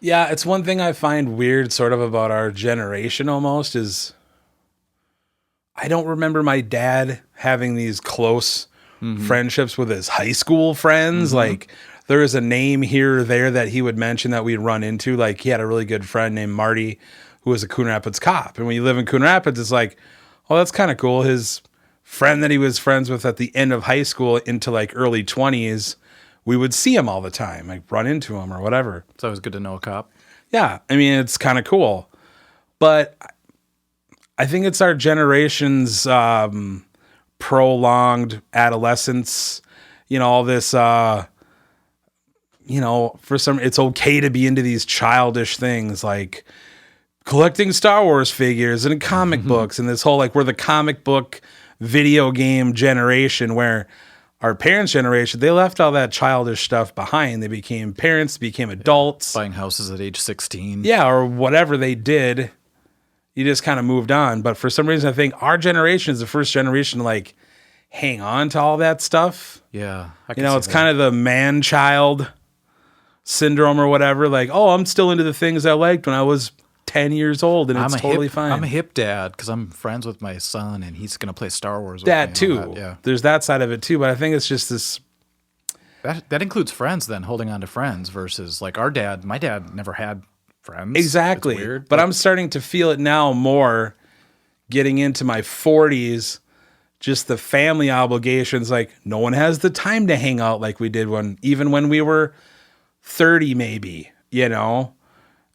Yeah, it's one thing I find weird sort of about our generation almost is I don't remember my dad having these close friendships with his high school friends. Like there is a name here or there that he would mention that we'd run into. Like he had a really good friend named Marty who was a Coon Rapids cop. And when you live in Coon Rapids, it's like, oh, that's kind of cool. His friend that he was friends with at the end of high school into like early 20s, we would see him all the time, like run into him or whatever. It's always good to know a cop. Yeah, I mean, it's kind of cool. But I think it's our generation's prolonged adolescence, all this, for some, it's okay to be into these childish things like collecting Star Wars figures and comic books and this whole, like, we're the comic book video game generation where our parents' generation, they left all that childish stuff behind. They became parents, became adults. Buying houses at age 16. Yeah, or whatever they did. You just kind of moved on. But for some reason, I think our generation is the first generation to, like, hang on to all that stuff. Yeah. It's kind of the man-child syndrome or whatever. Like, oh, I'm still into the things I liked when I was 10 years old, and it's totally fine. I'm a hip dad because I'm friends with my son, and he's going to play Star Wars with that me. too. Yeah. There's that side of it too, but I think it's just this. That includes friends then, holding on to friends versus like my dad never had friends. Exactly. It's weird. But I'm starting to feel it now more getting into my 40s, just the family obligations. Like no one has the time to hang out like we did even when we were 30 maybe,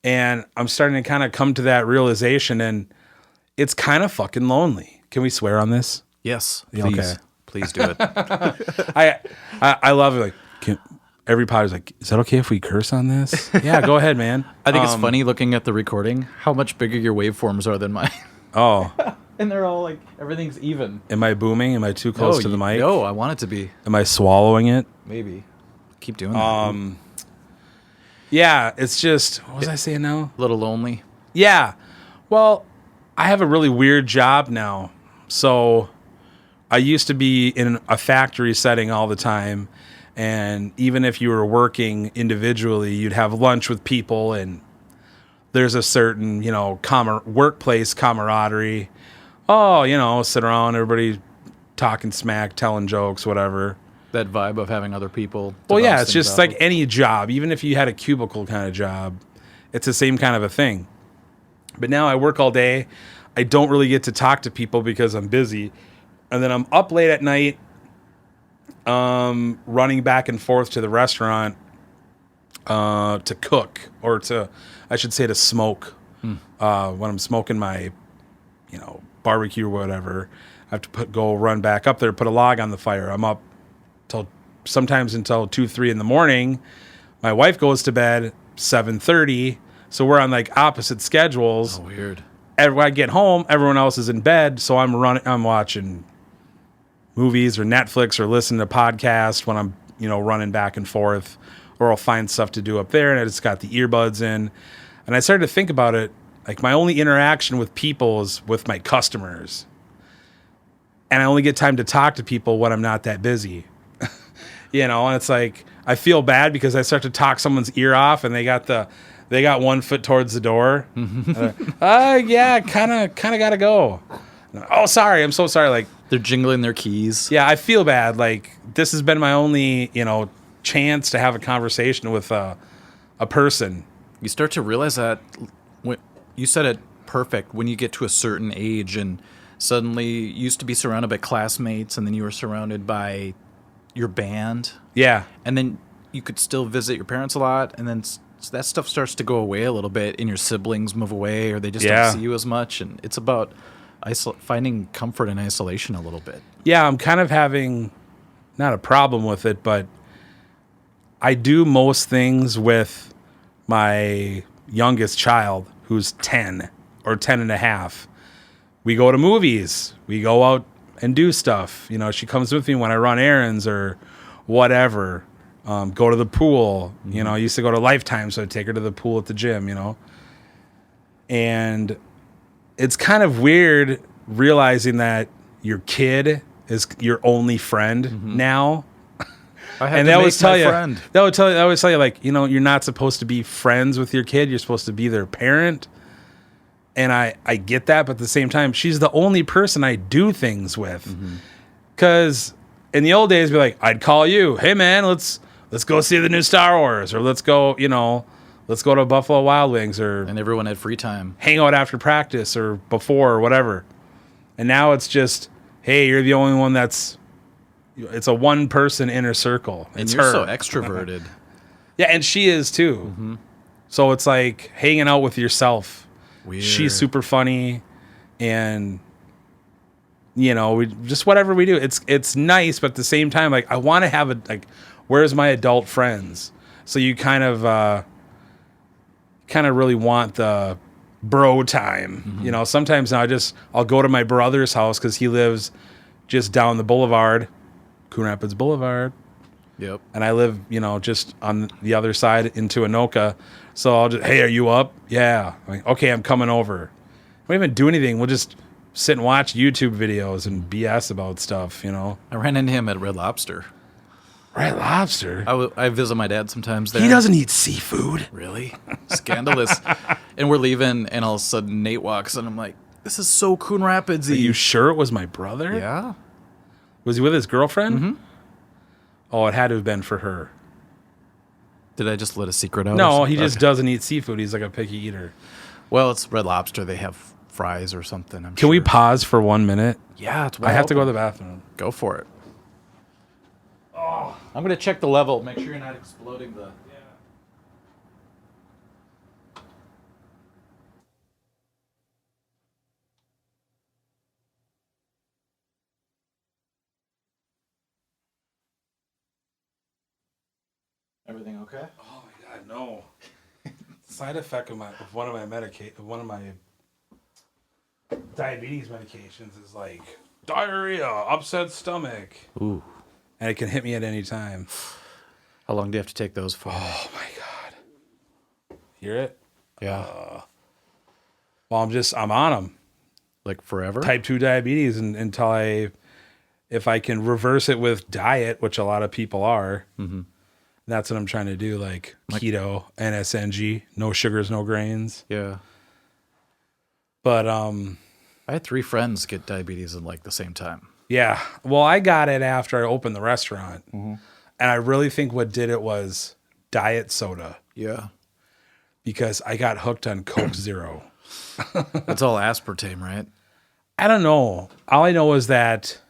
And I'm starting to kind of come to that realization, and it's kind of fucking lonely. Can we swear on this? Yes, please. Okay. Please do it. I love it. Like every pod is like, is that okay if we curse on this? Yeah, go ahead, man. I think it's funny looking at the recording how much bigger your waveforms are than mine. Oh. And they're all like, everything's even. Am I booming? Am I too close to the mic? No, I want it to be. Am I swallowing it? Maybe. Keep doing that. Yeah, it's just, what was I saying now? A little lonely. Yeah. Well, I have a really weird job now. So I used to be in a factory setting all the time. And even if you were working individually, you'd have lunch with people, and there's a certain, workplace camaraderie. Oh, sit around, everybody talking smack, telling jokes, whatever. That vibe of having other people. Well, yeah, it's just like any job. Even if you had a cubicle kind of job, it's the same kind of a thing. But now I work all day. I don't really get to talk to people because I'm busy. And then I'm up late at night, running back and forth to the restaurant to cook, or to smoke. When I'm smoking my, barbecue or whatever, I have to go run back up there, put a log on the fire. I'm up sometimes until 2-3 in the morning. My wife goes to bed 7:30, so we're on like opposite schedules. Oh, weird. When I get home, everyone else is in bed, so I'm watching movies or Netflix or listening to podcasts when I'm running back and forth, or I'll find stuff to do up there, and I just got the earbuds in. And I started to think about it, like my only interaction with people is with my customers, and I only get time to talk to people when I'm not that busy. And it's like, I feel bad because I start to talk someone's ear off and they got 1 foot towards the door. Yeah, kind of got to go. Oh, sorry. I'm so sorry. Like they're jingling their keys. Yeah. I feel bad. Like this has been my only, chance to have a conversation with a person. You start to realize that when you said it perfect, when you get to a certain age and suddenly you used to be surrounded by classmates, and then you were surrounded by your band. Yeah. And then you could still visit your parents a lot, and then that stuff starts to go away a little bit, and your siblings move away, or they just don't see you as much, and it's about finding comfort in isolation a little bit. Yeah, I'm kind of having not a problem with it, but I do most things with my youngest child, who's 10 or 10 and a half. We go to movies. We go out and do stuff. She comes with me when I run errands or whatever. Go to the pool. I used to go to Lifetime, so I'd take her to the pool at the gym, And it's kind of weird realizing that your kid is your only friend now. And they always tell you, they always tell you, like, you know, you're not supposed to be friends with your kid. You're supposed to be their parent. And I get that, but at the same time, she's the only person I do things with. Because in the old days, be like, I'd call you, hey man, let's go see the new Star Wars, or let's go, you know, let's go to Buffalo Wild Wings, and everyone had free time, hang out after practice or before or whatever. And now it's just, hey, you're the only one it's a one person inner circle. And you're so extroverted. Yeah, and she is too. So it's like hanging out with yourself. Weird. She's super funny, and you know, we just whatever we do, it's nice, but at the same time, like, I want to have where's my adult friends? So you kind of really want the bro time. You know, sometimes now I'll go to my brother's house because he lives just down the boulevard, Coon Rapids Boulevard. Yep. And I live, you know, just on the other side into Anoka. So I'll just, hey, are you up? Yeah. I'm like, okay, I'm coming over. We don't even do anything. We'll just sit and watch YouTube videos and BS about stuff, you know. I ran into him at Red Lobster. Red Lobster? I visit my dad sometimes there. He doesn't eat seafood. Really? Scandalous. And we're leaving, and all of a sudden Nate walks, and I'm like, this is so Coon Rapids-y. Are you sure it was my brother? Yeah. Was he with his girlfriend? Oh, it had to have been for her. Did I just let a secret out? No, he just doesn't eat seafood. He's like a picky eater. Well, it's Red Lobster. They have fries or something. Can we pause for 1 minute? Yeah, it's I have to go to the bathroom. Go for it. Oh, I'm going to check the level. Make sure you're not exploding the... Everything okay? Oh my God, no. Side effect of one of my diabetes medications is like diarrhea, upset stomach. Ooh. And it can hit me at any time. How long do you have to take those for? Oh my God. Hear it? Yeah. Well, I'm on them. Like forever? Type 2 diabetes until if I can reverse it with diet, which a lot of people are. That's what I'm trying to do, like keto, NSNG, no sugars, no grains. Yeah. But I had 3 friends get diabetes at like the same time. Yeah. Well, I got it after I opened the restaurant. And I really think what did it was diet soda. Yeah. Because I got hooked on Coke Zero. It's all aspartame, right? I don't know. All I know is that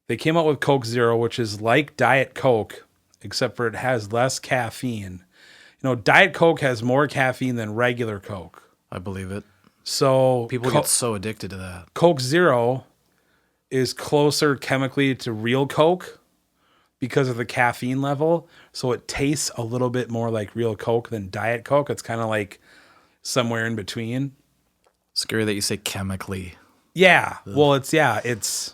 they came out with Coke Zero, which is like Diet Coke, except for it has less caffeine. You know, Diet Coke has more caffeine than regular Coke. I believe it. So people get so addicted to that. Coke Zero is closer chemically to real Coke because of the caffeine level. So it tastes a little bit more like real Coke than Diet Coke. It's kind of like somewhere in between. Scary that you say chemically. Yeah. Ugh. Well, it's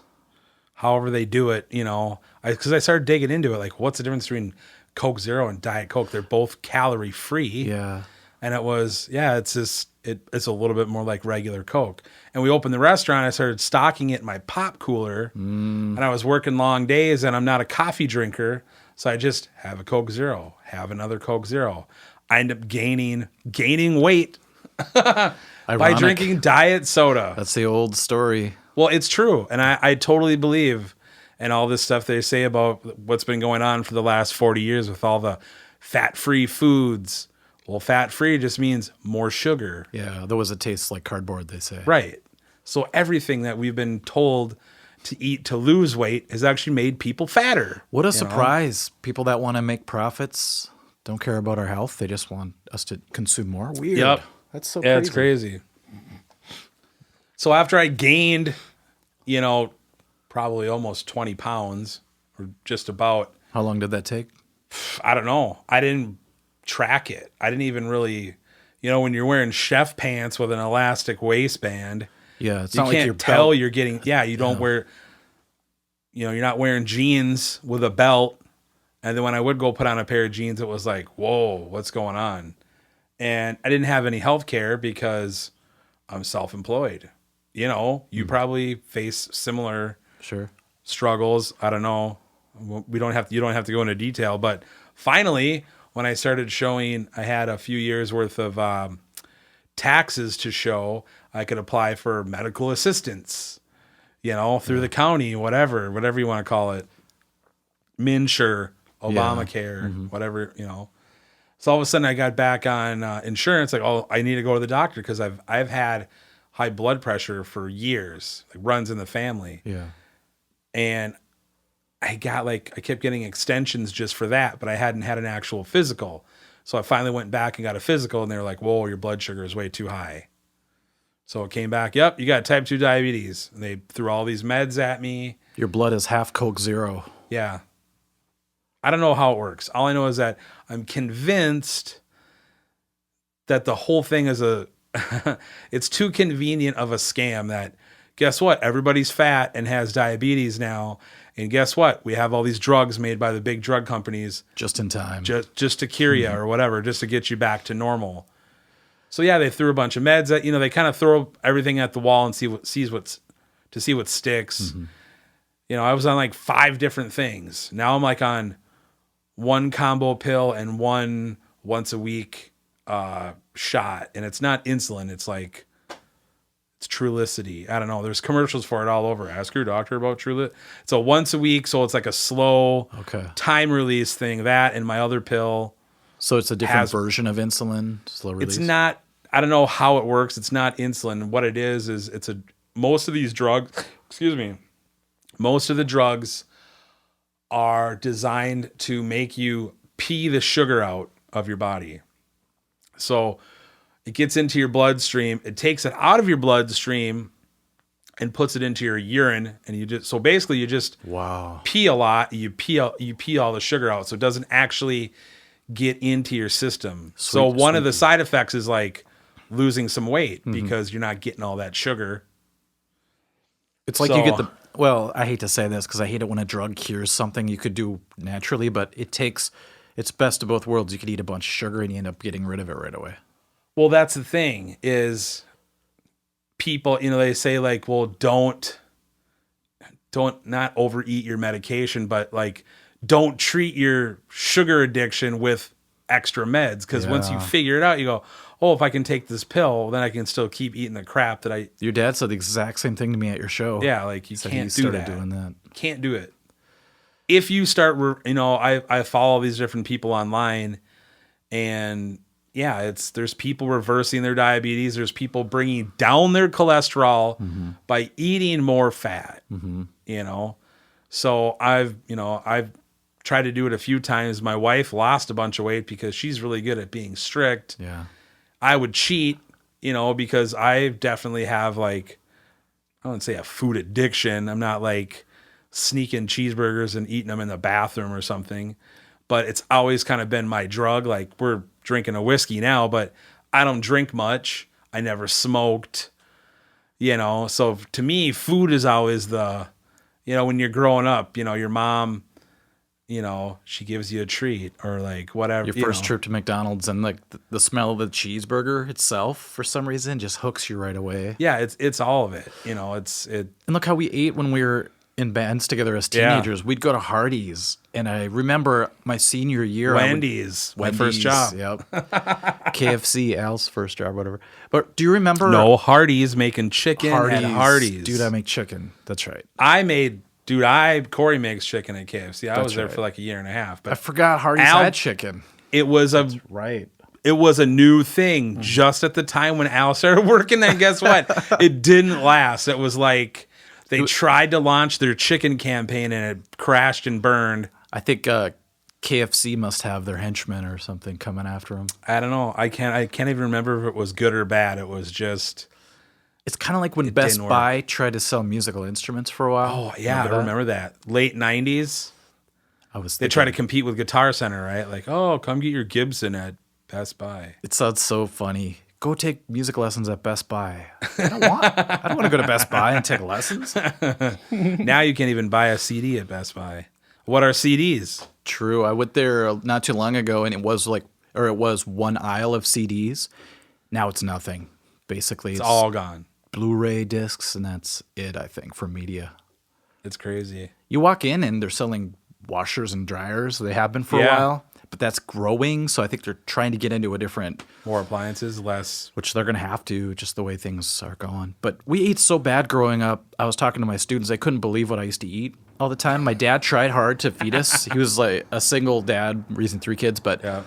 however they do it, you know. Because I started digging into it, like, what's the difference between Coke Zero and Diet Coke? They're both calorie free. Yeah. And it was, it's just, it's a little bit more like regular Coke. And we opened the restaurant. I started stocking it in my pop cooler. And I was working long days, and I'm not a coffee drinker. So I just have a Coke Zero, have another Coke Zero. I end up gaining weight by drinking diet soda. That's the old story. Well, it's true. And I totally believe in all this stuff they say about what's been going on for the last 40 years with all the fat-free foods. Well, fat-free just means more sugar. Yeah, there was a taste like cardboard, they say. Right. So everything that we've been told to eat to lose weight has actually made people fatter. What a surprise. People that want to make profits don't care about our health. They just want us to consume more. Weird. Yep. That's so crazy. Yeah, it's crazy. So after I gained, probably almost 20 pounds or just about. How long did that take? I don't know. I didn't track it. I didn't even really, when you're wearing chef pants with an elastic waistband. Yeah, it's you not can't like your tell belt. You're getting, you don't wear, you're not wearing jeans with a belt. And then when I would go put on a pair of jeans, it was like, whoa, what's going on? And I didn't have any health care because I'm self-employed. You probably face similar Sure. struggles. I don't know. you don't have to go into detail, but finally, when I started showing, I had a few years worth of taxes to show. I could apply for medical assistance, through the county, whatever you want to call it, MNsure, Obamacare, whatever, So all of a sudden, I got back on insurance. Like, oh, I need to go to the doctor because I've had high blood pressure for years, like runs in the family. Yeah, and I kept getting extensions just for that, but I hadn't had an actual physical. So I finally went back and got a physical, and they were like, "Whoa, your blood sugar is way too high." So it came back. Yep, you got type 2 diabetes. And they threw all these meds at me. Your blood is half Coke Zero. Yeah. I don't know how it works. All I know is that I'm convinced that the whole thing is it's too convenient of a scam that, guess what? Everybody's fat and has diabetes now. And guess what? We have all these drugs made by the big drug companies. Just in time. Just to cure you or whatever, just to get you back to normal. So yeah, they threw a bunch of meds at, they kind of throw everything at the wall and see what sticks. I was on like 5 different things. Now I'm like on one combo pill and one once a week shot, and it's not insulin. It's like, it's Trulicity. I don't know. There's commercials for it all over. Ask your doctor about Trulicity. It's a once a week, so it's like a slow time release thing. That and my other pill. So it's a different version of insulin, slow release. It's not. I don't know how it works. It's not insulin. What it is most of these drugs. Excuse me. Most of the drugs are designed to make you pee the sugar out of your body. So it gets into your bloodstream. It takes it out of your bloodstream and puts it into your urine. And you just pee a lot. You pee all the sugar out. So it doesn't actually get into your system. So one of the side effects is like losing some weight because you're not getting all that sugar. It's like you get well, I hate to say this because I hate it when a drug cures something you could do naturally, but it's best of both worlds. You could eat a bunch of sugar and you end up getting rid of it right away. Well, that's the thing is people, they say like, well, don't not overeat your medication, but like don't treat your sugar addiction with extra meds. Because once you figure it out, you go, oh, if I can take this pill, then I can still keep eating the crap that I... Your dad said the exact same thing to me at your show. Yeah, like you can't do that. Doing that. Can't do it. If you start, I follow these different people online, and yeah, there's people reversing their diabetes. There's people bringing down their cholesterol by eating more fat. So I've tried to do it a few times. My wife lost a bunch of weight because she's really good at being strict. Yeah. I would cheat, because I definitely have like, I wouldn't say a food addiction. I'm not like sneaking cheeseburgers and eating them in the bathroom or something, but it's always kind of been my drug. Like we're drinking a whiskey now, but I don't drink much. I never smoked, so to me, food is always when you're growing up, your mom, she gives you a treat or like whatever. Your first trip to McDonald's and like the smell of the cheeseburger itself, for some reason, just hooks you right away. Yeah, it's all of it. And look how we ate when we were in bands together as teenagers. Yeah. We'd go to Hardee's, and I remember my senior year. Wendy's, my first job. Yep. KFC, Al's first job, whatever. But do you remember? No, Hardee's making chicken at Hardee's. Dude, I make chicken. That's right. Cory makes chicken at KFC. I was there for like a year and a half. But I forgot Hardee's had chicken. It was It was a new thing just at the time when Al started working there. Guess what? It didn't last. It was like they tried to launch their chicken campaign and it crashed and burned. I think KFC must have their henchmen or something coming after them. I don't know. I can't even remember if it was good or bad. It was just... It's kind of like when Best Buy tried to sell musical instruments for a while. Oh, yeah, I remember that. Late 90s. They tried to compete with Guitar Center, right? Like, oh, come get your Gibson at Best Buy. It sounds so funny. Go take music lessons at Best Buy. I don't want to go to Best Buy and take lessons. Now you can't even buy a CD at Best Buy. What are CDs? True. I went there not too long ago, and it was one aisle of CDs. Now it's nothing. Basically, it's all gone. Blu-ray discs, and that's it, I think, for media. It's crazy. You walk in, and they're selling washers and dryers. They have been for a while, but that's growing. So I think they're trying to get into a different... More appliances, less... Which they're going to have to, just the way things are going. But we ate so bad growing up. I was talking to my students. I couldn't believe what I used to eat all the time. My dad tried hard to feed us. He was like a single dad, raising 3 kids, but... Yeah.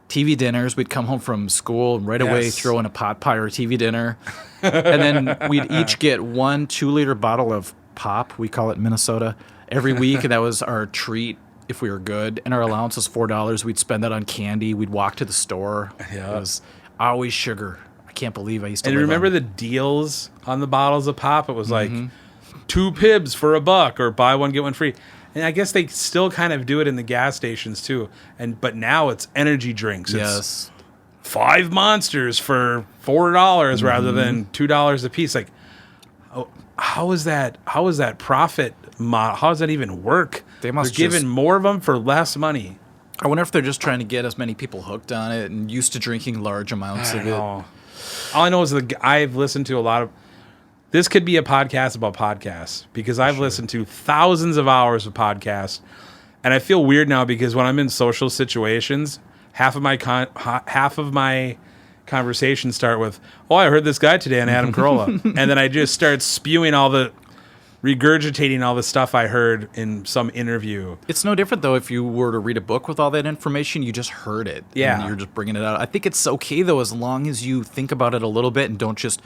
TV dinners, we'd come home from school and right away throw in a pot pie or a TV dinner. And then we'd each get 1 2-liter bottle of pop, we call it Minnesota, every week. And that was our treat if we were good. And our allowance was $4. We'd spend that on candy. We'd walk to the store. Yeah. It was always sugar. I can't believe I used to And remember the deals on the bottles of pop? It was like 2 Pibs for $1 or buy 1, get 1 free. And I guess they still kind of do it in the gas stations too. But now it's energy drinks. It's 5 Monsters for $4 rather than $2 a piece. Like, how is that? How is that profit model? How does that even work? They're giving more of them for less money. I wonder if they're just trying to get as many people hooked on it and used to drinking large amounts of it. All I know is I've listened to a lot of. This could be a podcast about podcasts because I've listened to thousands of hours of podcasts, and I feel weird now because when I'm in social situations, half of my conversations start with, "Oh, I heard this guy today on Adam Carolla," and then I just start regurgitating all the stuff I heard in some interview. It's no different though if you were to read a book with all that information. You just heard it, and you're just bringing it out. I think it's okay though as long as you think about it a little bit and don't just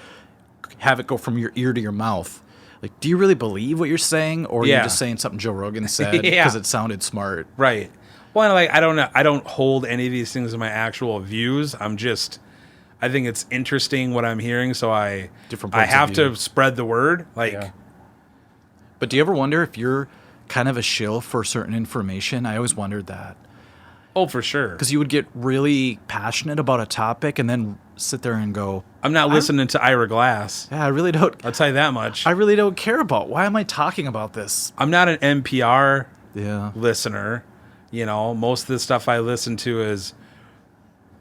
have it go from your ear to your mouth. Like, do you really believe what you're saying, or are you just saying something Joe Rogan said because it sounded smart? Right. Well, and I don't know. I don't hold any of these things in my actual views. I think it's interesting what I'm hearing, so I have to spread the word. But do you ever wonder if you're kind of a shill for certain information? I always wondered that. Oh, for sure. Because you would get really passionate about a topic and then sit there and go, I'm not listening to Ira Glass. Yeah, I really don't. I'll tell you that much. I really don't care about. Why am I talking about this? I'm not an NPR listener. You know, most of the stuff I listen to is,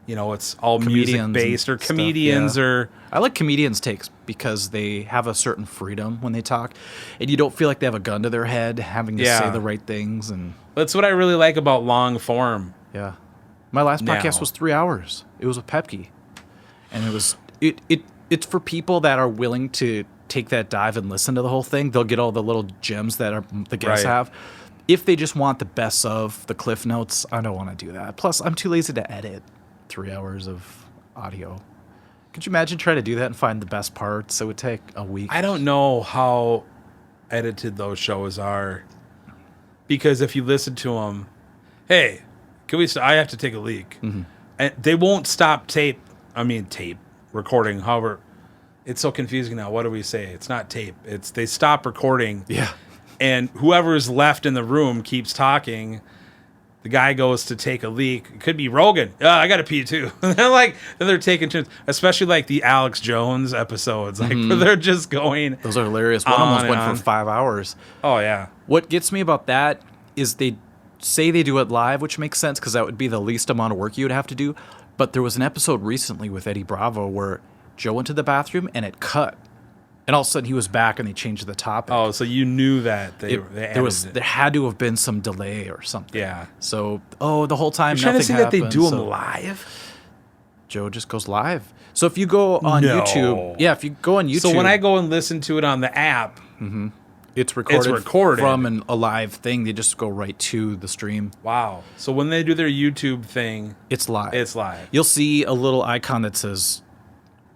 it's all music-based or comedians or... I like comedians' takes because they have a certain freedom when they talk, and you don't feel like they have a gun to their head having to say the right things. And that's what I really like about Longform. Yeah. My last podcast was 3 hours. It was with Pepke. And it was it's for people that are willing to take that dive and listen to the whole thing. They'll get all the little gems that the guests have. If they just want the best of the cliff notes, I don't want to do that. Plus, I'm too lazy to edit 3 hours of audio. Could you imagine trying to do that and find the best parts? It would take a week. I don't know how edited those shows are. Because if you listen to them, hey, I have to take a leak. Mm-hmm. And they won't stop tape recording. However, it's so confusing now. What do we say? It's not tape. They stop recording. Yeah. And whoever's left in the room keeps talking. The guy goes to take a leak. It could be Rogan. I got to pee too. And they're taking turns, especially like the Alex Jones episodes, where they're just going. Those are hilarious. One almost went for 5 hours. Oh yeah. What gets me about that is they say they do it live, which makes sense because that would be the least amount of work you would have to do. But there was an episode recently with Eddie Bravo where Joe went to the bathroom and it cut. And all of a sudden he was back and they changed the topic. Oh, so you knew that there had to have been some delay or something. Yeah. So the whole time nothing happened. You're trying to say that they do them live? Joe just goes live. So if you go on YouTube, if you go on YouTube. So when I go and listen to it on the app, it's recorded from a live thing. They just go right to the stream. Wow. So when they do their YouTube thing, it's live. It's live. You'll see a little icon that says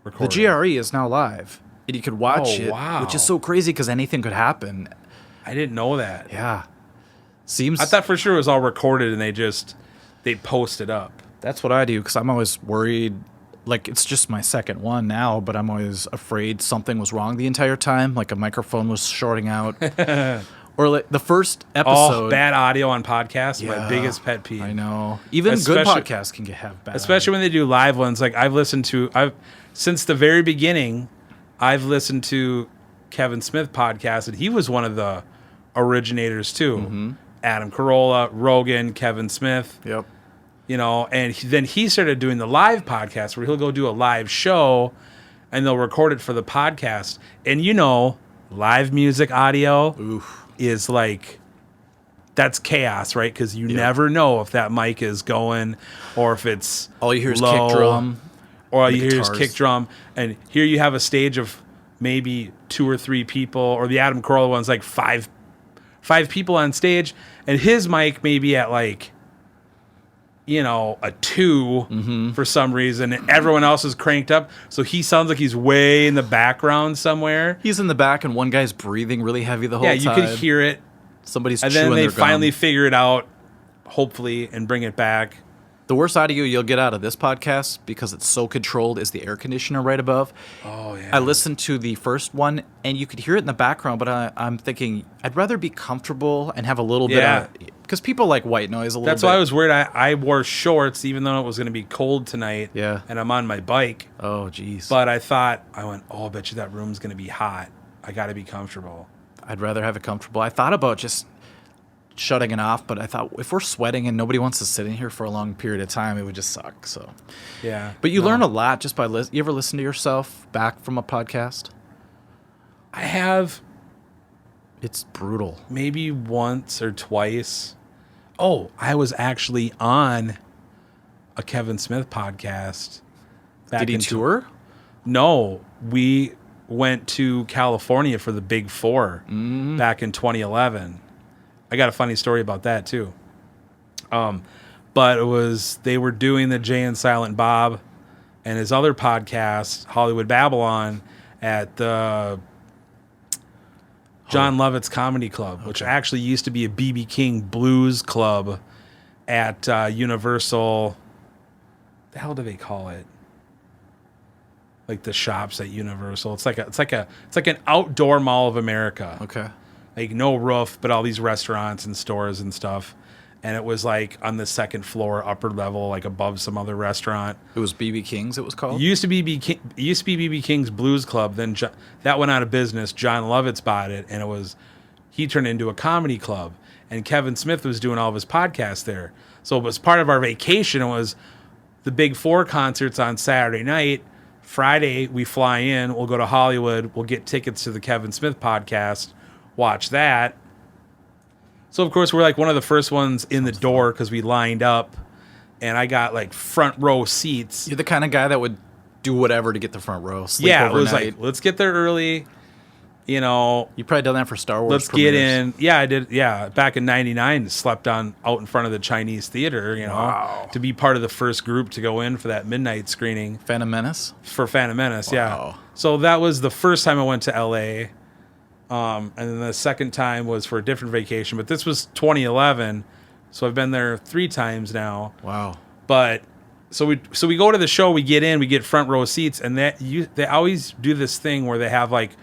recorded. The GRE is now live. And you could watch it, which is so crazy because anything could happen. I didn't know that. Yeah. I thought for sure it was all recorded and they post it up. That's what I do because I'm always worried. Like, it's just my second one now, but I'm always afraid something was wrong the entire time. Like a microphone was shorting out. Or like the first episode. Oh, bad audio on podcasts. Yeah, my biggest pet peeve. I know. Even good podcasts can have bad especially audio. When they do live ones. Like since the very beginning, I've listened to Kevin Smith podcast, and he was one of the originators too. Mm-hmm. Adam Carolla, Rogan, Kevin Smith. Yep. And then he started doing the live podcast where he'll go do a live show, and they'll record it for the podcast. And live music audio is like that's chaos, right? Because you never know if that mic is going or if it's all you hear is low, kick drum. Or all you hear is kick drum. And here you have a stage of maybe 2 or 3 people, or the Adam Carolla one's like five people on stage, and his mic may be at like, you know, a 2 for some reason, and everyone else is cranked up, so he sounds like he's way in the background somewhere. He's in the back, and one guy's breathing really heavy the whole time. Yeah, you could hear it. Somebody's and chewing then they their finally gum. figure it out, hopefully, and bring it back. The worst audio you'll get out of this podcast, because it's so controlled, is the air conditioner right above. Oh, yeah. I listened to the first one, and you could hear it in the background, but I'm thinking I'd rather be comfortable and have a little bit of... Because people like white noise a little bit. That's why I was worried. I wore shorts, even though it was going to be cold tonight. Yeah. And I'm on my bike. Oh, jeez. But I went, I bet you that room's going to be hot. I got to be comfortable. I'd rather have it comfortable. I thought about just shutting it off, but I thought if we're sweating and nobody wants to sit in here for a long period of time, it would just suck. So, yeah. But you learn a lot just by listening. You ever listen to yourself back from a podcast? I have. It's brutal. Maybe once or twice. Oh, I was actually on a Kevin Smith podcast. Did he tour? No, we went to California for the Big Four back in 2011. I got a funny story about that too. But they were doing the Jay and Silent Bob and his other podcast, Hollywood Babylon, at the John Lovett's Comedy Club, which actually used to be a B.B. King blues club at Universal. The hell do they call it? Like the shops at Universal. It's like an outdoor Mall of America. Okay. Like no roof, but all these restaurants and stores and stuff. And it was like on the second floor, upper level, like above some other restaurant. It was B.B. King's, it was called? It used to be B.B. King's Blues Club. Then that went out of business. John Lovitz bought it, and he turned it into a comedy club. And Kevin Smith was doing all of his podcasts there. So it was part of our vacation. It was the Big Four concerts on Saturday night. Friday, we fly in. We'll go to Hollywood. We'll get tickets to the Kevin Smith podcast. Watch that. So, of course, we're like one of the first ones in the door because we lined up, and I got like front row seats. You're the kind of guy that would do whatever to get the front row. Sleep yeah, overnight. It was like, let's get there early. You know, you probably done that for Star Wars. Let's premieres. get in. Yeah, I did. Yeah, back in '99, slept out in front of the Chinese theater. You know, to be part of the first group to go in for that midnight screening. Phantom Menace. For Phantom Menace, wow. Yeah. So that was the first time I went to L.A. And then the second time was for a different vacation, but this was 2011, so I've been there 3 times now. Wow! But so we go to the show, we get in, we get front row seats, and they always do this thing where they have like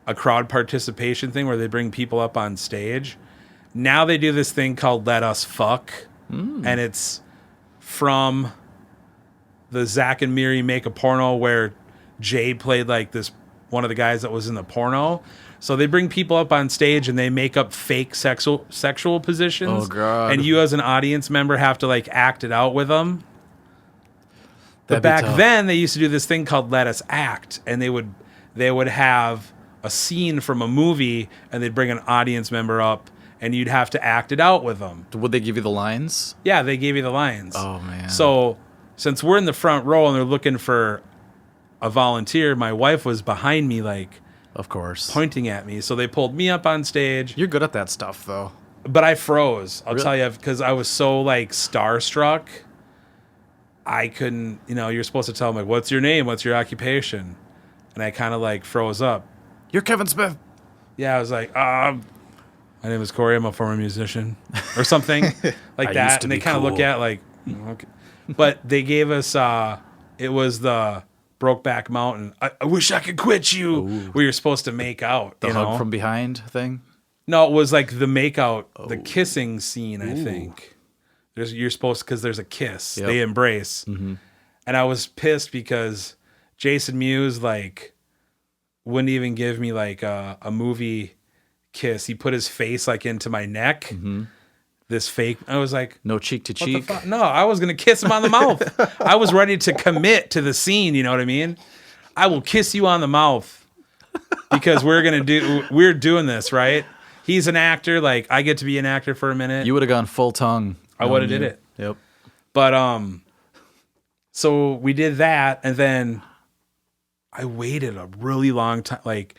a crowd participation thing where they bring people up on stage. Now they do this thing called Let Us Fuck, and it's from the Zack and Miri Make a Porno where Jay played like this one of the guys that was in the porno. So they bring people up on stage and they make up fake sexual positions. Oh, God. And you as an audience member have to like act it out with them. But back then they used to do this thing called Let Us Act, and they would have a scene from a movie and they'd bring an audience member up and you'd have to act it out with them. Would they give you the lines? Yeah, they gave you the lines. Oh, man. So since we're in the front row and they're looking for a volunteer, my wife was behind me like, of course, pointing at me. So they pulled me up on stage. You're good at that stuff, though. But I froze. I'll really? tell you, because I was so like starstruck. I couldn't, you're supposed to tell them like, what's your name? What's your occupation? And I kind of like froze up. You're Kevin Smith. Yeah, I was like, my name is Cory. I'm a former musician or something like that. And they kind of look at like, okay. But they gave us, it was the Brokeback Mountain. I wish I could quit you. Ooh. Where you're supposed to make out. The hug from behind thing? No, it was like the make out, the kissing scene, I think. You're supposed to, because there's a kiss. Yep. They embrace. Mm-hmm. And I was pissed because Jason Mewes like wouldn't even give me like a movie kiss. He put his face like into my neck. Mm-hmm. This fake. I was like, no cheek to cheek. No, I was gonna kiss him on the mouth. I was ready to commit to the scene. You know what I mean? I will kiss you on the mouth because we're doing this, right? he's an actor. Like, I get to be an actor for a minute. You would have gone full tongue. I would have did it. Yep. But so we did that, and then I waited a really long time. Like,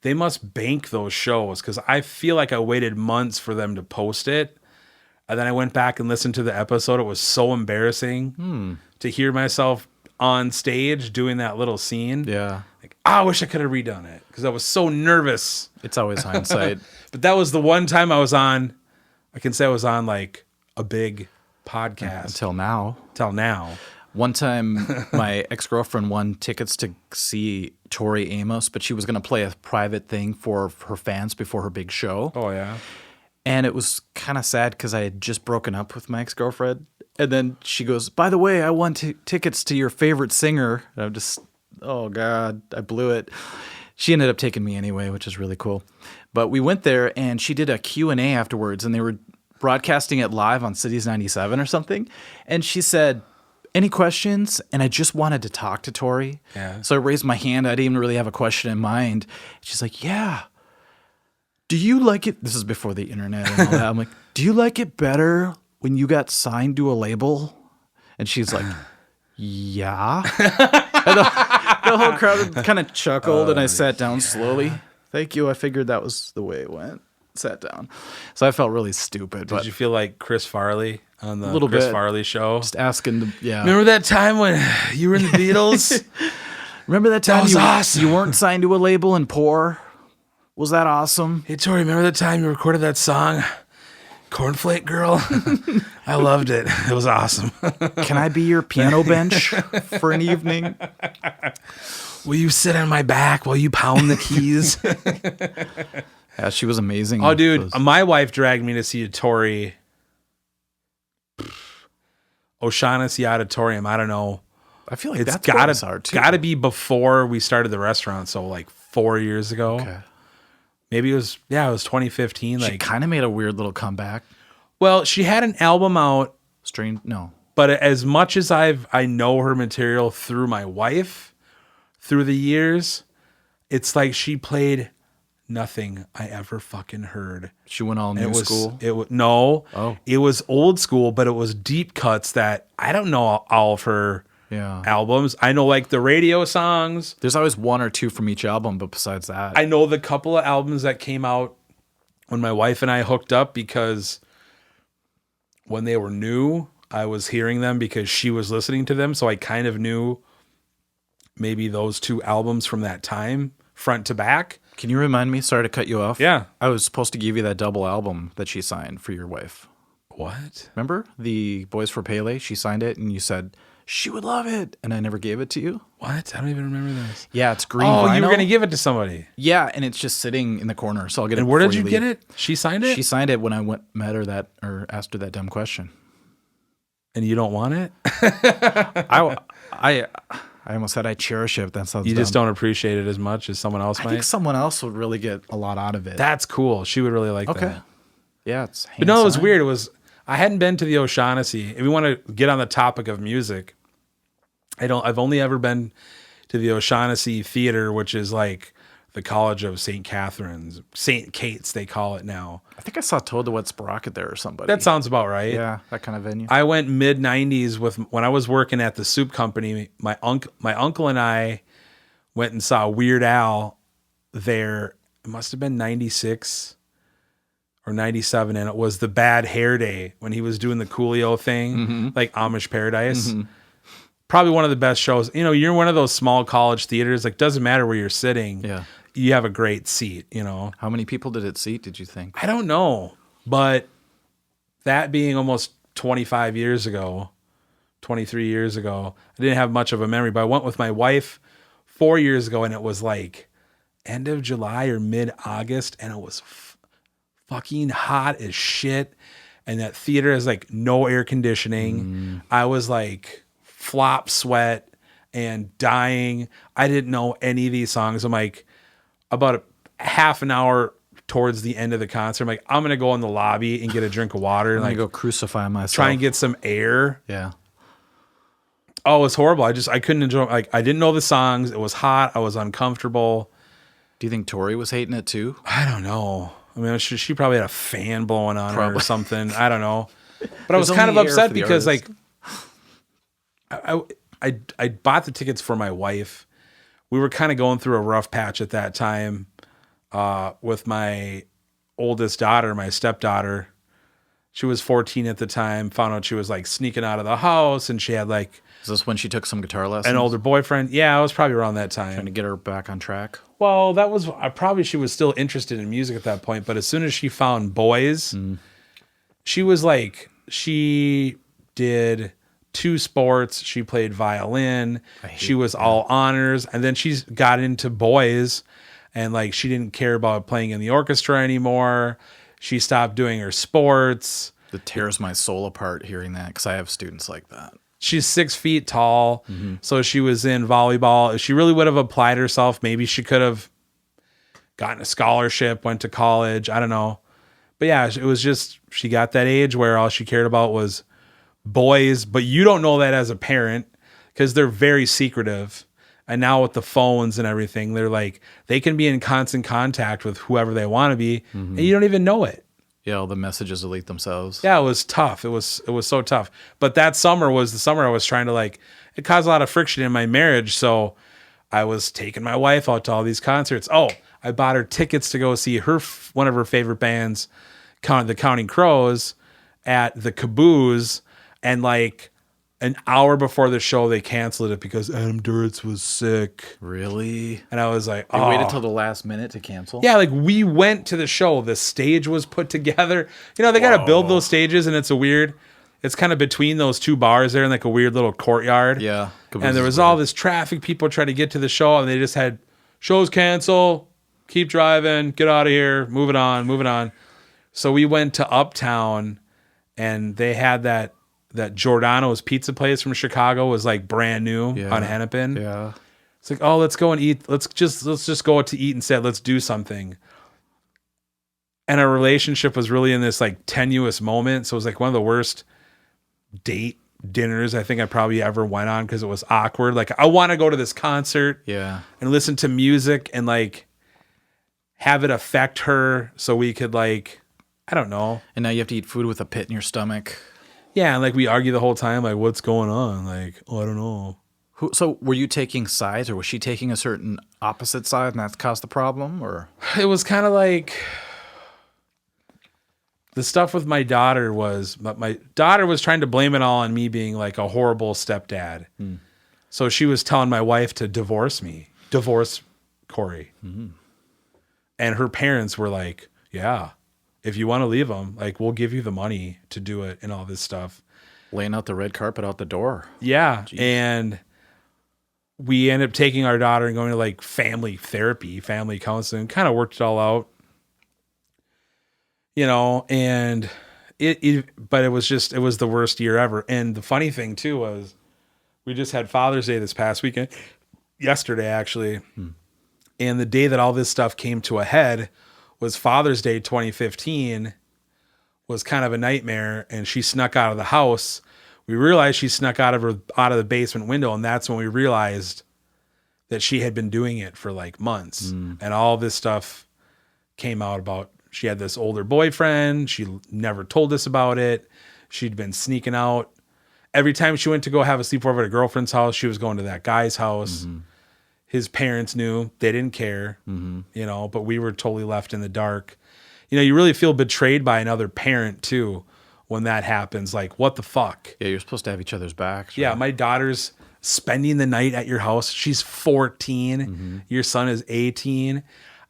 they must bank those shows because I feel like I waited months for them to post it. And then I went back and listened to the episode. It was so embarrassing to hear myself on stage doing that little scene. Yeah. Like, I wish I could have redone it because I was so nervous. It's always hindsight. But that was the one time I was on, I can say I was on like a big podcast. Until now. One time, my ex-girlfriend won tickets to see Tori Amos, but she was going to play a private thing for her fans before her big show. Oh, yeah. And it was kind of sad because I had just broken up with my ex-girlfriend. And then she goes, by the way, I won tickets to your favorite singer. And I'm just, oh, God, I blew it. She ended up taking me anyway, which is really cool. But we went there, and she did a Q&A afterwards, and they were broadcasting it live on Cities 97 or something. And she said, any questions? And I just wanted to talk to Tori. Yeah. So I raised my hand. I didn't even really have a question in mind. She's like, yeah. Do you like it? This is before the internet and all that. I'm like, do you like it better when you got signed to a label? And she's like, yeah. And the whole crowd kind of chuckled, and I sat down slowly. Thank you. I figured that was the way it went. Sat down. So I felt really stupid. Did you feel like Chris Farley on the Chris Farley show? Just asking, Remember that time when you were in the Beatles? Remember that time that was awesome. You weren't signed to a label and poor? Was that awesome? Hey, Tori, remember that time you recorded that song, Cornflake Girl? I loved it. It was awesome. Can I be your piano bench for an evening? Will you sit on my back while you pound the keys? Yeah, she was amazing. Oh, dude, my wife dragged me to see a Tori O'Shaughnessy Auditorium. I don't know. I feel like It's that's what it's hard too. gotta be before we started the restaurant, so like 4 years ago. Okay. Maybe it was 2015. She Like, kind of made a weird little comeback. well, she had an album out, No. but as much as I know her material through my wife, through the years, it's like she played nothing I ever fucking heard. She went all new school? It was no. Oh. It was old school, but it was deep cuts that I don't know all of her albums. I know like the radio songs. There's always one or two from each album, but besides that. I know the couple of albums that came out when my wife and I hooked up because when they were new, I was hearing them because she was listening to them. So I kind of knew maybe those two albums from that time, front to back. Can you remind me? Sorry to cut you off. Yeah. I was supposed to give you that double album that she signed for your wife. What? Remember? The Boys for Pele? She signed it and you said she would love it. And I never gave it to you. What? I don't even remember this. Yeah, it's green Oh, vinyl. you were going to give it to somebody. Yeah, and it's just sitting in the corner. So I'll get it. And where did before you leave. get it? She signed it? She signed it when I met her asked her that dumb question. And you don't want it? I almost said I cherish it. That sounds You dumb. just don't appreciate it as much as someone else I might? think someone else would really get a lot out of it. That's cool. She would really like okay. that. Yeah, it's But no, it was hand-signed. weird. It was I hadn't been to the O'Shaughnessy. If we want to get on the topic of music, I've only ever been to the O'Shaughnessy Theater, which is like the College of St. Catherine's, St. Kate's, they call it now. I think I saw Toad the Wet Sprocket there or somebody. That sounds about right. Yeah, that kind of venue. I went mid '90s when I was working at the soup company. My uncle and I went and saw Weird Al there. It must have been '96 or '97, and it was the Bad Hair Day when he was doing the Coolio thing, like Amish Paradise. Probably one of the best shows. You know, you're one of those small college theaters. Like, doesn't matter where you're sitting. Yeah. You have a great seat. You know. How many people did it seat? Did you think? I don't know, but that being almost 25 years ago, 23 years ago, I didn't have much of a memory, but I went with my wife 4 years ago, and it was like end of July or mid-August, and it was fucking hot as shit, and that theater has like no air conditioning. I was like flop sweat and dying. I didn't know any of these songs. I'm like, about a half an hour towards the end of the concert, I'm like, I'm gonna go in the lobby and get a drink of water and I'm like gonna go crucify myself. try and get some air. Yeah. Oh, it was horrible. I couldn't enjoy. Like, I didn't know the songs. It was hot. I was uncomfortable. Do you think Tori was hating it too? I don't know. I mean, she probably had a fan blowing on her or something. I don't know. But I There's was kind of only air upset for the because artist. I bought the tickets for my wife. We were kind of going through a rough patch at that time with my oldest daughter, my stepdaughter. She was 14 at the time, found out she was like sneaking out of the house, and she had like Is this when she took some guitar lessons? an older boyfriend. Yeah, I was probably around that Trying time. to get her back on track. Well, that was probably she was still interested in music at that point, but as soon as she found boys, she was like, she did 2 sports. She played violin. She was all honors, and then she got into boys, and like she didn't care about playing in the orchestra anymore. She stopped doing her sports. It tears my soul apart hearing that because I have students like that. She's 6 feet tall. So she was in volleyball. If she really would have applied herself, maybe she could have gotten a scholarship, went to college. I don't know. But yeah, it was just, she got that age where all she cared about was boys. But you don't know that as a parent because they're very secretive. And now with the phones and everything, they're like, they can be in constant contact with whoever they want to be. And you don't even know it. Yeah, all the messages delete themselves. Yeah, it was tough. It was so tough. But that summer was the summer I was trying to like, it caused a lot of friction in my marriage. So I was taking my wife out to all these concerts. Oh, I bought her tickets to go see one of her favorite bands, the Counting Crows, at the Caboose. And like an hour before the show, they canceled it because Adam Duritz was sick. Really? And I was like, They waited till the last minute to cancel? Yeah, like we went to the show. The stage was put together. You know, they got to build those stages, and it's kind of between those 2 bars there in like a weird little courtyard. Yeah. And there was all this traffic, people trying to get to the show, and they just had shows cancel, keep driving, get out of here, moving on. So we went to Uptown, and they had that Giordano's pizza place from Chicago was like brand new on Hennepin. Yeah. It's like, oh, let's go and eat. Let's just go out to eat instead. Let's do something. And our relationship was really in this like tenuous moment. So it was like one of the worst date dinners I think I probably ever went on because it was awkward. Like I want to go to this concert and listen to music and like have it affect her so we could like, I don't know. And now you have to eat food with a pit in your stomach. Yeah, and like we argue the whole time, like what's going on? Like, oh, I don't know. So were you taking sides, or was she taking a certain opposite side, and that caused the problem? Or it was kind of like the stuff with my daughter was trying to blame it all on me being like a horrible stepdad. So she was telling my wife to divorce Cory, and her parents were like, "Yeah, if you want to leave him, like we'll give you the money to do it and all this stuff." laying out the red carpet out the door. Yeah. Jeez. And we ended up taking our daughter and going to like family therapy, family counseling, kind of worked it all out, you know, and but it was the worst year ever. And the funny thing too was we just had Father's Day this past weekend, yesterday actually. And the day that all this stuff came to a head was Father's Day 2015. Was kind of a nightmare, and she snuck out of the house. We realized she snuck out of the basement window, and that's when we realized that she had been doing it for like months. And all this stuff came out about she had this older boyfriend. She never told us about it. She'd been sneaking out. Every time she went to go have a sleepover at a girlfriend's house, she was going to that guy's house. His parents knew. They didn't care, you know, but we were totally left in the dark. You know, you really feel betrayed by another parent too when that happens. Like, what the fuck? Yeah, you're supposed to have each other's backs. Yeah, right? my daughter's spending the night at your house. She's 14. Your son is 18.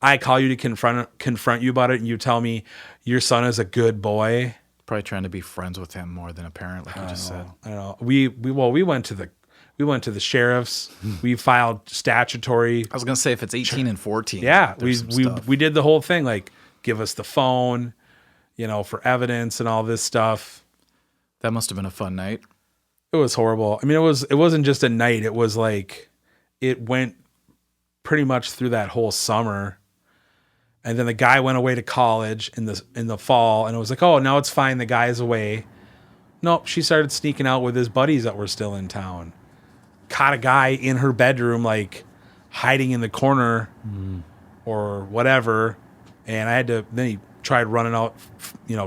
I call you to confront you about it, and you tell me your son is a good boy. Probably trying to be friends with him more than a parent, like you just said. I don't know. We went to the sheriff's. We filed statutory. I was gonna say if it's 18 and 14. Yeah, we did the whole thing. Like, give us the phone, you know, for evidence and all this stuff. That must have been a fun night. It was horrible. I mean, it wasn't just a night. It was like, it went pretty much through that whole summer. And then the guy went away to college in the fall, and it was like, oh, now it's fine. The guy's away. Nope. She started sneaking out with his buddies that were still in town. Caught a guy in her bedroom, like hiding in the corner or whatever. And I had to, then he tried running out,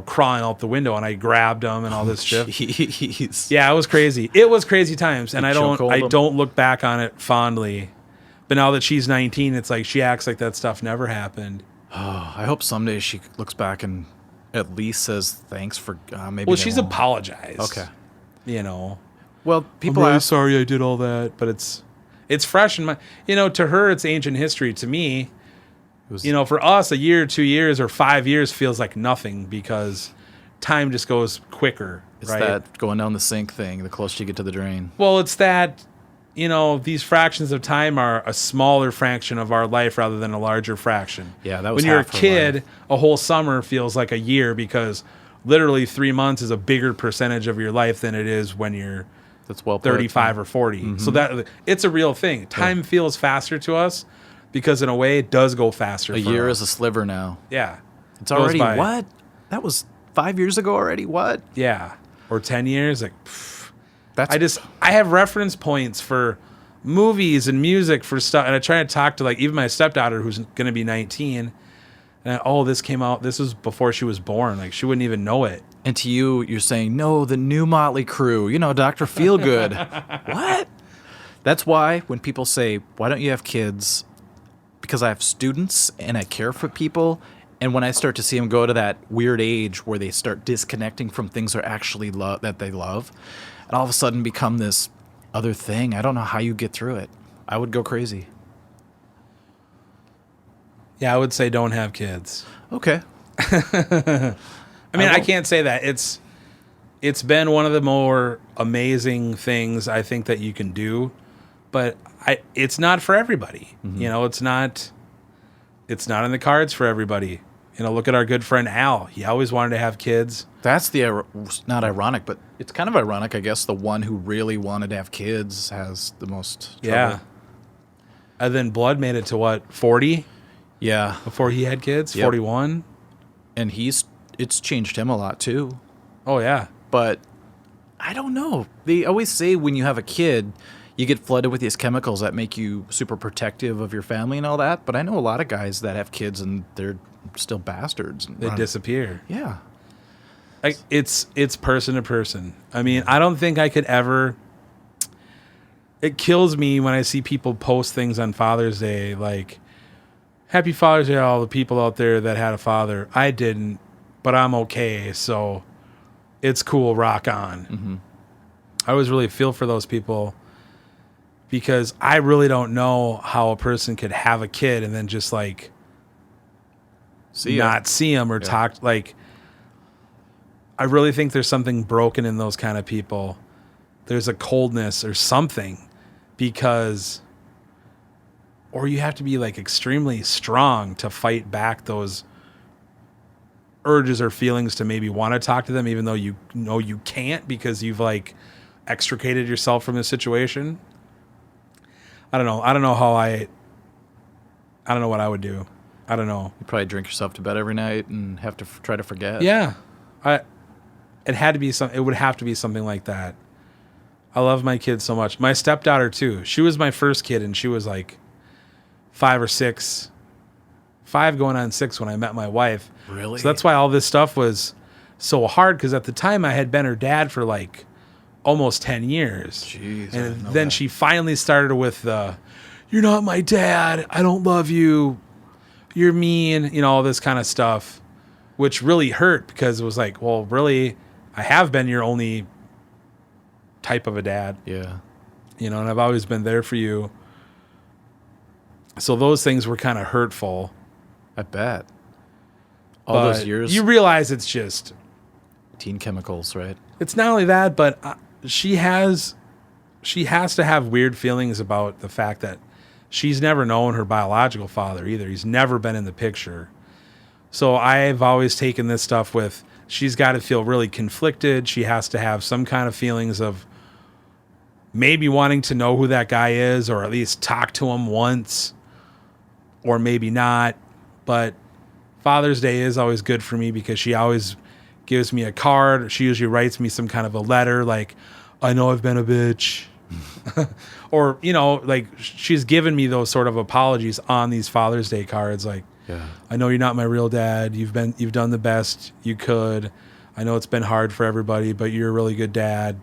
crawling out the window, and I grabbed him and all this shit. Jeez. Yeah, it was crazy. It was crazy times, and I chokehold him? don't look back on it fondly. But now that she's 19, it's like she acts like that stuff never happened. Oh, I hope someday she looks back and at least says thanks for maybe. Well, she's apologized. Okay. Well, people I'm really ask. sorry I did all that, but it's fresh in my. To her, it's ancient history. To me, for us, a year, 2 years, or 5 years feels like nothing because time just goes quicker. It's right? that going down the sink thing. The closer you get to the drain. Well, it's that. These fractions of time are a smaller fraction of our life rather than a larger fraction. Yeah, that was when you're a half her kid, life. a whole summer feels like a year because literally 3 months is a bigger percentage of your life than it is when you're That's well put. 35 or 40. So that it's a real thing. Time feels faster to us because in a way it does go faster. A year is a sliver now. Yeah. It's already what? That was 5 years ago already. What? Yeah. Or 10 years. Like, That's I have reference points for movies and music for stuff. And I try to talk to even my stepdaughter who's going to be 19. And this came out. This was before she was born. Like she wouldn't even know it. And to you, you're saying, no, the new Motley Crue, Dr. Feelgood. What? That's why when people say, why don't you have kids? Because I have students and I care for people. And when I start to see them go to that weird age where they start disconnecting from things they're actually that they love, and all of a sudden become this other thing, I don't know how you get through it. I would go crazy. Yeah, I would say don't have kids. Okay. I can't say that. It's been one of the more amazing things I think that you can do, but it's not for everybody. It's not in the cards for everybody. Look at our good friend Al. He always wanted to have kids. That's not ironic, but it's kind of ironic, I guess. The one who really wanted to have kids has the most trouble. Yeah. And then Blood made it to 40? Yeah. Before he had kids? Yep. 41? And it's changed him a lot too. Oh, yeah. But I don't know. They always say when you have a kid, you get flooded with these chemicals that make you super protective of your family and all that. But I know a lot of guys that have kids and they're still bastards. They disappear. Yeah. Like it's person to person. I mean, I don't think I could ever. It kills me when I see people post things on Father's Day like, Happy Father's Day to all the people out there that had a father. I didn't, but I'm okay. So it's cool. Rock on. I always really feel for those people because I really don't know how a person could have a kid and then just not see them or talk. I really think there's something broken in those kind of people. There's a coldness or something because, or you have to be extremely strong to fight back those urges or feelings to maybe want to talk to them, even though you know you can't because you've extricated yourself from the situation. I don't know. I don't know what I would do. I don't know. You probably drink yourself to bed every night and have to try to forget. Yeah. It would have to be something like that. I love my kids so much. My stepdaughter too. She was my first kid and she was 5 or 6. 5 going on 6 when I met my wife. Really? So that's why all this stuff was so hard because at the time I had been her dad for almost 10 years. Jeez. And then she finally started with the, you're not my dad. I don't love you. You're mean. All this kind of stuff, which really hurt because it was well, really, I have been your only type of a dad. Yeah. And I've always been there for you. So those things were kind of hurtful. I bet. All those years. You realize it's just teen chemicals, right? It's not only that, but she has to have weird feelings about the fact that she's never known her biological father either. He's never been in the picture. So I've always taken this stuff with, she's got to feel really conflicted. She has to have some kind of feelings of maybe wanting to know who that guy is or at least talk to him once or maybe not. But Father's Day is always good for me because she always gives me a card. She usually writes me some kind of a letter I know I've been a bitch. Or, she's given me those sort of apologies on these Father's Day cards. Yeah. I know you're not my real dad. You've done the best you could. I know it's been hard for everybody, but you're a really good dad.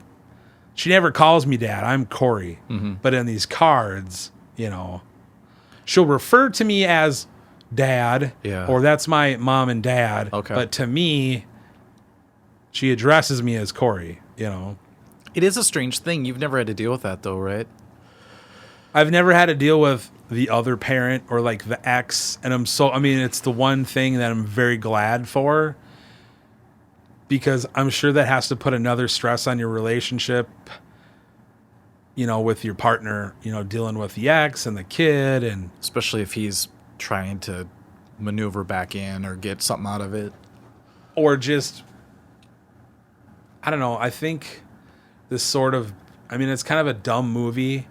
She never calls me dad. I'm Cory. Mm-hmm. But in these cards, she'll refer to me as dad, or that's my mom and dad. Okay. But to me, she addresses me as Cory, It is a strange thing. You've never had to deal with that, though, right? I've never had to deal with the other parent or like the ex. And it's the one thing that I'm very glad for, because I'm sure that has to put another stress on your relationship, with your partner, dealing with the ex and the kid. And especially if he's trying to maneuver back in or get something out of it. Or just, I don't know. I think this sort of, it's kind of a dumb movie,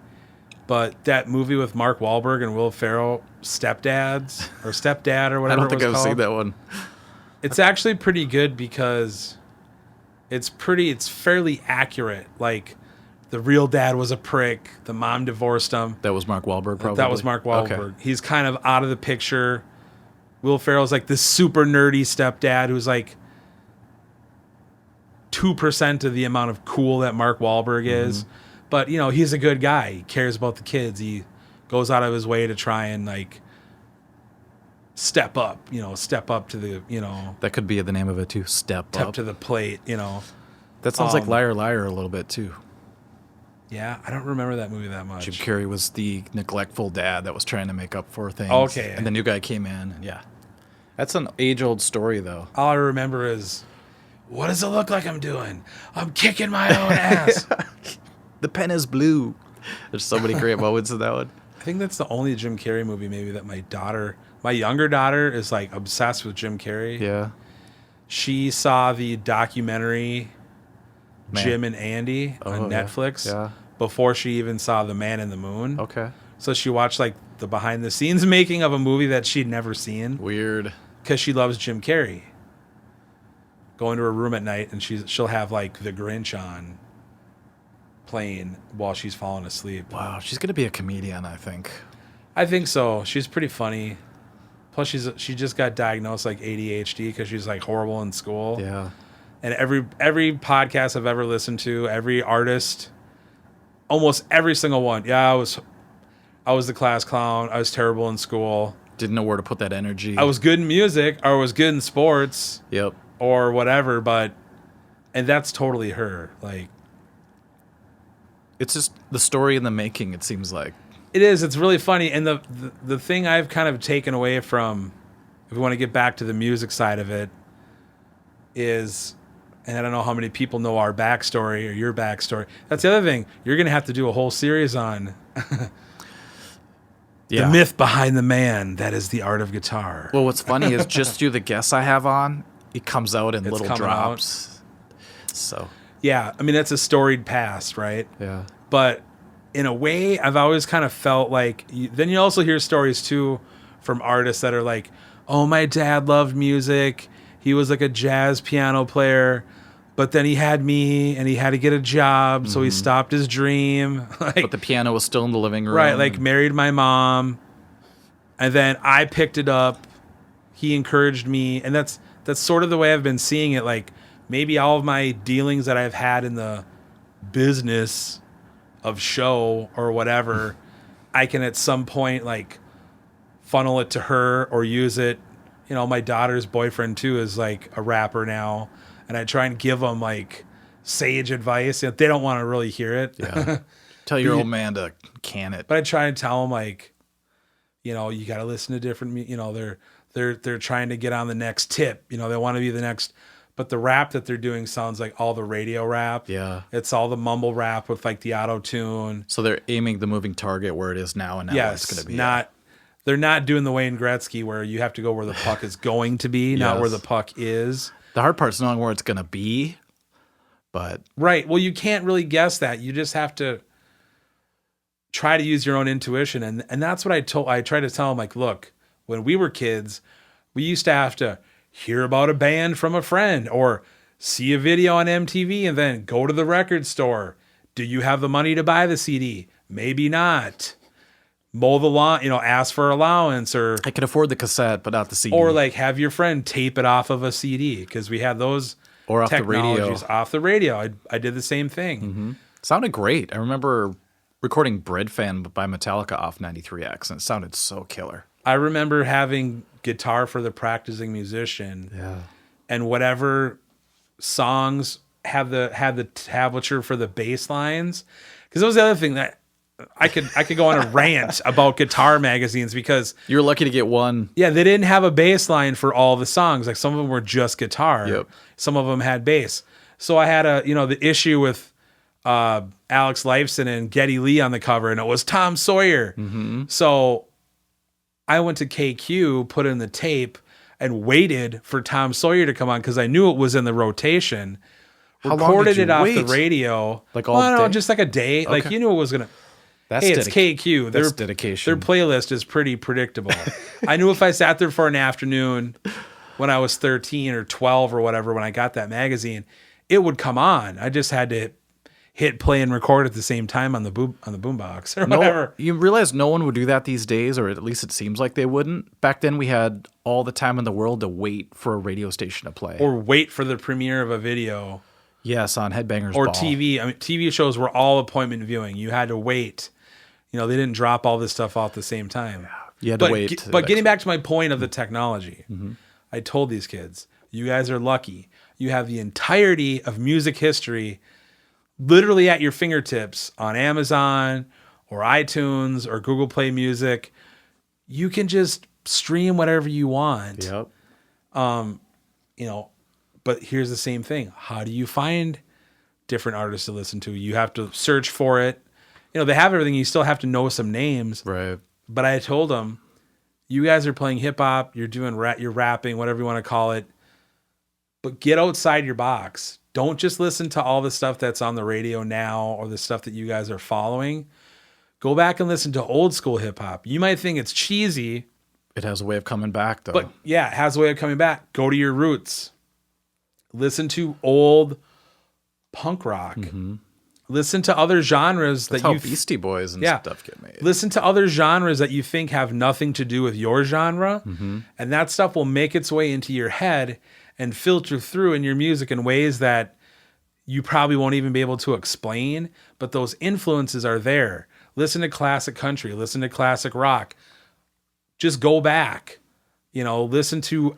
but that movie with Mark Wahlberg and Will Ferrell, Stepdad or whatever. I don't think I've seen that one. It's actually pretty good because it's fairly accurate. Like, the real dad was a prick. The mom divorced him. That was Mark Wahlberg, probably? That was Mark Wahlberg. Okay. He's kind of out of the picture. Will Ferrell's like this super nerdy stepdad who's like 2% of the amount of cool that Mark Wahlberg is. But, he's a good guy. He cares about the kids. He goes out of his way to try and, like, step up to the, That could be the name of it, too. Step up to the plate, That sounds like Liar Liar a little bit, too. Yeah, I don't remember that movie that much. Jim Carrey was the neglectful dad that was trying to make up for things. Okay. And the new guy came in. Yeah. That's an age-old story, though. All I remember is, what does it look like I'm doing? I'm kicking my own ass. The pen is blue. There's so many great moments in that one. I think that's the only Jim Carrey movie maybe that my younger daughter is like obsessed with Jim Carrey. Yeah. She saw the documentary Jim and Andy on Netflix before she even saw The Man in the Moon. Okay. So she watched like the behind the scenes making of a movie that she'd never seen. Weird. Because she loves Jim Carrey. Go into her room at night and she'll have like The Grinch on playing while she's falling asleep. Wow, she's gonna be a comedian, I think. I think so. She's pretty funny. Plus, she just got diagnosed like ADHD because she's like horrible in school. Yeah. And every podcast I've ever listened to, every artist, almost every single one. Yeah, I was the class clown. I was terrible in school. Didn't know where to put that energy. I was good in music, or I was good in sports. Yep. Or whatever, and that's totally her. Like, it's just the story in the making, it seems like. It is. It's really funny. And the thing I've kind of taken away from, if we want to get back to the music side of it, is, and I don't know how many people know our backstory or your backstory. That's the other thing. You're going to have to do a whole series on the myth behind the man that is the art of guitar. Well, what's funny is just through the guests I have on, it comes out in little drops. So. Yeah. That's a storied past, right? Yeah. But in a way, I've always kind of felt like, then you also hear stories too from artists that are like, oh, my dad loved music. He was like a jazz piano player, but then he had me and he had to get a job. So he stopped his dream. But the piano was still in the living room. Right. Like married my mom. And then I picked it up. He encouraged me. And that's sort of the way I've been seeing it. Like, maybe all of my dealings that I've had in the business of show or whatever, I can at some point like funnel it to her or use it. My daughter's boyfriend too is like a rapper now, and I try and give them like sage advice. They don't want to really hear it. Yeah. Tell your old man to can it. But I try and tell them like, you got to listen to different. They're trying to get on the next tip. They want to be the next. But the rap that they're doing sounds like all the radio rap. Yeah. It's all the mumble rap with like the auto tune. So they're aiming the moving target where it is now and now it's going to be. They're not doing the Wayne Gretzky where you have to go where the puck is going to be, not where the puck is. The hard part's knowing where it's going to be, but... Right. Well, you can't really guess that. You just have to try to use your own intuition. And that's what I try to tell them, like, look, when we were kids, we used to have to hear about a band from a friend or see a video on MTV and then go to the record store. Do you have the money to buy the CD? Maybe not. mow the lawn, ask for allowance, or I could afford the cassette, but not the CD. or like have your friend tape it off of a CD, because we had those or off technologies the radio. off the radio. I did the same thing. Mm-hmm. Sounded great. I remember recording Bread Fan by Metallica off 93X, and it sounded so killer. I remember having guitar for the practicing musician. Yeah. And whatever songs have the tablature for the bass lines, because that was the other thing that I could go on a rant about guitar magazines, because you were lucky to get one. Yeah, they didn't have a bass line for all the songs. Like some of them were just guitar. Yep. Some of them had bass. So I had the issue with Alex Lifeson and Geddy Lee on the cover, and it was Tom Sawyer. Mm-hmm. So I went to KQ, put in the tape, and waited for Tom Sawyer to come on, because I knew it was in the rotation. How long Recorded did you it off wait? the radio. Like all day? Just like a day. Okay. Like you knew it was gonna. That's It's KQ. That's dedication. Their playlist is pretty predictable. I knew if I sat there for an afternoon when I was 13 or 12 or whatever, when I got that magazine, it would come on. I just had to hit play and record at the same time on the boombox or whatever. You realize no one would do that these days, or at least it seems like they wouldn't. Back then, we had all the time in the world to wait for a radio station to play, Or wait for the premiere of a video. yes, on Headbangers Or Ball. TV. I mean, TV shows were all appointment viewing. You had to wait. They didn't drop all this stuff off at the same time. You had to wait. But getting back to my point of the technology, I told these kids, you guys are lucky. You have the entirety of music history literally at your fingertips on Amazon or iTunes or Google Play Music. You can just stream whatever you want. Yep. But here's the same thing. How do you find different artists to listen to? You have to search for it. They have everything. You still have to know some names. Right. But I told them, you guys are playing hip hop. You're doing you're rapping, whatever you want to call it. But get outside your box. Don't just listen to all the stuff that's on the radio now or the stuff that you guys are following. Go back and listen to old school hip hop. You might think it's cheesy. It has a way of coming back, though. But yeah, it has a way of coming back. Go to your roots. Listen to old punk rock. Mm-hmm. Listen to other genres That's that how you Beastie Boys and stuff get made. Listen to other genres that you think have nothing to do with your genre, and that stuff will make its way into your head and filter through in your music in ways that you probably won't even be able to explain, but those influences are there. Listen to classic country, listen to classic rock. Just go back. Listen to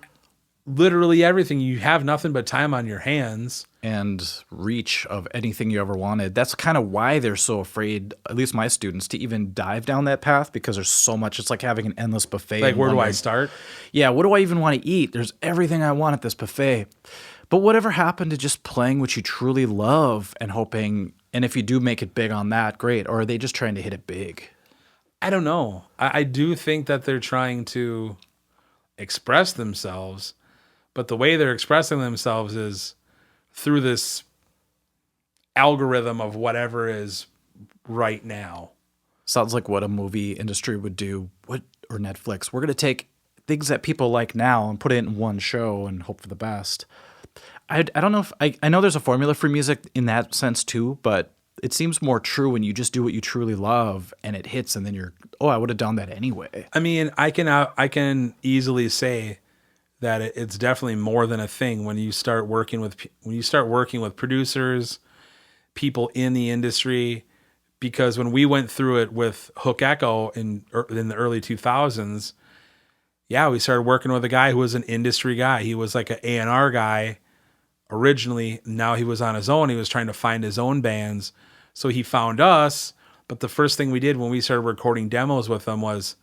literally everything. You have nothing but time on your hands. And reach of anything you ever wanted. That's kind of why they're so afraid, at least my students, to even dive down that path, because there's so much. It's like having an endless buffet. Like, where do I start? Yeah, what do I even want to eat? There's everything I want at this buffet. But whatever happened to just playing what you truly love and hoping, and if you do make it big on that, great. Or are they just trying to hit it big? I don't know. I do think that they're trying to express themselves, but the way they're expressing themselves is through this algorithm of whatever is right now. Sounds like what a movie industry would do, or Netflix. We're going to take things that people like now and put it in one show and hope for the best. I don't know if I know there's a formula for music in that sense too, but it seems more true when you just do what you truly love and it hits, and then I would have done that anyway. I mean, I can easily say that it's definitely more than a thing when you start working with producers, people in the industry. Because when we went through it with Hook Echo in the early 2000s, we started working with a guy who was an industry guy. He was like an A&R guy originally. Now he was on his own. He was trying to find his own bands. So he found us. But the first thing we did when we started recording demos with him was,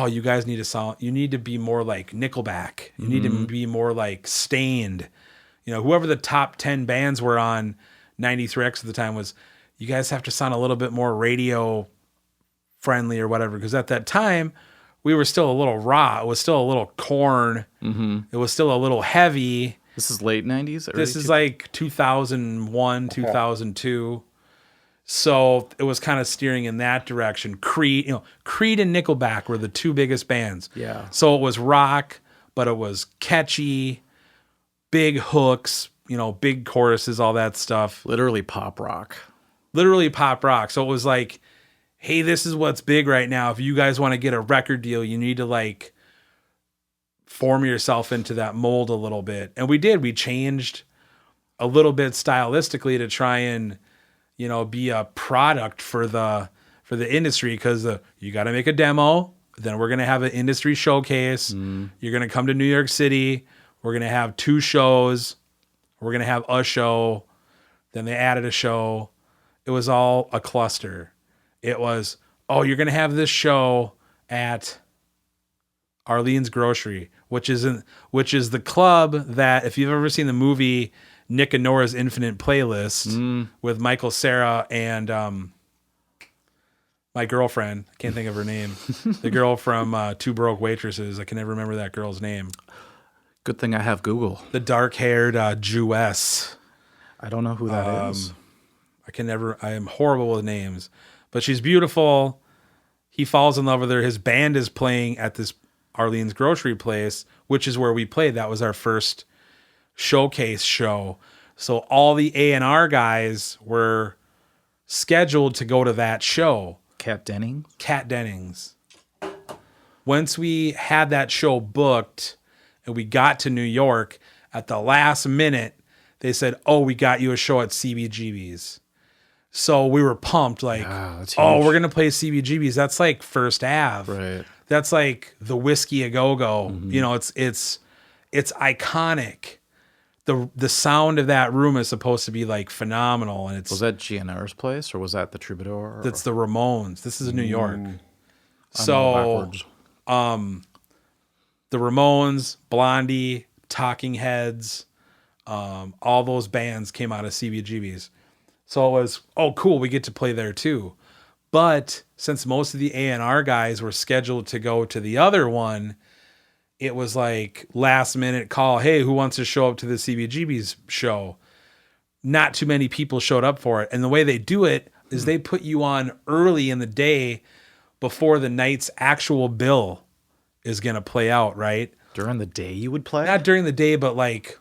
you guys need you need to be more like Nickelback. You need to be more like Stained. Whoever the top 10 bands were on 93X at the time was, you guys have to sound a little bit more radio friendly or whatever. Because at that time, we were still a little raw. It was still a little corn. Mm-hmm. It was still a little heavy. This is late 90s? This is like 2001, 2002. So it was kind of steering in that direction. Creed and Nickelback were the two biggest bands. Yeah. So it was rock, but it was catchy, big hooks, big choruses, all that stuff. Literally pop rock. So it was like, hey, this is what's big right now. If you guys want to get a record deal, you need to like form yourself into that mold a little bit. And we did. We changed a little bit stylistically to try and, you know, be a product for the industry, because you got to make a demo. Then we're going to have an industry showcase. You're going to come to New York City. We're going to have 2 shows. We're going to have a show. Then they added a show. It was all a cluster. It was, oh, you're going to have this show at Arlenes Grocery, which is the club that, if you've ever seen the movie Nick and Nora's Infinite Playlist with Michael Cera and my girlfriend, I can't think of her name, the girl from Two Broke Waitresses. I can never remember that girl's name. Good thing I have Google. The dark-haired Jewess. I don't know who that is. I am horrible with names, but she's beautiful. He falls in love with her. His band is playing at this Arlenes Grocery place, which is where we played. That was our first showcase show. So all the A&R guys were scheduled to go to that show. Kat Dennings. Once we had that show booked and we got to New York, at the last minute, they said, oh, we got you a show at CBGBs. So we were pumped, like, oh, we're going to play CBGBs. That's like First Ave. Right. That's like the Whiskey A Go-Go. You know, it's iconic. The sound of that room is supposed to be like phenomenal. And was that GNR's place or was that the Troubadour? That's the Ramones. This is New York. So, the Ramones, Blondie, Talking Heads, all those bands came out of CBGBs. So it was, oh, cool, we get to play there too. But since most of the A&R guys were scheduled to go to the other one, it was like last minute call, hey, who wants to show up to the CBGB's show? Not too many people showed up for it. And the way they do it is they put you on early in the day before the night's actual bill is going to play out, right? During the day you would play? Not during the day, but like,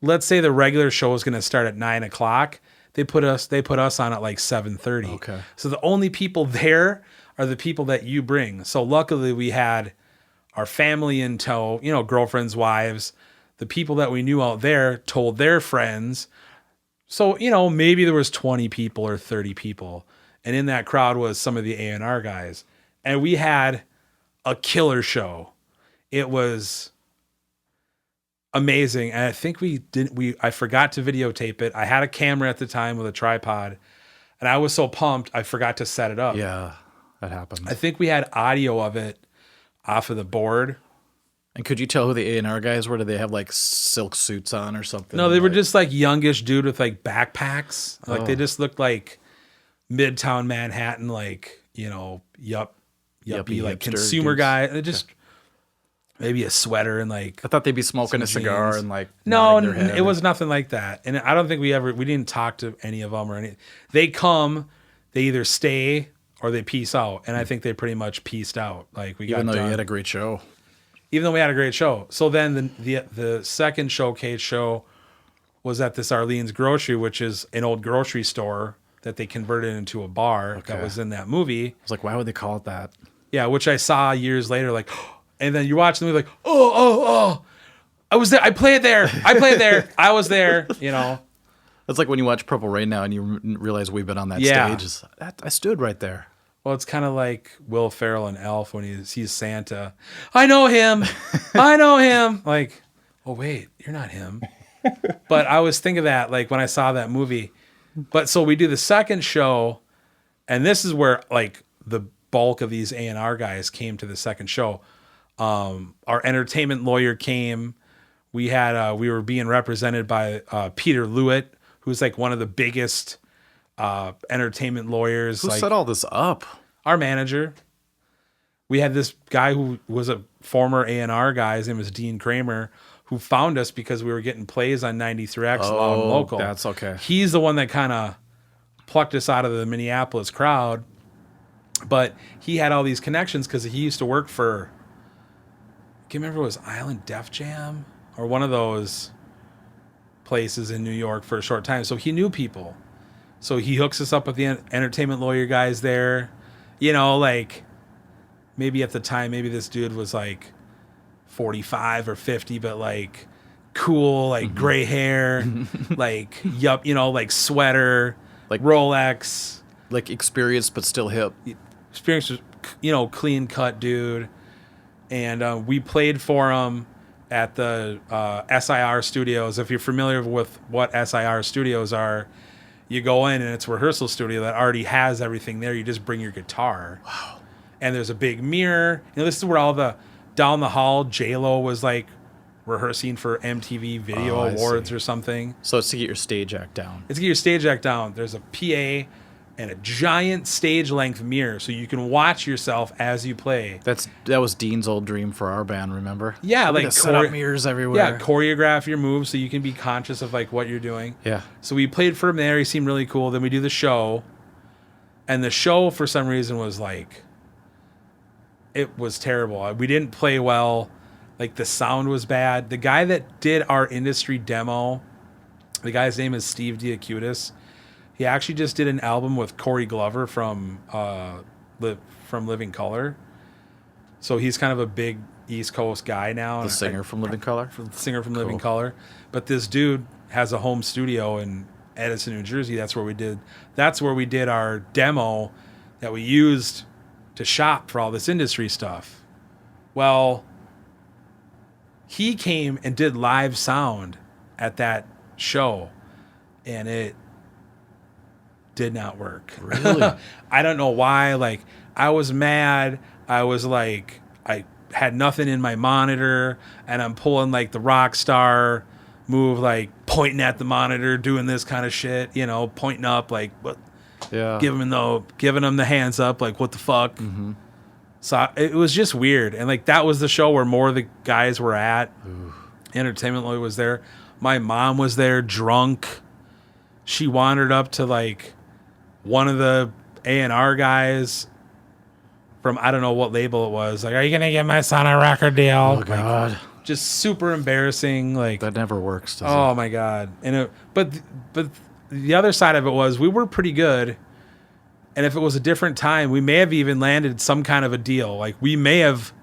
let's say the regular show is going to start at 9 o'clock. They put us on at like 7:30. Okay. So the only people there are the people that you bring. So luckily we had our family in tow, you know, girlfriends, wives, the people that we knew out there told their friends. So, you know, maybe there was 20 people or 30 people. And in that crowd was some of the A&R guys. And we had a killer show. It was amazing. And I think I forgot to videotape it. I had a camera at the time with a tripod. And I was so pumped, I forgot to set it up. Yeah, that happens. I think we had audio of it off of the board. And could you tell who the A&R guys were? Did they have like silk suits on or something? No, they were just like youngish dude with like backpacks. Like they just looked like Midtown Manhattan, like, you know, yuppie like consumer dudes. Guy. They just maybe a sweater and like. I thought they'd be smoking a cigar and like. No, it was nothing like that. And I don't think we didn't talk to any of them or anything. They come, they either stay or they peace out. And I think they pretty much peaced out. Like we got done. Even though you had a great show. Even though we had a great show. So then the second showcase show was at this Arlenes Grocery, which is an old grocery store that they converted into a bar that was in that movie. I was like, why would they call it that? Yeah, which I saw years later, like, and then you're watching the movie like, oh, I was there. I played there. I was there, you know. That's like when you watch Purple Rain now and you realize we've been on that stage. I stood right there. Well, it's kind of like Will Ferrell and Elf when he sees Santa. I know him. Like, oh, wait, you're not him. But I was thinking that, like, when I saw that movie. But so we do the second show, and this is where, like, the bulk of these A&R guys came to the second show. Our entertainment lawyer came. We were being represented by Peter Lewitt, who's, like, one of the biggest entertainment lawyers. Who set all this up? Our manager. We had this guy who was a former A&R guy. His name was Dean Kramer, who found us because we were getting plays on 93X Loud and Local. That's okay. He's the one that kind of plucked us out of the Minneapolis crowd. But he had all these connections because he used to work for, I can't remember if it was Island Def Jam or one of those places in New York for a short time. So he knew people. So he hooks us up with the entertainment lawyer guys there. You know, like maybe at the time, maybe this dude was like 45 or 50, but like cool, like gray hair, like, you know, like sweater, like Rolex. Like experienced, but still hip. Experienced, you know, clean cut dude. And we played for him at the SIR studios. If you're familiar with what SIR studios are, you go in and it's a rehearsal studio that already has everything there. You just bring your guitar. Wow. And there's a big mirror. You know, this is where all the, down the hall, J-Lo was like rehearsing for MTV Video Awards or something. So it's to get your stage act down. It's to get your stage act down. There's a PA and a giant stage length mirror so you can watch yourself as you play. That was Dean's old dream for our band, remember? Yeah, like set up mirrors everywhere. Yeah, choreograph your moves so you can be conscious of like what you're doing. Yeah. So we played for him there. He seemed really cool. Then we do the show. And the show for some reason was like, it was terrible. We didn't play well. Like the sound was bad. The guy that did our industry demo, the guy's name is Steve Diacutis. He actually just did an album with Cory Glover from Living Colour. So he's kind of a big East Coast guy now. The singer from Living Colour? Singer from Living Colour. But this dude has a home studio in Edison, New Jersey. That's where we did our demo that we used to shop for all this industry stuff. Well, he came and did live sound at that show, and it did not work. Really? I don't know why. Like, I was mad. I was like, I had nothing in my monitor, and I'm pulling like the rock star move, like pointing at the monitor, doing this kind of shit, you know, pointing up, like what? Yeah. Giving them the hands up, like what the fuck. Mm-hmm. So it was just weird, and like that was the show where more of the guys were at. Ooh. Entertainment Lawyer was there. My mom was there, drunk. She wandered up to like one of the A&R guys from I don't know what label it was. Like, are you gonna get my son a record deal? Oh God, like, just super embarrassing. Like that never works. Does oh it? My God! And but the other side of it was we were pretty good. And if it was a different time, we may have even landed some kind of a deal. Like we may have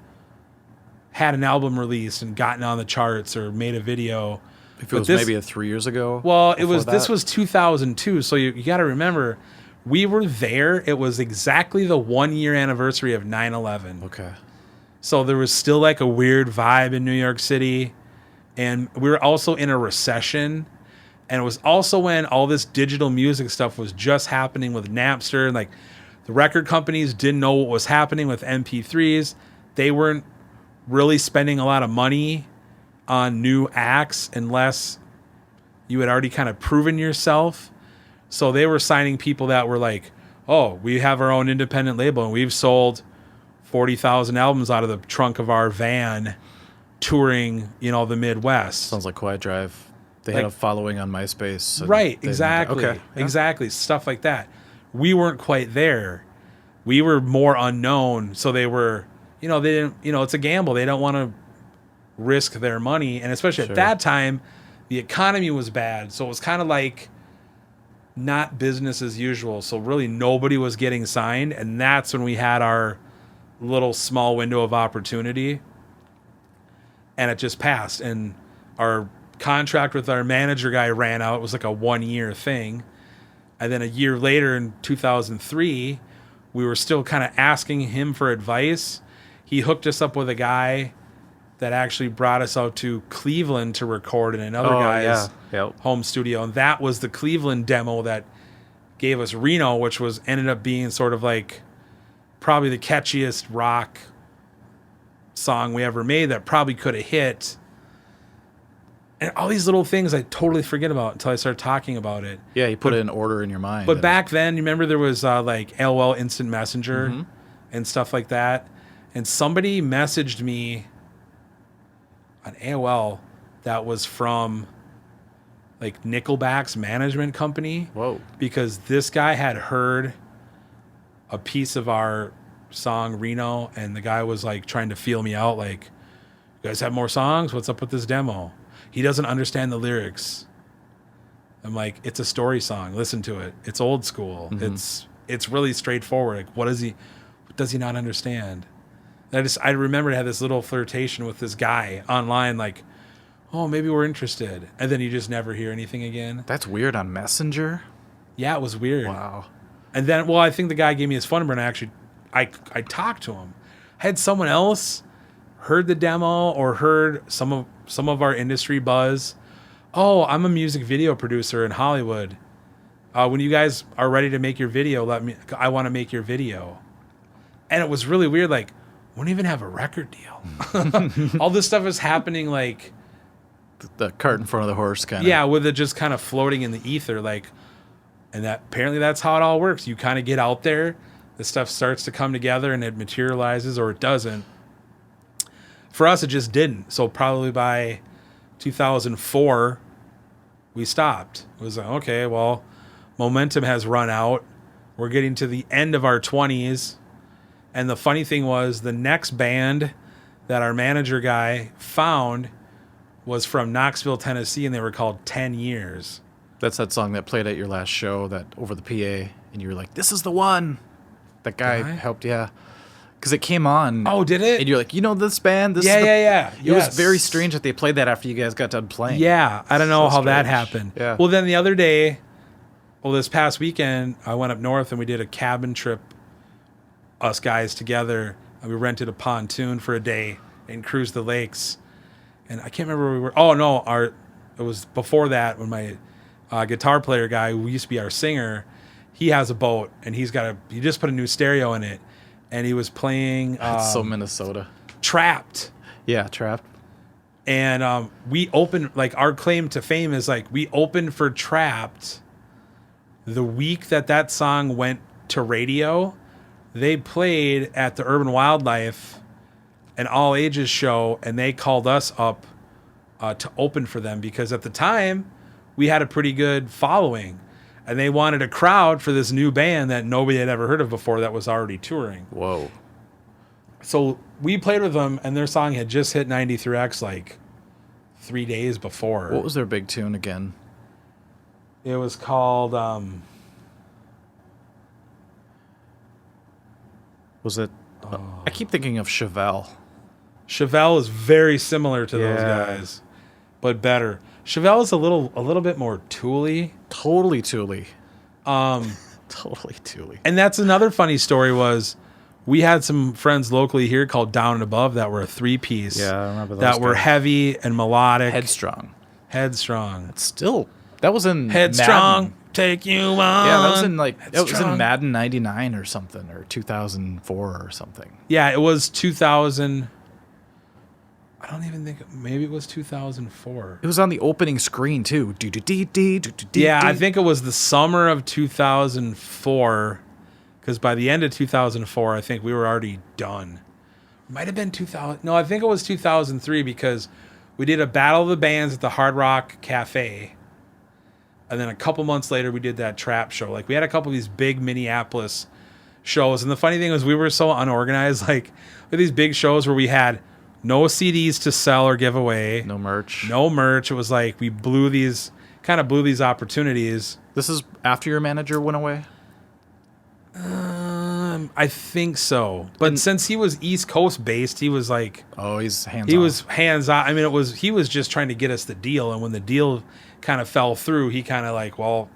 had an album released and gotten on the charts or made a video. If it was maybe 3 years ago. Well, this was 2002. So you got to remember, we were there. It was exactly the 1 year anniversary of 9/11. Okay. So there was still like a weird vibe in New York City. And we were also in a recession. And it was also when all this digital music stuff was just happening with Napster. And like the record companies didn't know what was happening with MP3s. They weren't really spending a lot of money on new acts unless you had already kind of proven yourself. So they were signing people that were like, oh, we have our own independent label and we've sold 40,000 albums out of the trunk of our van touring, you know, the Midwest. Sounds like Quiet Drive. They had a following on MySpace. Right, exactly. Okay. Yeah. Exactly. Stuff like that. We weren't quite there. We were more unknown. So they were, you know, they didn't, you know, it's a gamble. They don't want to risk their money. And especially at that time, the economy was bad. So it was kind of like not business as usual. So really nobody was getting signed. And that's when we had our little small window of opportunity. And it just passed. And our contract with our manager guy ran out. It was like a 1 year thing. And then a year later in 2003, we were still kind of asking him for advice. He hooked us up with a guy that actually brought us out to Cleveland to record in another guy's home studio. And that was the Cleveland demo that gave us Reno, which was ended up being sort of like probably the catchiest rock song we ever made that probably could have hit. And all these little things I totally forget about until I start talking about it. Yeah, you put it in order in your mind. But back then, you remember there was like AOL Instant Messenger and stuff like that. And somebody messaged me on AOL that was from like Nickelback's management company. Whoa. Because this guy had heard a piece of our song Reno, and the guy was like trying to feel me out, like, you guys have more songs? What's up with this demo? He doesn't understand the lyrics. I'm like, it's a story song. Listen to it. It's old school. It's really straightforward. Like, what does he not understand? And I remember to have this little flirtation with this guy online, like, oh, maybe we're interested. And then you just never hear anything again. That's weird on Messenger. Yeah, it was weird. Wow. And then, I think the guy gave me his phone number, and I talked to him. Had someone else heard the demo or heard some of our industry buzz? Oh, I'm a music video producer in Hollywood. When you guys are ready to make your video, I want to make your video. And it was really weird. Like, we don't even have a record deal. All this stuff is happening like the cart in front of the horse kind of. Yeah, with it just kind of floating in the ether, like, and apparently that's how it all works. You kind of get out there, the stuff starts to come together, and it materializes or it doesn't. For us, it just didn't. So probably by 2004, we stopped. It was like, okay, well, momentum has run out. We're getting to the end of our 20s. And the funny thing was, the next band that our manager guy found was from Knoxville, Tennessee, and they were called 10 Years. That's that song that played at your last show, that over the PA, and you were like, this is the one. That guy helped, yeah. Because it came on. Oh, did it? And you're like, you know this band? Yeah. It was very strange that they played that after you guys got done playing. Yeah, I don't know how that happened. Yeah. Well, then the other day, this past weekend, I went up north and we did a cabin trip, us guys together. And we rented a pontoon for a day and cruised the lakes. And I can't remember where we were. Oh, no, it was before that when my guitar player guy, who used to be our singer, he has a boat and he just put a new stereo in it. And he was playing... That's so Minnesota. Trapped. Yeah, Trapped. And we opened... Like, our claim to fame is, like, we opened for Trapped the week that song went to radio. They played at the Urban Wildlife, an all-ages show, and they called us up to open for them because at the time, we had a pretty good following. And they wanted a crowd for this new band that nobody had ever heard of before that was already touring. Whoa. So we played with them, and their song had just hit 93X like 3 days before. What was their big tune again? It was called... Was it... I keep thinking of Chevelle. Chevelle is very similar to those guys, but better. Chevelle is a little bit more Tool-y. Totally Tool-y. Totally Tool-y. And that's another funny story was we had some friends locally here called Down and Above that were a three-piece. Yeah, I remember those that were guys. Heavy and melodic. Headstrong. That was in Headstrong. Madden. Take you on. Yeah, that was in Headstrong. it was in Madden 99 or something, or 2004 or something. Yeah, it was 2000. I don't even think, maybe it was 2004. It was on the opening screen too. Yeah, I think it was the summer of 2004, because by the end of 2004, I think we were already done. Might have been 2000. No, I think it was 2003 because we did a Battle of the Bands at the Hard Rock Cafe. And then a couple months later, we did that Trap show. Like, we had a couple of these big Minneapolis shows. And the funny thing was we were so unorganized. Like, with these big shows where we had no CDs to sell or give away. No merch. It was like we blew these opportunities. This is after your manager went away? I think so. But since he was East Coast based, he was like... Oh, he's hands-on. He was hands-on. I mean, he was just trying to get us the deal. And when the deal kind of fell through, he kind of like, well...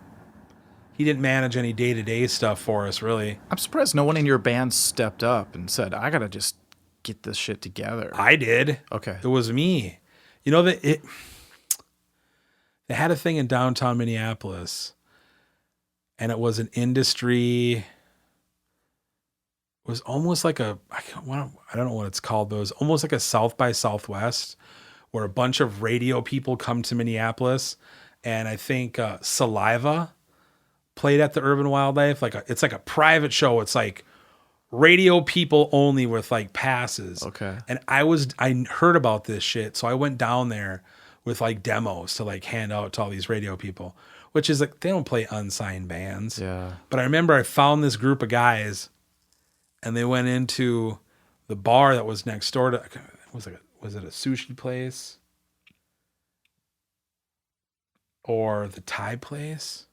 He didn't manage any day-to-day stuff for us, really. I'm surprised no one in your band stepped up and said, I got to just get this shit together. I did. Okay. It was me. You know, they had a thing in downtown Minneapolis, and it was an industry... It was almost like I don't know what it's called, but it was almost like a South by Southwest where a bunch of radio people come to Minneapolis. And I think Saliva played at the Urban Wildlife. It's like a private show. It's like radio people only with like passes. Okay. And I heard about this shit. So I went down there with like demos to like hand out to all these radio people, which is like, they don't play unsigned bands. Yeah. But I remember I found this group of guys, and they went into the bar that was next door to, was it a sushi place? or the Thai place.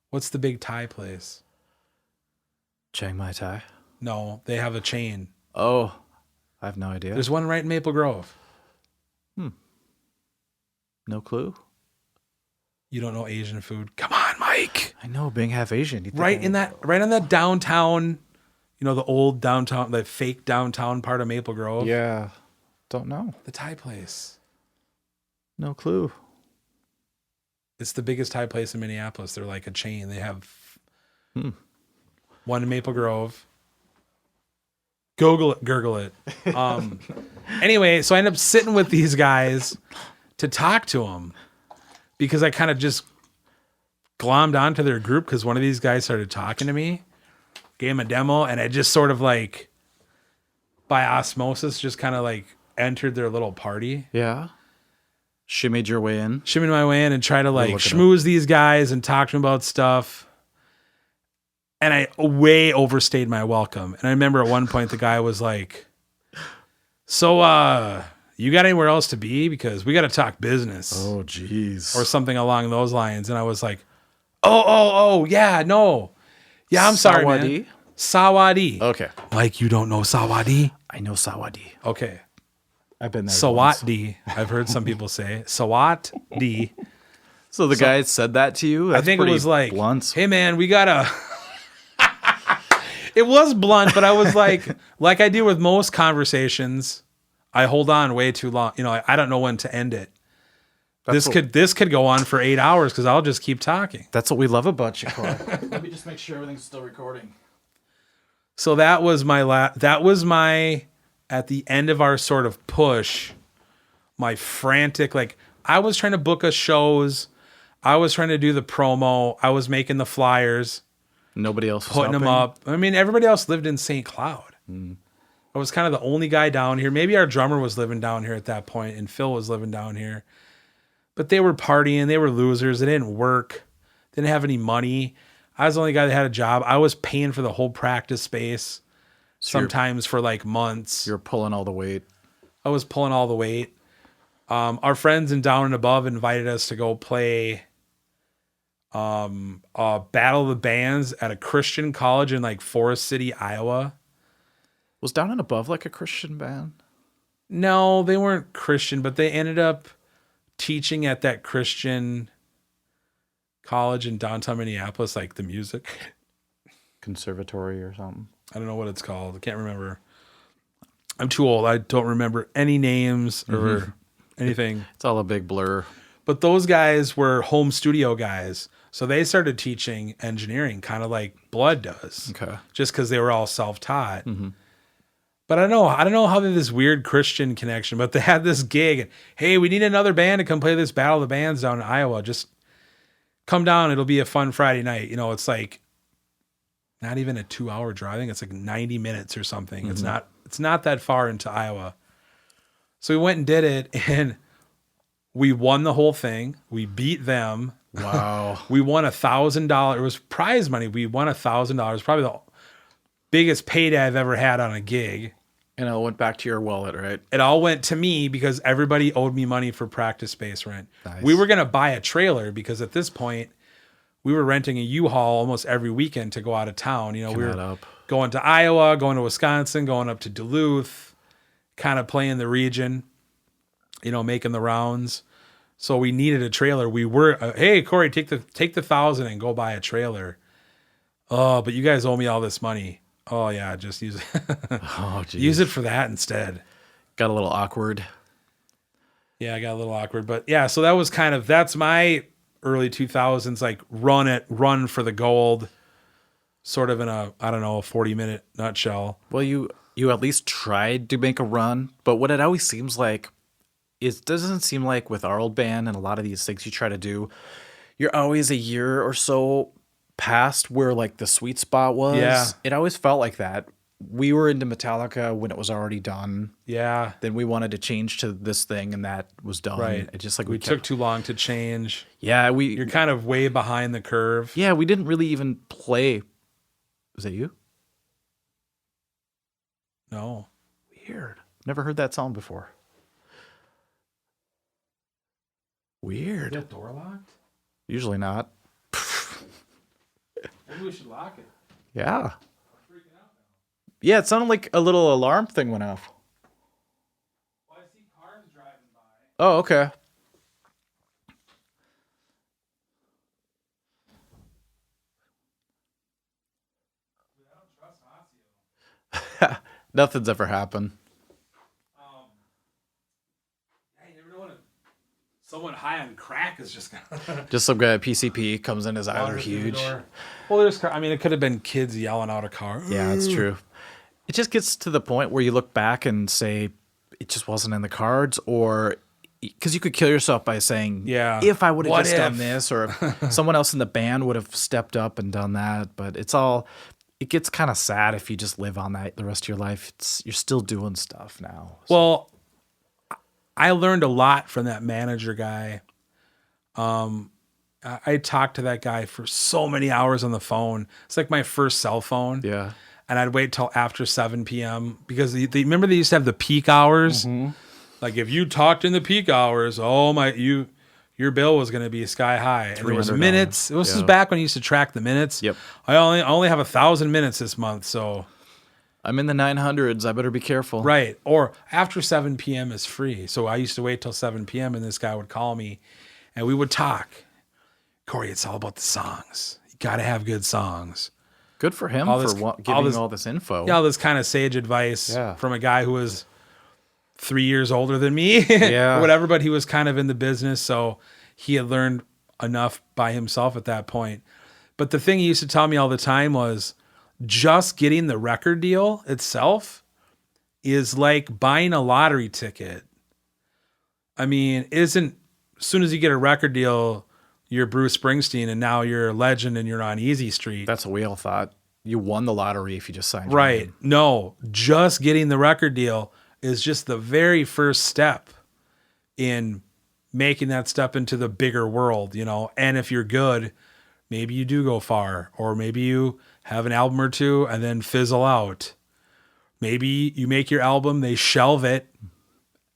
What's the big Thai place? Chiang Mai Thai. No, they have a chain. Oh, I have no idea. There's one right in Maple Grove. No clue. You don't know Asian food? Come on, Mike. I know, being half Asian. Right on that downtown, the old downtown, the fake downtown part of Maple Grove. Yeah. Don't know. The Thai place. No clue. It's the biggest Thai place in Minneapolis. They're like a chain. They have one in Maple Grove. Gurgle it. Anyway, so I end up sitting with these guys to talk to them because I kind of just glommed onto their group because one of these guys started talking to me, gave him a demo, and I just sort of like by osmosis just kind of like entered their little party. Yeah. Shimmied your way in. Shimmied my way in and try to like schmooze these guys and talk to them about stuff. And I way overstayed my welcome. And I remember at one point the guy was like, so you got anywhere else to be? Because we got to talk business. Oh, geez. Or something along those lines. And I was like, oh, yeah, no. Yeah, I'm sorry, man. Sawadee. Okay. Like, you don't know Sawadee? I know Sawadee. Okay. I've been there. Sawadee. I've heard some people say. Sawadee. So the guy said that to you? That's I think it was like, blunt. Hey, man, we got to... It was blunt, but I was like I do with most conversations, I hold on way too long. I don't know when to end it. This could go on for 8 hours because I'll just keep talking. That's what we love about you, Cory. Let me just make sure everything's still recording. So that was my at the end of our sort of push, my frantic, like I was trying to book us shows. I was trying to do the promo. I was making the flyers. Nobody else was putting helping? them up. I mean, everybody else lived in St. Cloud. I was kind of the only guy down here. Maybe our drummer was living down here at that point, and Phil was living down here. But they were partying. They were losers. They didn't work. They didn't have any money. I was the only guy that had a job. I was paying for the whole practice space, sometimes for like months. You're pulling all the weight. I was pulling all the weight. Our friends in Down and Above invited us to go play Battle of the Bands at a Christian college in like Forest City, Iowa. Was Down and Above like a Christian band? No, they weren't Christian, but they ended up teaching at that Christian college in downtown Minneapolis, like the music conservatory or something. I don't know what it's called. I can't remember. I'm too old. I don't remember any names or anything. It's all a big blur. But those guys were home studio guys. So they started teaching engineering kind of like Blood does. Okay. Just because they were all self-taught. But I don't know how they had this weird Christian connection, but they had this gig. And, hey, we need another band to come play this Battle of the Bands down in Iowa. Just come down. It'll be a fun Friday night. It's like not even a 2-hour driving. It's like 90 minutes or something. It's not that far into Iowa. So we went and did it, and we won the whole thing. We beat them. Wow. We won $1,000. It was prize money. We won $1,000. Probably the biggest payday I've ever had on a gig. And it all went back to your wallet, right? It all went to me because everybody owed me money for practice space rent. Nice. We were going to buy a trailer because at this point we were renting a U-Haul almost every weekend to go out of town. We were going to Iowa, going to Wisconsin, going up to Duluth, kind of playing the region, making the rounds. So we needed a trailer. We were, hey, Cory, take the 1,000 and go buy a trailer. Oh, but you guys owe me all this money. Oh yeah, just use it. Use it for that instead. Got a little awkward. Yeah, I got a little awkward, but yeah. So that's my early 2000s, like run for the gold, sort of in a 40-minute nutshell. Well, you at least tried to make a run, but what it always seems like. It doesn't seem like with our old band and a lot of these things you try to do, you're always a year or so past where like the sweet spot was. Yeah. It always felt like that. We were into Metallica when it was already done. Yeah. Then we wanted to change to this thing and that was done. Right. It just like we took too long to change. Yeah. You're kind of way behind the curve. Yeah. We didn't really even play. Was that you? No. Weird. Never heard that sound before. Weird. Is that door locked? Usually not. Maybe we should lock it. Yeah. I'm freaking out now. Yeah, it sounded like a little alarm thing went off. Well, I see cars driving by. Oh, okay. I don't trust Osseo. Nothing's ever happened. Yeah, you never know when someone high on crack is just gonna Just some guy at PCP comes in, his eyes are wander through the huge. door. Well, it could have been kids yelling out a car. Yeah, it's true. It just gets to the point where you look back and say it just wasn't in the cards, or because you could kill yourself by saying, Yeah. if I would have What just done if? this, or if someone else in the band would have stepped up and done that. But it gets kind of sad if you just live on that the rest of your life. You're still doing stuff now. So. Well, I learned a lot from that manager guy. I talked to that guy for so many hours on the phone. It's like my first cell phone. Yeah. And I'd wait till after 7 p.m. because remember they used to have the peak hours? Mm-hmm. Like if you talked in the peak hours, your bill was going to be sky high. And there was $300. minutes. This was back when you used to track the minutes. Yep. I only have 1,000 minutes this month, so I'm in the 900s. I better be careful. right. Or after 7 p.m. is free. So I used to wait till 7 p.m. and this guy would call me and we would talk. Cory, it's all about the songs. You got to have good songs. Good for him giving all this info. Yeah, all this kind of sage advice Yeah. from a guy who was 3 years older than me, Yeah. or whatever, but he was kind of in the business, so he had learned enough by himself at that point. But the thing he used to tell me all the time was just getting the record deal itself is like buying a lottery ticket. I mean, as soon as you get a record deal, you're Bruce Springsteen and now you're a legend and you're on Easy Street. That's what we all thought. You won the lottery if you just signed your Right. name. No, just getting the record deal is just the very first step in making that step into the bigger world, And if you're good, maybe you do go far, or maybe you have an album or two and then fizzle out. Maybe you make your album, they shelve it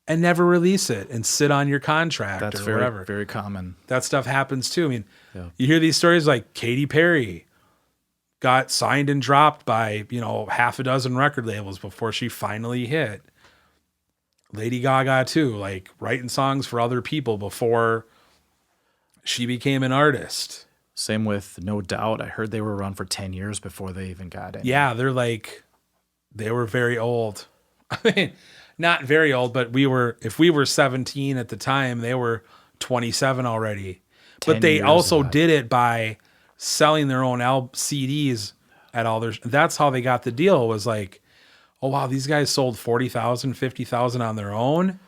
and never release it and sit on your contract That's or very, whatever. very common. That stuff happens too. I mean, Yeah. You hear these stories like Katy Perry got signed and dropped by, half a dozen record labels before she finally hit. Lady Gaga too, like writing songs for other people before she became an artist. Same with No Doubt. I heard they were around for 10 years before they even got in. Yeah, they were very old. I mean, not very old, but if we were 17 at the time, they were 27 already. But they also did it by selling their own CDs at all their. That's how they got the deal. Was like, oh wow, these guys sold 40,000, 50,000 on their own.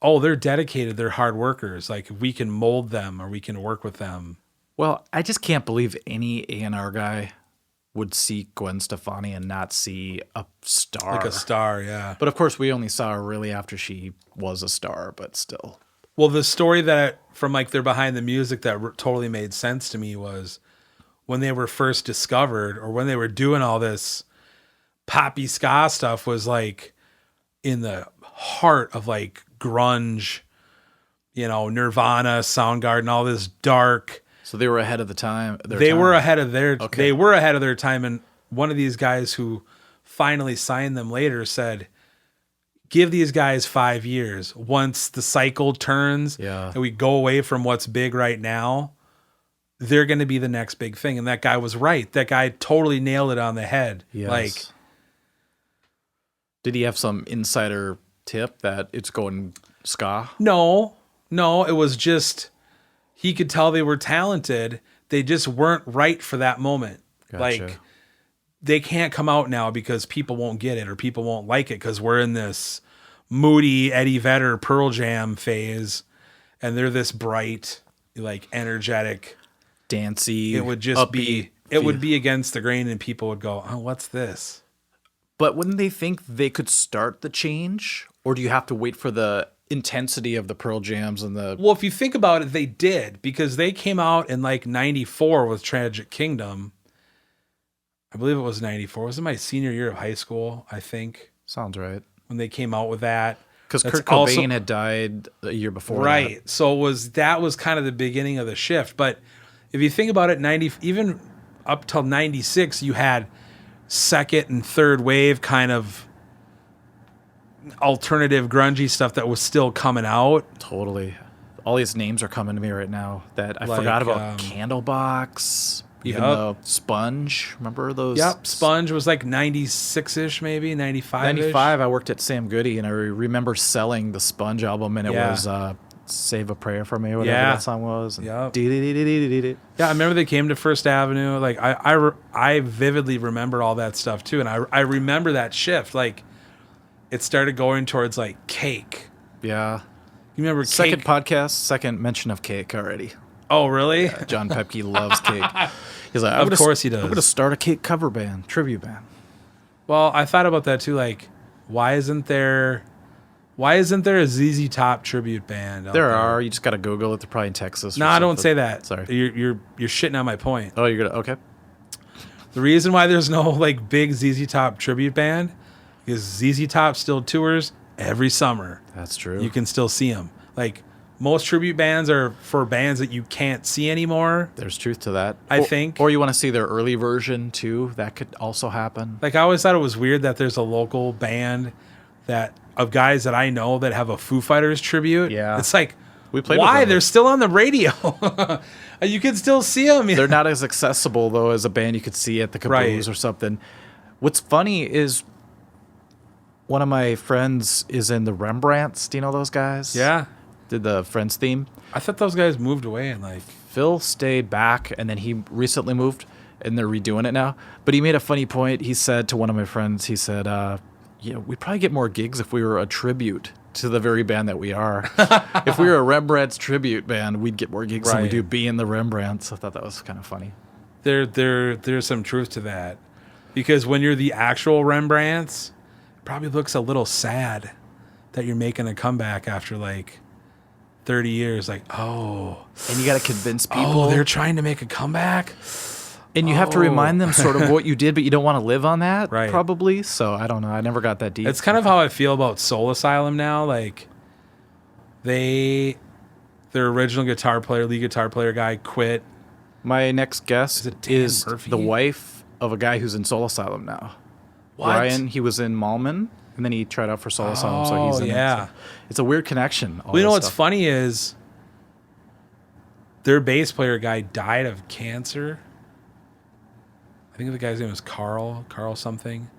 Oh, they're dedicated. They're hard workers. Like we can mold them or we can work with them. Well, I just can't believe any A&R guy would see Gwen Stefani and not see a star. Like a star, yeah. But of course, we only saw her really after she was a star, but still. Well, the story from like they're behind the music that totally made sense to me was when they were first discovered or when they were doing all this poppy ska stuff was like in the heart of like grunge, Nirvana, Soundgarden, all this dark. So they were ahead of the time. They were ahead of their time. And one of these guys who finally signed them later said, give these guys 5 years. Once the cycle turns and we go away from what's big right now, they're going to be the next big thing. And that guy was right. That guy totally nailed it on the head. Yes. Like, did he have some insider tip that it's going ska? No, it was just, he could tell they were talented. They just weren't right for that moment. Gotcha. Like, they can't come out now because people won't get it or people won't like it because we're in this moody Eddie Vedder Pearl Jam phase and they're this bright, like energetic, dancey. It would just would be against the grain and people would go, oh, what's this? But wouldn't they think they could start the change? Or do you have to wait for the intensity of the Pearl Jams and the... Well, if you think about it, they did because they came out in like 94 with Tragic Kingdom. I believe it was 94. Was it my senior year of high school, I think? Sounds right. When they came out with that. Because Kurt Cobain had died a year before. Right. So that was kind of the beginning of the shift. But if you think about it, even up till 96, you had second and third wave kind of alternative grungy stuff that was still coming out. Totally. All these names are coming to me right now that I forgot about. Candlebox, even the Sponge. Remember those? Yep. Sponge was like 96-ish, maybe 95. 95. I worked at Sam Goody, and I remember selling the Sponge album, and it was "Save a Prayer for Me," or whatever that song was. Yeah, I remember they came to First Avenue. Like I vividly remember all that stuff too, and I remember that shift. Like it started going towards like Cake. Yeah. You remember second Cake? Podcast, second mention of Cake already. Oh, really? Yeah, John Pepke loves Cake. He's like, of course he does. I'm going to start a Cake cover band, tribute band. Well, I thought about that too. Like, why isn't there a ZZ Top tribute band? There are. You just got to Google it. They're probably in Texas. No, I don't say that. Sorry, you're shitting on my point. Oh, you're gonna okay. The reason why there's no like big ZZ Top tribute band is ZZ Top still tours every summer. That's true. You can still see them. Like most tribute bands are for bands that you can't see anymore. There's truth to that. I think. Or you want to see their early version too. That could also happen. Like I always thought it was weird that there's a local band of guys that I know that have a Foo Fighters tribute. Yeah. It's like, we played why? with them. They're still on the radio. You can still see them. They're not as accessible though as a band you could see at the Caboose or something. What's funny is one of my friends is in the Rembrandts. Do you know those guys? Yeah. Did the Friends theme. I thought those guys moved away and like Phil stayed back and then he recently moved and they're redoing it now. But he made a funny point. He said to one of my friends, he said, we'd probably get more gigs if we were a tribute to the very band that we are. If we were a Rembrandts tribute band, we'd get more gigs than we do being the Rembrandts. I thought that was kind of funny. There's some truth to that. Because when you're the actual Rembrandts, it probably looks a little sad that you're making a comeback after like 30 years. Like, oh. And you got to convince people. Oh, they're trying to make a comeback? And you have to remind them sort of what you did, but you don't want to live on that, right? Probably. So I don't know. I never got that deep. It's kind of how I feel about Soul Asylum now. Like, their original lead guitar player guy quit. My next guest is Murphy? The wife of a guy who's in Soul Asylum now. What? Ryan, he was in Malman, and then he tried out for Soul Asylum, so he's in it. So it's a weird connection. Well, you know what's funny is their bass player guy died of cancer. I think the guy's name was Carl something.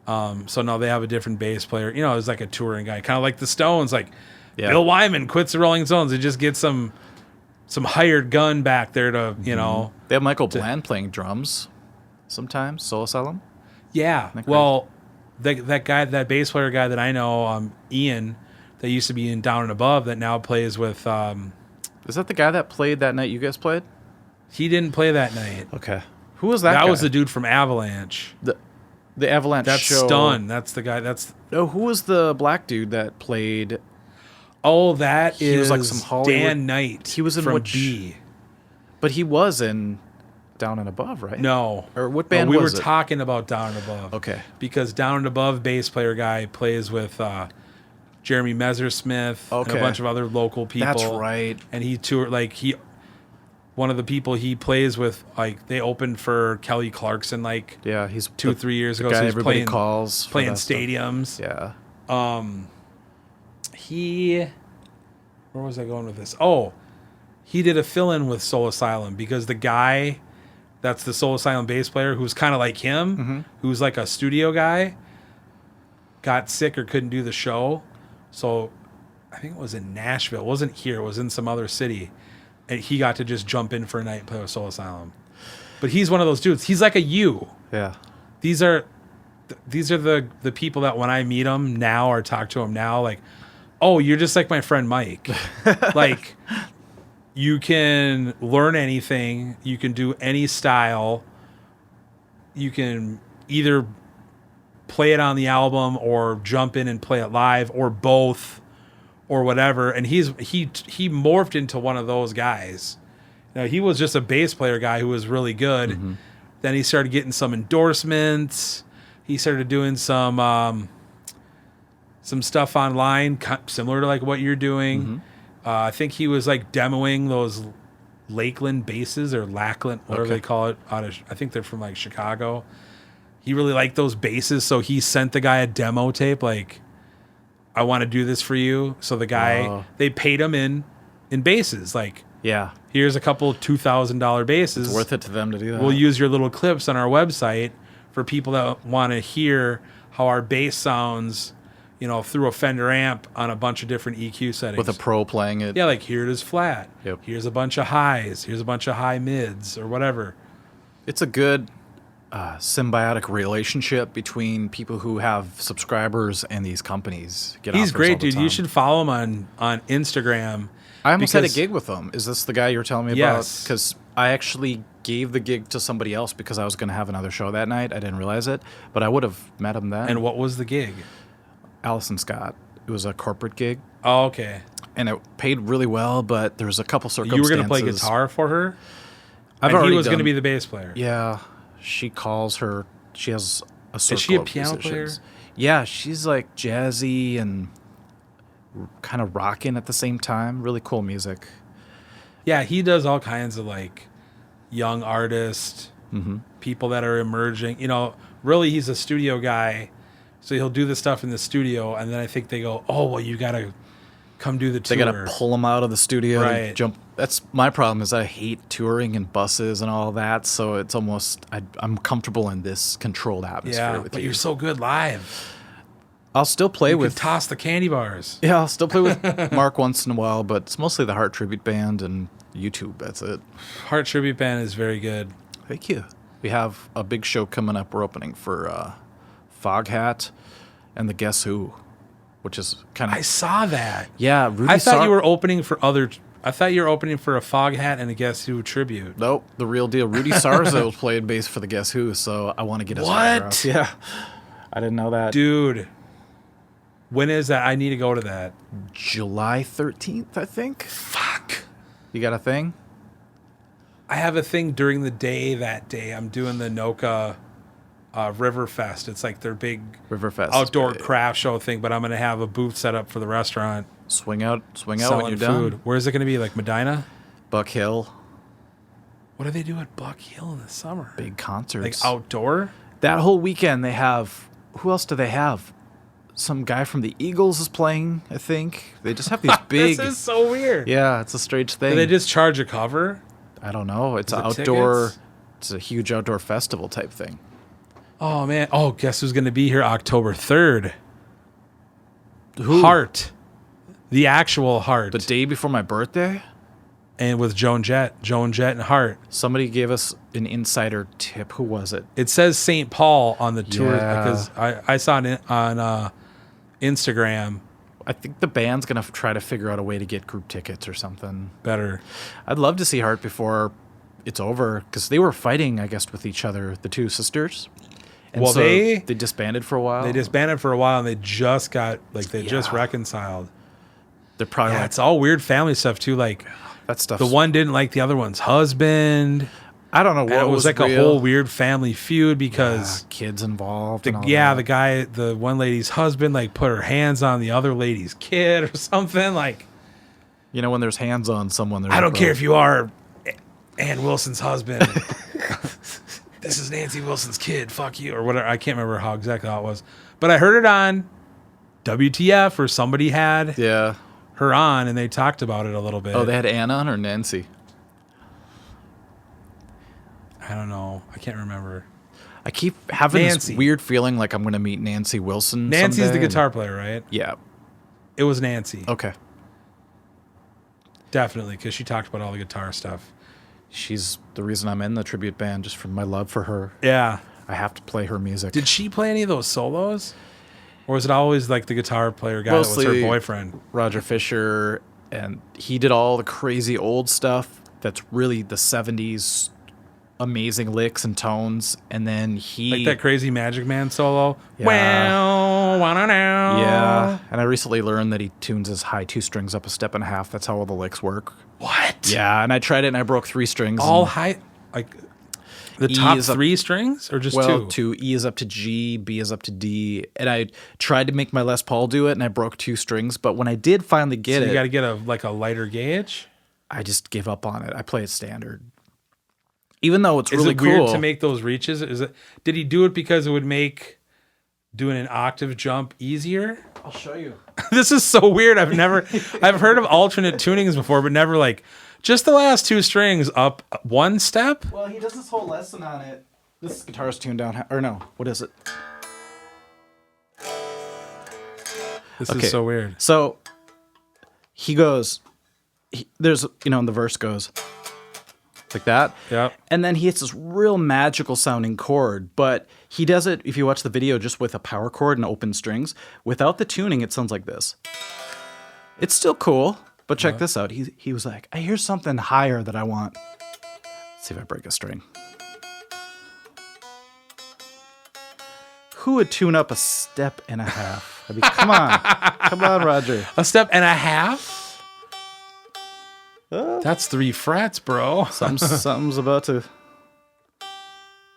So now they have a different bass player. You know, it was like a touring guy, kind of like the Stones. Like Bill Wyman quits the Rolling Stones and just gets some hired gun back there to, you know. They have Michael Bland playing drums sometimes, Soul Asylum. Yeah. Well, that bass player guy that I know, Ian, that used to be in Down and Above, that now plays with. Is that the guy that played that night you guys played? He didn't play that night. Okay. Who was that guy? That was the dude from Avalanche. The Avalanche that's show. Stun. That's the guy. No, who was the black dude that played? Oh, that he was like some Hollywood. Dan Knight. He was in from B. But he was in Down and Above, right? No. Or what band was it? was We were talking about Down and Above. Okay. Because Down and Above bass player guy plays with Jeremy Messersmith and a bunch of other local people. That's right. And he toured, one of the people he plays with, like, they opened for Kelly Clarkson, like, he's 2-3 years ago. Guy so he's everybody calls playing stadiums. Stuff. Yeah. Where was I going with this? Oh, he did a fill-in with Soul Asylum because the guy that's the Soul Asylum bass player who's kind of like him, who's like a studio guy, got sick or couldn't do the show. So I think it was in Nashville. It wasn't here. It was in some other city. And he got to just jump in for a night and play with Soul Asylum. But he's one of those dudes. He's like a you. Yeah. These are the people that when I meet them now or talk to them now, like, oh, you're just like my friend Mike. Like, you can learn anything. You can do any style. You can either play it on the album or jump in and play it live or both or whatever. And he morphed into one of those guys. Now, he was just a bass player guy who was really good. Then he started getting some endorsements. He started doing some some stuff online, similar to like what you're doing. I think he was like demoing those Lakeland basses or Lackland, whatever they call it. I think they're from like Chicago. He really liked those basses, so he sent the guy a demo tape. Like, I want to do this for you. So the guy, they paid him in basses. Like, here's a couple $2,000 basses. It's worth it to them to do that. We'll use your little clips on our website for people that want to hear how our bass sounds, you know, through a Fender amp on a bunch of different EQ settings. With a pro playing it. Yeah, like here it is flat. Yep. Here's a bunch of highs. Here's a bunch of high mids or whatever. It's a good symbiotic relationship between people who have subscribers and these companies. He's great, dude. You should follow him on Instagram. I almost had a gig with him. Is this the guy you were telling me about? Yes. Because I actually gave the gig to somebody else because I was going to have another show that night. I didn't realize it, but I would have met him then. And what was the gig? Allison Scott. It was a corporate gig. Oh, okay. And it paid really well, but there was a couple circumstances. You were going to play guitar for her? He was going to be the bass player. Yeah. She calls her. She has a circle. Is she a of piano musicians. player? Yeah, she's like jazzy and kind of rocking at the same time. Really cool music. Yeah, he does all kinds of like young artists, people that are emerging. You know, really, he's a studio guy, so he'll do the stuff in the studio, and then I think they go, "Oh, well, you got to come do the tour." They got to pull him out of the studio Right. to jump. That's my problem. Is I hate touring and buses and all that. So it's almost I'm comfortable in this controlled atmosphere with but you. you're so good live. I'll still play You with can toss the candy bars. Yeah, I'll still play with Mark once in a while, but it's mostly the Heart Tribute Band and YouTube. That's it. Heart Tribute Band is very good. Thank you. We have a big show coming up. We're opening for Foghat and the Guess Who, which is kind of. I saw that. Yeah, Rudy I thought you were opening for other. I thought you were opening for a Foghat and a Guess Who tribute. Nope, the real deal. Rudy Sarzo played bass for the Guess Who, so I want to get his What? autograph. Yeah, I didn't know that. Dude, when is that? I need to go to that. July 13th, I think. Fuck. You got a thing? I have a thing during the day that day. I'm doing the Noka Riverfest. It's like their big Riverfest outdoor craft show thing, but I'm going to have a booth set up for the restaurant. Swing out when Selling you're food. done. Where is it going to be? Like Medina? Buck Hill. What do they do at Buck Hill in the summer? Big concerts. Like outdoor? That whole weekend they have. Who else do they have? Some guy from the Eagles is playing, I think. They just have these big. This is so weird. Yeah, it's a strange thing. Do they just charge a cover? I don't know. It's Is an it outdoor. tickets? It's a huge outdoor festival type thing. Oh, man. Oh, guess who's going to be here October 3rd? Who? Heart. The actual Heart. The day before my birthday? And with Joan Jett and Heart. Somebody gave us an insider tip. Who was it? It says St. Paul on the tour Yeah. because I saw it on Instagram. I think the band's going to try to figure out a way to get group tickets or something. Better. I'd love to see Heart before it's over because they were fighting, I guess, with each other, the two sisters. And Well, so they disbanded for a while. They disbanded for a while and they just got, like, they just Yeah. reconciled. They're probably Yeah, like, it's all weird family stuff, too. Like, that stuff. the one didn't like the other one's husband. I don't know what And it was like real. a whole weird family feud because kids involved. and all the that. guy, the one lady's husband, like put her hands on the other lady's kid or something. Like, You know, when there's hands on someone, there's I don't care if you are Ann Wilson's husband. This is Nancy Wilson's kid. Fuck you or whatever. I can't remember exactly how it was, but I heard it on WTF or somebody had Yeah. her on and they talked about it a little bit. Oh, they had Anna on or Nancy? I don't know. I can't remember. I keep having Nancy. this weird feeling like I'm going to meet Nancy Wilson. Nancy's someday, the guitar player, right? Yeah. It was Nancy. Okay. Definitely, because she talked about all the guitar stuff. She's the reason I'm in the tribute band, just from my love for her. Yeah. I have to play her music. Did she play any of those solos? Or was it always like the guitar player guy that was Mostly her boyfriend? Roger Fisher, and he did all the crazy old stuff that's really the 70s amazing licks and tones, and then he Like that crazy Magic Man solo? Yeah. Wow, wanna know. Yeah, and I recently learned that he tunes his high 2 strings up a step and a half. That's how all the licks work. What? Yeah, and I tried it and I broke 3 strings. All and high, like The top three strings or just two? E is up to G, B is up to D. And I tried to make my Les Paul do it, and I broke 2 strings. But when I did finally get it... you got to get a lighter gauge? I just gave up on it. I play it standard. Even though it's really cool. Is it weird to make those reaches? Did he do it because it would make doing an octave jump easier? I'll show you. This is so weird. I've heard of alternate tunings before, but never like... just the last 2 strings up 1 step? Well, he does this whole lesson on it. This guitar's tuned down. Or no, what is it? This is so weird. So he goes, there's, and the verse goes like that. Yeah. And then he hits this real magical sounding chord, but he does it, if you watch the video, just with a power chord and open strings. Without the tuning, it sounds like this. It's still cool. But check this out. He was like, I hear something higher that I want. Let's see if I break a string. Who would tune up a step and a half? I mean, come on. Come on, Roger. A step and a half? That's 3 frets, bro. Something's about to...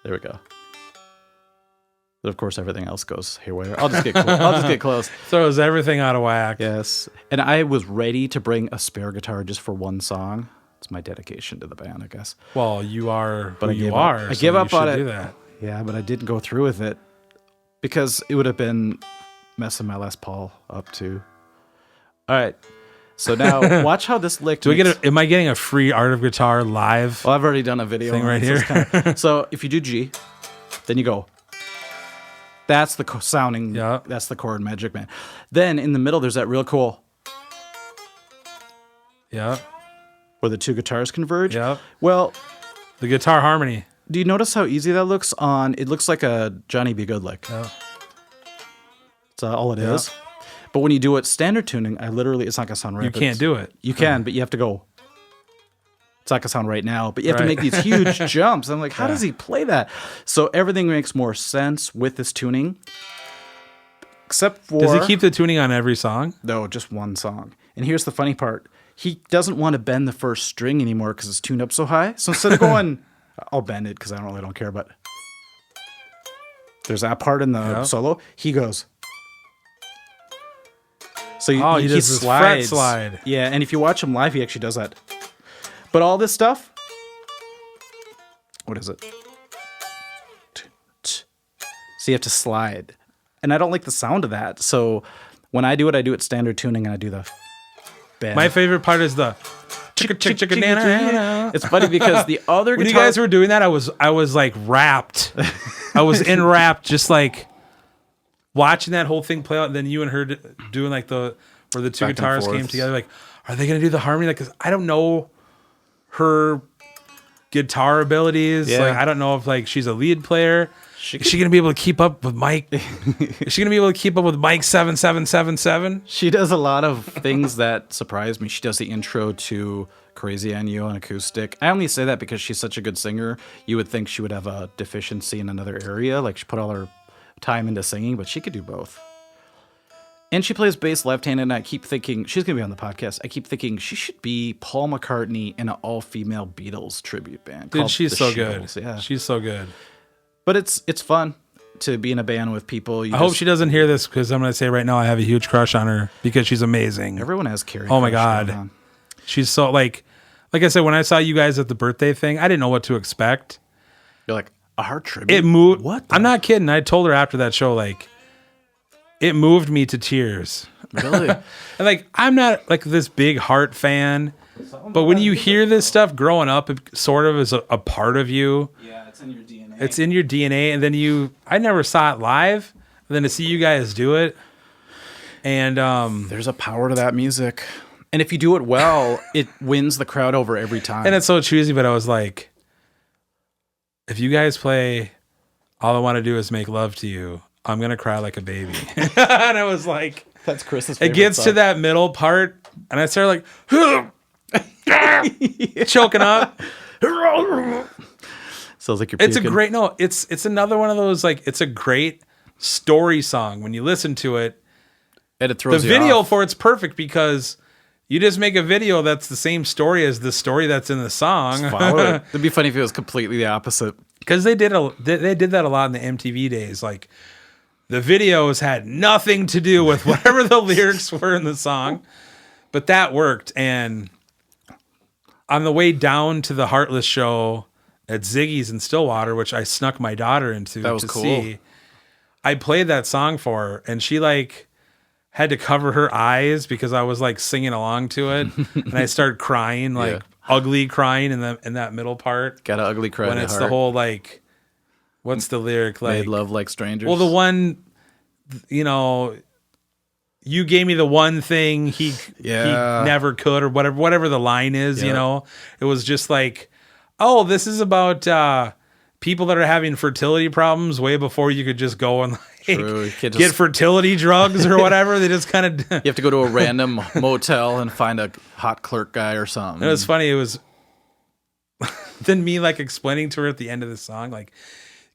There we go. But of course, everything else goes haywire. I'll just get close. Throws everything out of whack. Yes. And I was ready to bring a spare guitar just for 1 song. It's my dedication to the band, I guess. Well, you are but who you are. I give up on it. Do that. Yeah, but I didn't go through with it because it would have been messing my Les Paul up too. All right. So now watch how this lick. Am I getting a free Art of Guitar live? Well, I've already done a video thing right here. So if you do G, then you go. That's the sounding. Yeah. That's the chord Magic Man. Then in the middle, there's that real cool. Yeah. Where the 2 guitars converge. Yeah. Well, the guitar harmony. Do you notice how easy that looks on? It looks like a Johnny B. Good lick. Yeah. That's all it is. But when you do it standard tuning, it's not gonna sound right. You can't do it. You can, but you have to go. It's not gonna sound right now, but you have to make these huge jumps. I'm like, how does he play that? So everything makes more sense with this tuning, except for. Does he keep the tuning on every song? No, just 1 song. And here's the funny part: he doesn't want to bend the first string anymore because it's tuned up so high. So instead of going, I'll bend it because I don't care. But there's that part in the solo. He goes. So he does this fret slide. Yeah, and if you watch him live, he actually does that. But all this stuff, what is it? So you have to slide. And I don't like the sound of that. So when I do it standard tuning and I do the bend. My favorite part is the chicka nana. It's funny because the other when you guys were doing that, I was like wrapped. I was enwrapped, just like watching that whole thing play out. And then you and her doing like where the 2 guitars came together. Like, are they going to do the harmony? Like, 'cause I don't know her guitar abilities. Yeah. Like, I don't know if like she's a lead player. Is she gonna be able to keep up with Mike? Is she gonna be able to keep up with Mike 7777? She does a lot of things that surprise me. She does the intro to Crazy on You on acoustic. I only say that because she's such a good singer. You would think she would have a deficiency in another area, like she put all her time into singing, but she could do both. And she plays bass left-handed, and I keep thinking, she's going to be on the podcast, I keep thinking she should be Paul McCartney in an all-female Beatles tribute band. Dude, she's so Shills. good. Yeah. She's so good. But it's fun to be in a band with people. I hope she doesn't hear this, because I'm going to say right now I have a huge crush on her, because she's amazing. Everyone has Carrie. Oh, my God. She's so, like I said, when I saw you guys at the birthday thing, I didn't know what to expect. You're like, a heart tribute? It moved. What? I'm not kidding. I told her after that show, like, it moved me to tears. Really? And like, I'm not like this big Heart fan, but when you hear this stuff growing up, it sort of is a part of you. Yeah, it's in your DNA. It's in your DNA. And then I never saw it live. And then to see you guys do it. And there's a power to that music. And if you do it well, it wins the crowd over every time. And it's so cheesy, but I was like, if you guys play All I Want to Do Is Make Love to You, I'm going to cry like a baby. And I was like, that's Chris's favorite it gets song. to that middle part, and I started like, choking up. Sounds like you're puking. It's a great, no, it's another one of those, like, it's a great story song. When you listen to it, and it throws the you video off. for it's perfect, because you just make a video that's the same story as the story that's in the song. Follow it. It'd be funny if it was completely the opposite. Because they did that a lot in the MTV days. Like the videos had nothing to do with whatever the lyrics were in the song, but that worked. And on the way down to the Heartless show at Ziggy's in Stillwater, which I snuck my daughter into that was to cool. see, I played that song for her, and she like had to cover her eyes because I was like singing along to it, and I started crying, like ugly crying in that middle part. Got an ugly cry when it's the whole like, what's the lyric like? Made love like strangers. Well, the one, you know, you gave me the one thing he never could, or whatever the line is. You know, it was just like, oh, this is about people that are having fertility problems way before you could just go and like get fertility drugs or whatever. They just kind of you have to go to a random motel and find a hot clerk guy or something. It was funny. It was then me like explaining to her at the end of the song, like,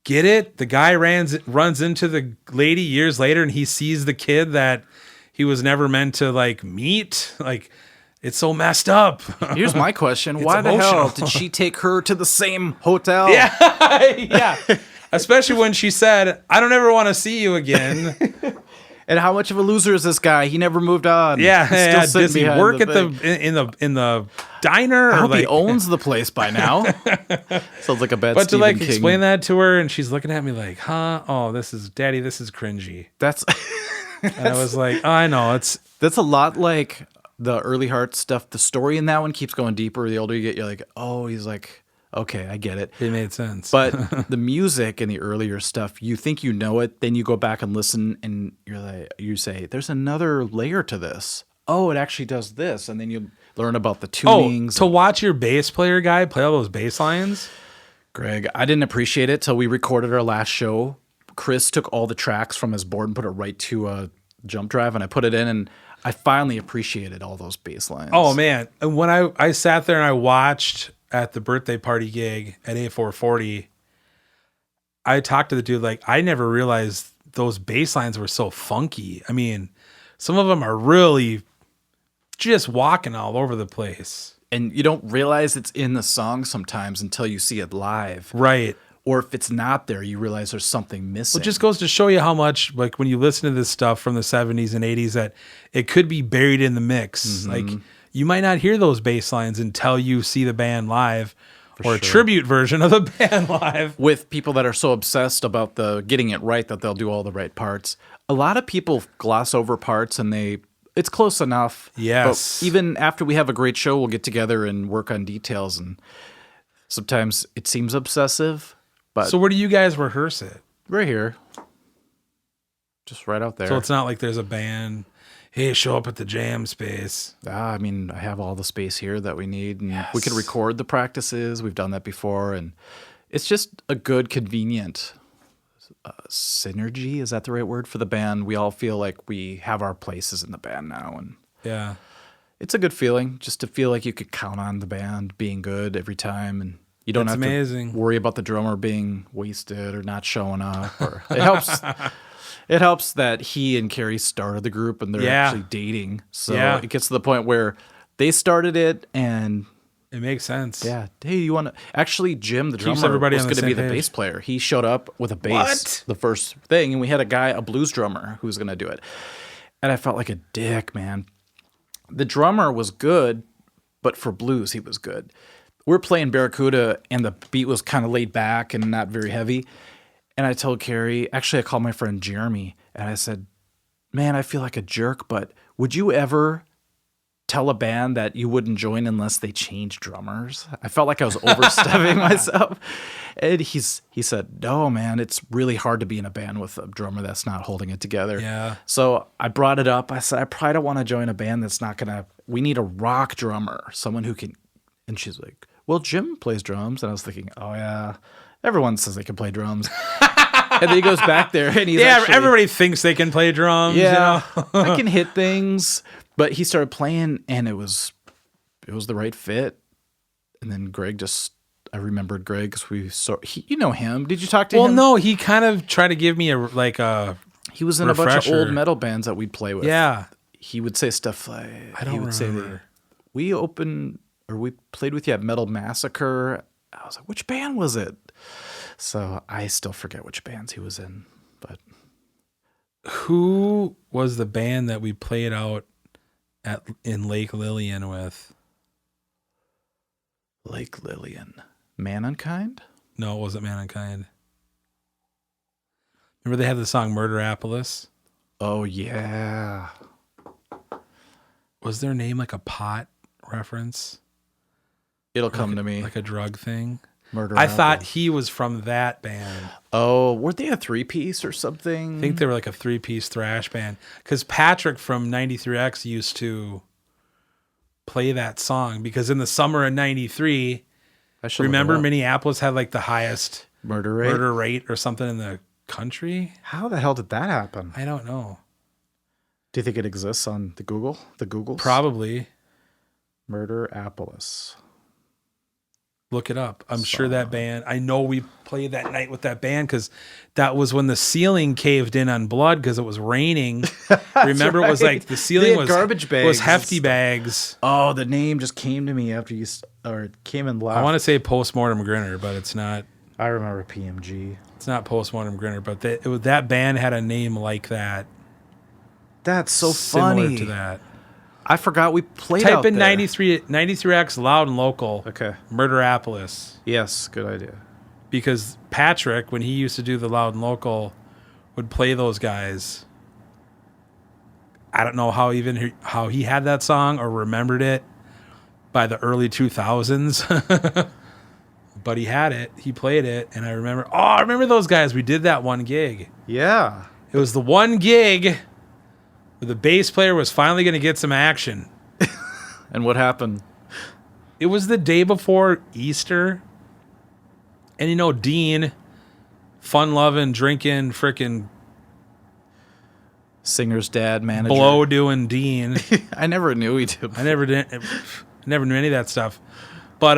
get it? The guy runs into the lady years later, and he sees the kid that he was never meant to like meet. Like, it's so messed up. Here's my question. Why the hell did she take her to the same hotel? Yeah. Especially when she said, I don't ever want to see you again. And how much of a loser is this guy? He never moved on. Yeah. Does he work in the diner? I hope he owns the place by now. Sounds like a bad But Stephen to like King. explain that to her, and she's looking at me like, huh? Oh, this is cringy. That's and I was like, oh, I know. That's a lot like the early Heart stuff. The story in that one keeps going deeper. The older you get, you're like, oh, he's like, okay, I get it. It made sense. But the music in the earlier stuff, you think you know it, then you go back and listen, and you say, there's another layer to this. Oh, it actually does this, and then you learn about the tunings. Oh, to watch your bass player guy play all those bass lines? Greg, I didn't appreciate it till we recorded our last show. Chris took all the tracks from his board and put it right to a jump drive, and I put it in, and I finally appreciated all those bass lines. Oh, man. And when I sat there and I watched at the birthday party gig at A440, I talked to the dude like, I never realized those bass lines were so funky. I mean, some of them are really just walking all over the place. And you don't realize it's in the song sometimes until you see it live. Right. Or if it's not there, you realize there's something missing. Well, it just goes to show you how much, like, when you listen to this stuff from the 70s and 80s, that it could be buried in the mix. Mm-hmm. Like, you might not hear those bass lines until you see the band live, or a tribute version of the band live. With people that are so obsessed about the getting it right that they'll do all the right parts. A lot of people gloss over parts, and it's close enough. Yes. But even after we have a great show, we'll get together and work on details, and sometimes it seems obsessive. But so where do you guys rehearse it? Right here. Just right out there. So it's not like there's a band, hey, show up at the jam space. I mean, I have all the space here that we need, and we can record the practices. We've done that before, and it's just a good, convenient synergy. Is that the right word for the band? We all feel like we have our places in the band now, and yeah, it's a good feeling just to feel like you could count on the band being good every time, and you don't have to worry about the drummer being wasted or not showing up. Or it helps. It helps that he and Carrie started the group and they're actually dating. So it gets to the point where they started it and it makes sense. Yeah. Hey, you want to actually Jim, the drummer, was going to be the bass player. He showed up with a bass the first thing, and we had a blues drummer who was going to do it. And I felt like a dick, man. The drummer was good, but for blues, he was good. We're playing Barracuda, and the beat was kind of laid back and not very heavy. And I told Carrie, actually, I called my friend Jeremy, and I said, man, I feel like a jerk, but would you ever tell a band that you wouldn't join unless they change drummers? I felt like I was overstepping myself. And he said, no, man, it's really hard to be in a band with a drummer that's not holding it together. Yeah. So I brought it up. I said, I probably don't want to join a band that's not going to, we need a rock drummer, someone who can, and she's like, well, Jim plays drums. And I was thinking, oh, yeah, everyone says they can play drums. And then he goes back there and he's everybody thinks they can play drums. Yeah, you know? I can hit things. But he started playing and it was the right fit. And then Greg I remembered Greg because you know him. Did you talk to him? Well, no, he kind of tried to give me a he was in a bunch of old metal bands that we'd play with. Yeah. He would say stuff like, I don't remember. We played with you at Metal Massacre. I was like, which band was it? So I still forget which bands he was in, but Who was the band that we played out in Lake Lillian with? Lake Lillian. Mankind? No, it wasn't Mankind. Remember they had the song Murderapolis? Oh, yeah. Was their name like a pot reference? It'll come to me. Like a drug thing? Murder. I thought he was from that band. Oh, weren't they a 3-piece or something? I think they were like a 3-piece thrash band. Because Patrick from 93X used to play that song. Because in the summer of 93, remember Minneapolis had like the highest murder rate or something in the country? How the hell did that happen? I don't know. Do you think it exists on the Google? The Googles? Probably. Murderapolis. Look it up. I'm sure that band, I know we played that night with that band because that was when the ceiling caved in on Blood because it was raining. Remember, right. It was like the ceiling was garbage bags. Was hefty bags. Oh, the name just came to me after you, or it came in loud. I want to say Postmortem Grinner, but it's not. I remember PMG. It's not Postmortem Grinner, but that band had a name like that. That's so similar funny. To that. I forgot we played Type out in there. 93X Loud and Local. Okay. Murderapolis. Yes, good idea. Because Patrick, when he used to do the Loud and Local, would play those guys. I don't know how he had that song or remembered it by the early 2000s. But he had it. He played it. And I remember those guys. We did that one gig. Yeah. It was the one gig where the bass player was finally going to get some action. And what happened? It was the day before Easter. And Dean, fun-loving, drinking, frickin' singer's dad, manager. Blow doing Dean. I never knew he did. I never knew any of that stuff. But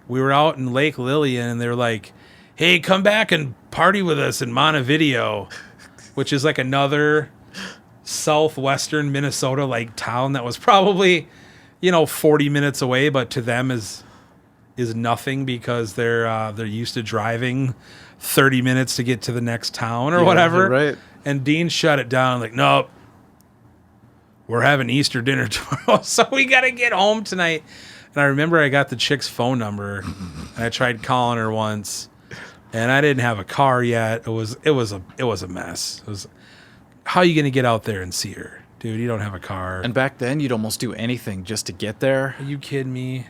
we were out in Lake Lillian and they were like, hey, come back and party with us in Montevideo, which is like another southwestern Minnesota like town that was probably 40 minutes away, but to them is nothing because they're used to driving 30 minutes to get to the next town or whatever. Right. And Dean shut it down like, nope, we're having Easter dinner tomorrow, so we got to get home tonight. And I remember I got the chick's phone number and I tried calling her once and I didn't have a car yet. It was a mess. It was, how are you going to get out there and see her? Dude, you don't have a car. And back then, you'd almost do anything just to get there. Are you kidding me?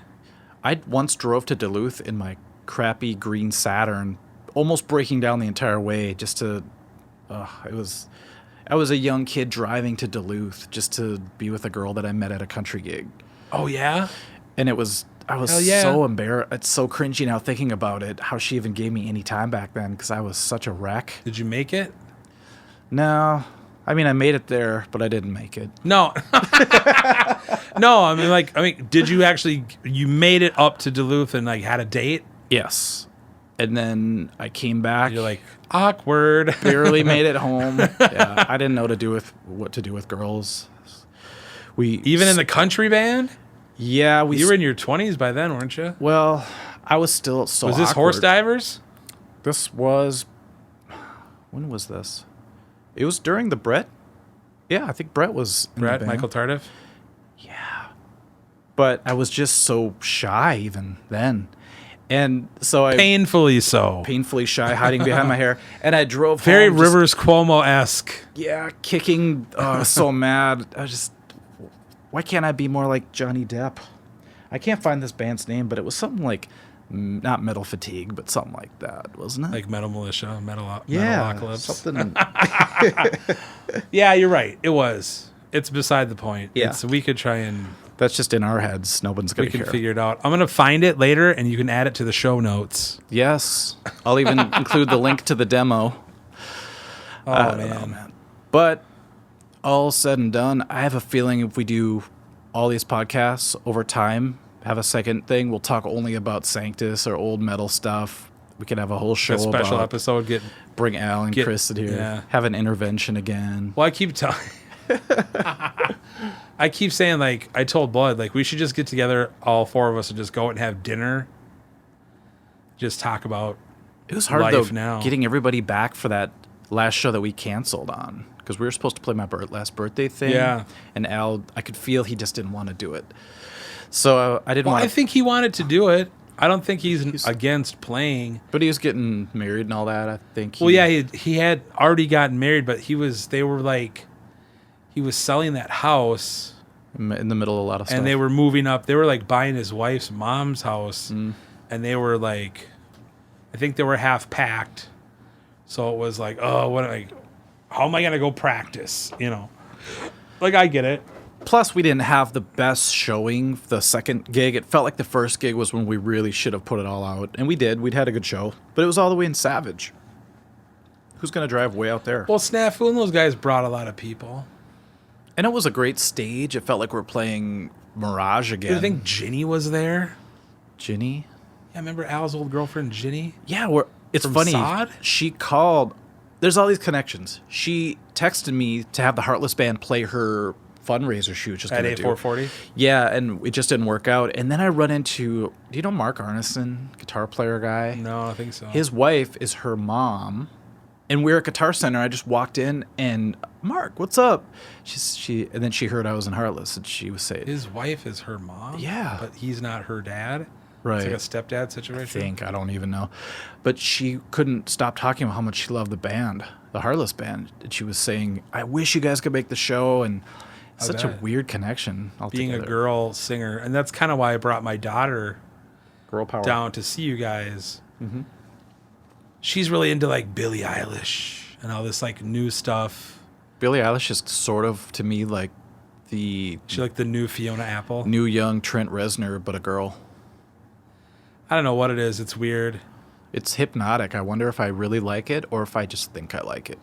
I once drove to Duluth in my crappy green Saturn, almost breaking down the entire way just to... I was a young kid driving to Duluth just to be with a girl that I met at a country gig. Oh, yeah? And I was so embarrassed. It's so cringy now thinking about it, how she even gave me any time back then because I was such a wreck. Did you make it? No. I mean, I made it there, but I didn't make it. No. No, I mean, did you actually, you made it up to Duluth and had a date? Yes. And then I came back. You're like, awkward. Barely made it home. Yeah, I didn't know what to do with girls. Even in the country band? Yeah. You were in your 20s by then, weren't you? Well, I was still so Was this awkward. Horse Divers? This was... When was this? It was during the Brett. Yeah, I think Brett was in the band. Michael Tardif? Yeah. But I was just so shy even then. And so I... Painfully so. Painfully shy, hiding behind my hair. And I drove Very home. Rivers Cuomo-esque. Yeah, kicking. So mad. Why can't I be more like Johnny Depp? I can't find this band's name, but it was something like... Not Metal Fatigue, but something like that, wasn't it? Like Metal Militia, yeah, Metalocalypse. Something. Yeah, you're right. It was. It's beside the point. Yeah. So we could try and... That's just in our heads. No one's going to care. We can figure it out. I'm going to find it later, and you can add it to the show notes. Yes. I'll even include the link to the demo. Oh, man. But all said and done, I have a feeling if we do all these podcasts over time... have a second thing. We'll talk only about Sanctus or old metal stuff. We could have a whole show a special episode. Bring Al and Chris in here. Yeah. Have an intervention again. Well, I keep telling... I keep saying, I told Blood, we should just get together, all four of us, and just go out and have dinner. Just talk about It was hard, life though, now. getting everybody back for that last show that we canceled on. Because we were supposed to play my last birthday thing. Yeah. And Al, I could feel he just didn't want to do it. So I didn't want to. I think he wanted to do it. I don't think he's against playing. But he was getting married and all that, I think. Well, yeah, he had already gotten married, but he was selling that house. In the middle of a lot of stuff. And they were moving up. They were like buying his wife's mom's house. And they were like, I think they were half packed. So it was like, oh, how am I going to go practice? You know, like I get it. Plus, we didn't have the best showing the second gig. It felt like the first gig was when we really should have put it all out. And we did. We'd had a good show. But it was all the way in Savage. Who's going to drive way out there? Well, Snafu and those guys brought a lot of people. And it was a great stage. It felt like we were playing Mirage again. Do you think Ginny was there? Ginny? Yeah, remember Al's old girlfriend, Ginny? Yeah, it's From funny. Sod? She called. There's all these connections. She texted me to have the Heartless Band play her fundraiser shoot. Just at A440? Yeah, and it just didn't work out. And then I run into, do you know Mark Arneson, guitar player guy? No, I think so. His wife is her mom. And we were at Guitar Center. I just walked in and, Mark, what's up? And then she heard I was in Heartless, and she was saying, his wife is her mom? Yeah. But he's not her dad? Right. It's like a stepdad situation? I don't even know. But she couldn't stop talking about how much she loved the band, the Heartless Band. And she was saying, I wish you guys could make the show. And such a weird connection altogether. Being a girl singer. And that's kind of why I brought my daughter Girl power. down to see you guys. Mm-hmm. She's really into like Billie Eilish and all this like new stuff. Billie Eilish is sort of, to me, like She like the new Fiona Apple. New young Trent Reznor, but a girl. I don't know what it is. It's weird. It's hypnotic. I wonder if I really like it or if I just think I like it.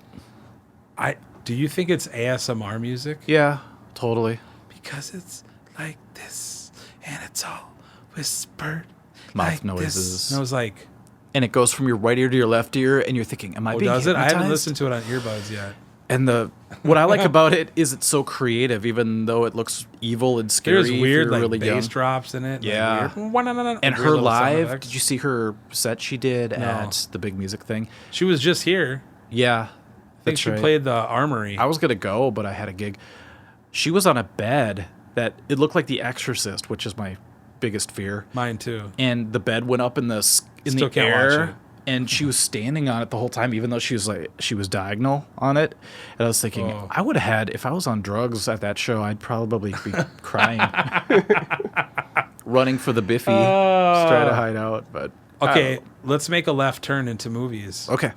Do you think it's ASMR music? Yeah, totally. Because it's like this, and it's all whispered. Mouth like noises. This. And I was like... And it goes from your right ear to your left ear, and you're thinking, am I being does it? hypnotized? I haven't listened to it on earbuds yet. And what I like about it is it's so creative, even though it looks evil and scary. There's weird like really bass young. drops in it. Yeah. Like and her live, did you see her set she did at the big music thing? She was just here. Yeah. I think she played the Armory. I was going to go, but I had a gig. She was on a bed that it looked like The Exorcist, which is my biggest fear. Mine too. And the bed went up in the air. Watch it. And she was standing on it the whole time, even though she was diagonal on it. And I was thinking, I would have had, if I was on drugs at that show, I'd probably be crying, running for the Biffy, just trying to hide out. But okay, let's make a left turn into movies. Okay,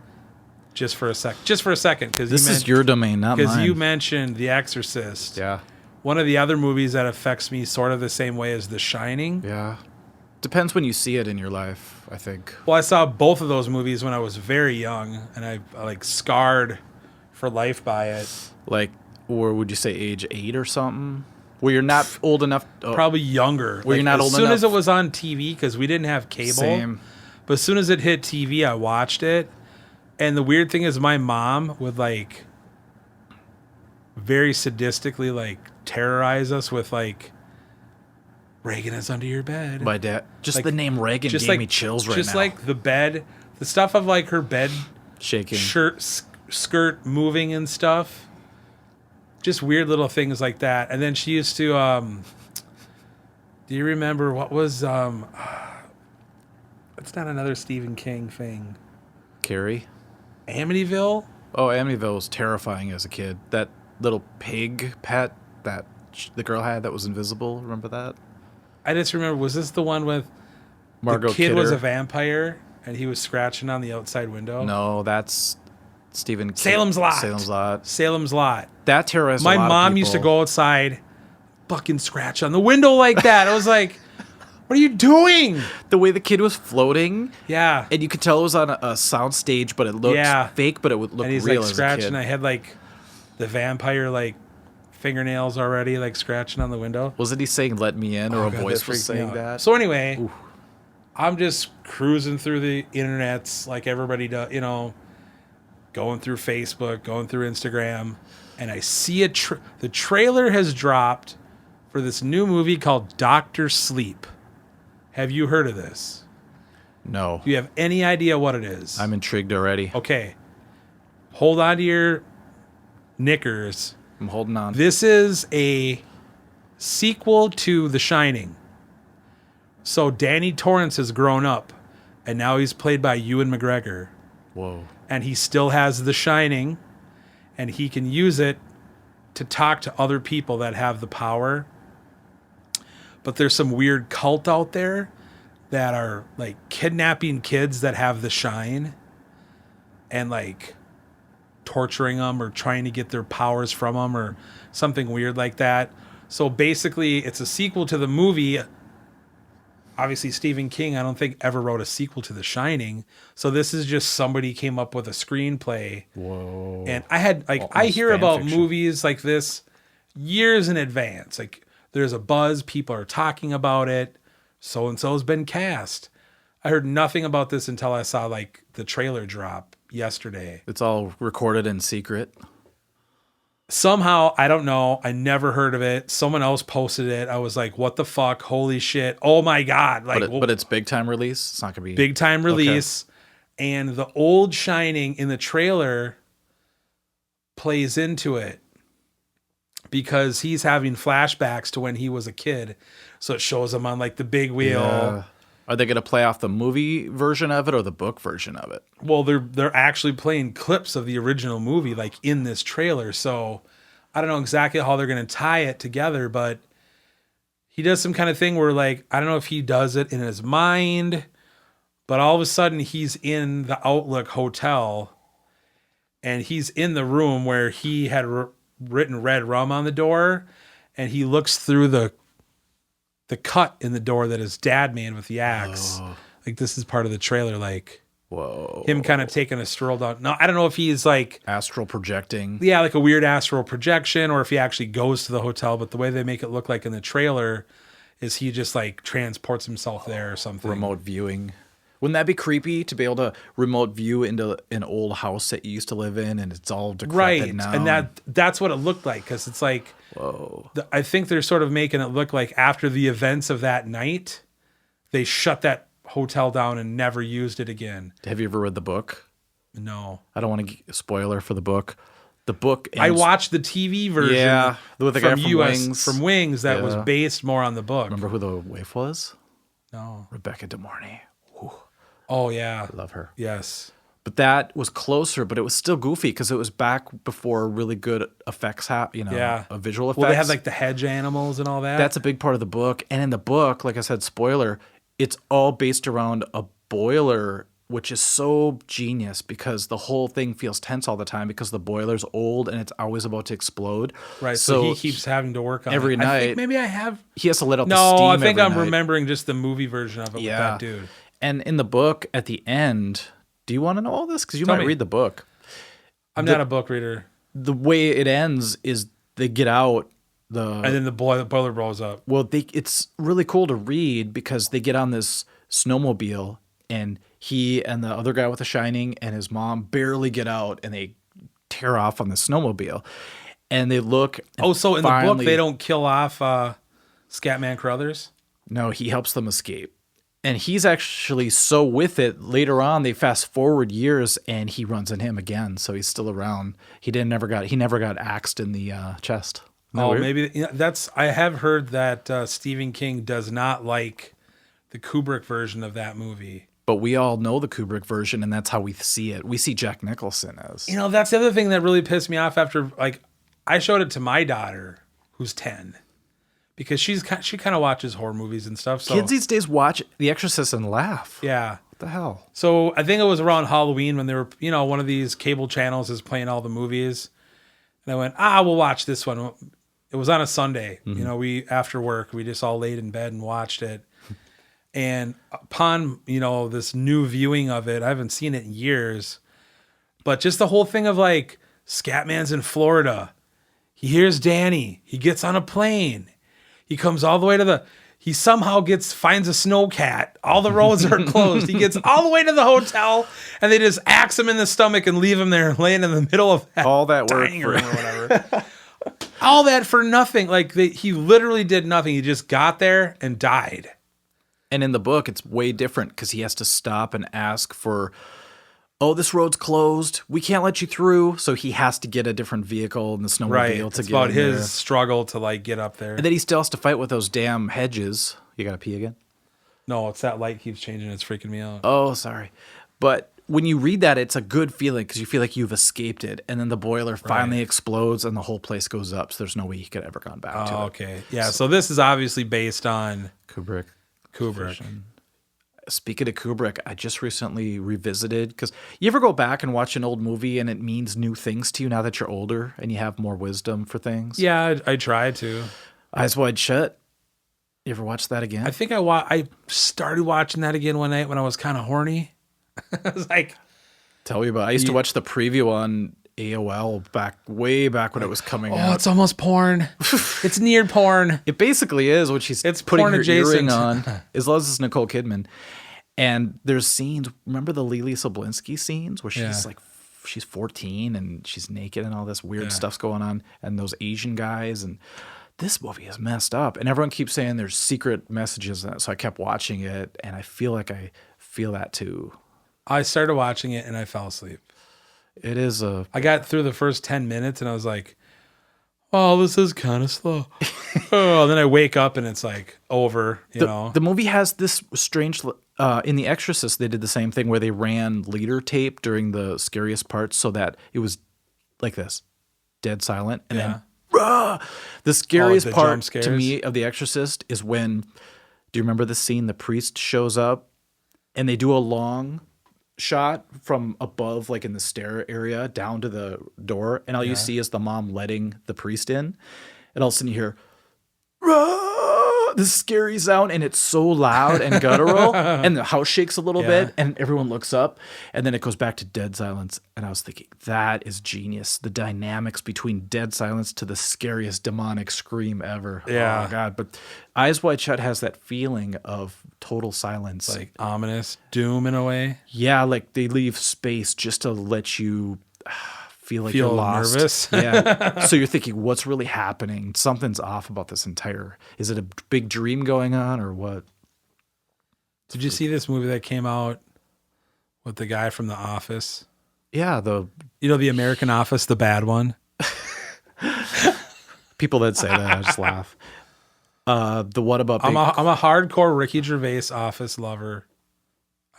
just for a second, because this is your domain, not mine. Because you mentioned The Exorcist. Yeah, one of the other movies that affects me sort of the same way as The Shining. Yeah. Depends when you see it in your life, I think. Well, I saw both of those movies when I was very young, and I like scarred for life by it. Like, or would you say age 8 or something? Where you're not old enough? Probably younger. Where you're not old enough? As soon as it was on TV, because we didn't have cable. Same. But as soon as it hit TV, I watched it. And the weird thing is my mom would like very sadistically like terrorize us with like, Reagan is under your bed. My dad. Just like, the name Reagan gave me chills right now. Just like the bed, the stuff of like her bed shaking, skirt moving and stuff. Just weird little things like that. And then she used to. Do you remember what was? It's not another Stephen King thing. Carrie. Amityville. Oh, Amityville was terrifying as a kid. That little pig pet that the girl had that was invisible. Remember that? I just remember, was this the one with Margot the kid Kidder? Was a vampire and he was scratching on the outside window? No, that's Stephen King. Salem's Lot. Salem's Lot. That terrorized My a lot mom of people. used to go outside, fucking scratch on the window like that. I was like, what are you doing? The way the kid was floating. Yeah. And you could tell it was on a sound stage, but it looked fake, but it would look and he's real like as scratching. a kid. I had like the vampire like fingernails already like scratching on the window. Wasn't he saying "let me in" or a voice was saying that? So anyway, I'm just cruising through the internets like everybody does, you know, going through Facebook, going through Instagram, and I see the trailer has dropped for this new movie called Dr. Sleep. Have you heard of this? No. Do you have any idea what it is? I'm intrigued already. Okay. Hold on to your knickers. I'm holding on. This is a sequel to The Shining. So Danny Torrance has grown up, and now he's played by Ewan McGregor. Whoa. And he still has The Shining, and he can use it to talk to other people that have the power. But there's some weird cult out there that are like kidnapping kids that have the shine and like torturing them or trying to get their powers from them or something weird like that. So basically it's a sequel to the movie. Obviously Stephen King, I don't think ever wrote a sequel to The Shining. So this is just somebody came up with a screenplay. Whoa. And I had like, I hear about movies like this years in advance. Like there's a buzz, people are talking about it. So-and-so's been cast. I heard nothing about this until I saw like the trailer drop yesterday. It's all recorded in secret. Somehow, I don't know. I never heard of it. Someone else posted it. I was like, what the fuck? Holy shit. Oh my God. Like, but it's big time release. It's not going to be big time release. Okay. And the old Shining in the trailer plays into it because he's having flashbacks to when he was a kid. So it shows him on like the big wheel. Yeah. Are they going to play off the movie version of it or the book version of it? Well, they're actually playing clips of the original movie like in this trailer. So I don't know exactly how they're going to tie it together, but he does some kind of thing where like, I don't know if he does it in his mind, but all of a sudden he's in the Outlook Hotel and he's in the room where he had written Red Rum on the door, and he looks through the cut in the door that his dad made with the axe. Oh. Like this is part of the trailer, like whoa, him kind of taking a stroll down. No, I don't know if he's like astral projecting. Yeah, like a weird astral projection, or if he actually goes to the hotel. But the way they make it look like in the trailer is he just like transports himself there or something. Remote viewing. Wouldn't that be creepy to be able to remote view into an old house that you used to live in and it's all decrepit now? And that's what it looked like, because it's like, whoa. I think they're sort of making it look like after the events of that night, they shut that hotel down and never used it again. Have you ever read the book? No. I don't want to get a spoiler for the book. The book ends, I watched the TV version with the guy from Wings that was based more on the book. Remember who the wife was? No. Rebecca De Mornay. Ooh. Oh, yeah. I love her. Yes. But that was closer, but it was still goofy because it was back before really good effects, visual effects. Well, they had like the hedge animals and all that. That's a big part of the book. And in the book, like I said, spoiler, it's all based around a boiler, which is so genius because the whole thing feels tense all the time because the boiler's old and it's always about to explode. Right. So he keeps having to work on every it. night. I think maybe I have. He has to let out the steam. No, I think I'm night. remembering just the movie version of it with that dude. And in the book, at the end, do you want to know all this? Because you might read the book. I'm not a book reader. The way it ends is they get out. And then the boiler blows up. Well, it's really cool to read because they get on this snowmobile and he and the other guy with the Shining and his mom barely get out and they tear off on the snowmobile. And they look. So in the book, they don't kill off Scatman Crothers? No, he helps them escape. And he's actually so with it. Later on, they fast forward years, and he runs in him again. So he's still around. He never got axed in the chest. Maybe that's. I have heard that Stephen King does not like the Kubrick version of that movie. But we all know the Kubrick version, and that's how we see it. We see Jack Nicholson as. That's the other thing that really pissed me off after, like, I showed it to my daughter, who's 10. Because she kind of watches horror movies and stuff. So. Kids these days watch The Exorcist and laugh. Yeah. What the hell? So I think it was around Halloween when they were, one of these cable channels is playing all the movies. And I went, we'll watch this one. It was on a Sunday. Mm-hmm. We after work, we just all laid in bed and watched it. And upon, this new viewing of it, I haven't seen it in years. But just the whole thing of like, Scatman's in Florida. He hears Danny. He gets on a plane. He comes all the way he somehow finds a snowcat. All the roads are closed. He gets all the way to the hotel and they just axe him in the stomach and leave him there laying in the middle of all that dining room or whatever. All that for nothing. Like he literally did nothing. He just got there and died. And in the book, it's way different because he has to stop and ask for, oh, this road's closed. We can't let you through. So he has to get a different vehicle and the snowmobile Right. to It's get about in his there. struggle to like get up there. And then he still has to fight with those damn hedges. You got to pee again? No, it's that light keeps changing. It's freaking me out. Oh, sorry. But when you read that, it's a good feeling because you feel like you've escaped it. And then the boiler finally explodes and the whole place goes up. So there's no way he could ever gone back to it. Okay. Yeah. So this is obviously based on Kubrick. Speaking of Kubrick, I just recently revisited, because you ever go back and watch an old movie and it means new things to you now that you're older and you have more wisdom for things? Yeah, I try to. Eyes Wide Shut. You ever watch that again? I think I started watching that again one night when I was kind of horny. I was like, Tell me about it. I used to watch the preview on AOL way back when it was coming out. oh, it's almost porn. It's near porn. It basically is what she's putting porn her adjacent. earring on, as well as it's Nicole Kidman. And there's scenes, remember the Lily Soblinski scenes where she's like, she's 14 and she's naked and all this weird stuff's going on, and those Asian guys, and this movie is messed up. And everyone keeps saying there's secret messages in it, so I kept watching it, and I feel like I feel that too. I started watching it and I fell asleep. It is I got through the first 10 minutes and I was like, oh, this is kind of slow. Oh, then I wake up and it's like over, you know. The movie has this strange, in The Exorcist, they did the same thing where they ran leader tape during the scariest parts so that it was like this, dead silent. And then the scariest the part jump to scares? me of The Exorcist is when, do you remember the scene? The priest shows up and they do a long shot from above, like in the stair area, down to the door, and all you see is the mom letting the priest in, and all of a sudden you hear this scary sound, and it's so loud and guttural, and the house shakes a little bit, and everyone looks up, and then it goes back to dead silence. And I was thinking, that is genius. The dynamics between dead silence to the scariest demonic scream ever. Yeah. Oh god. But Eyes Wide Shut has that feeling of total silence, Like ominous doom in a way. yeah, like they leave space just to let you feel you're lost. Nervous. Yeah. So you're thinking, what's really happening? Something's off about this entire. Is it a big dream going on or what? Did you see this movie that came out with the guy from The Office? Yeah, You know, the American Office, the bad one? people that say that, I just laugh. The what about I'm a hardcore Ricky Gervais Office lover.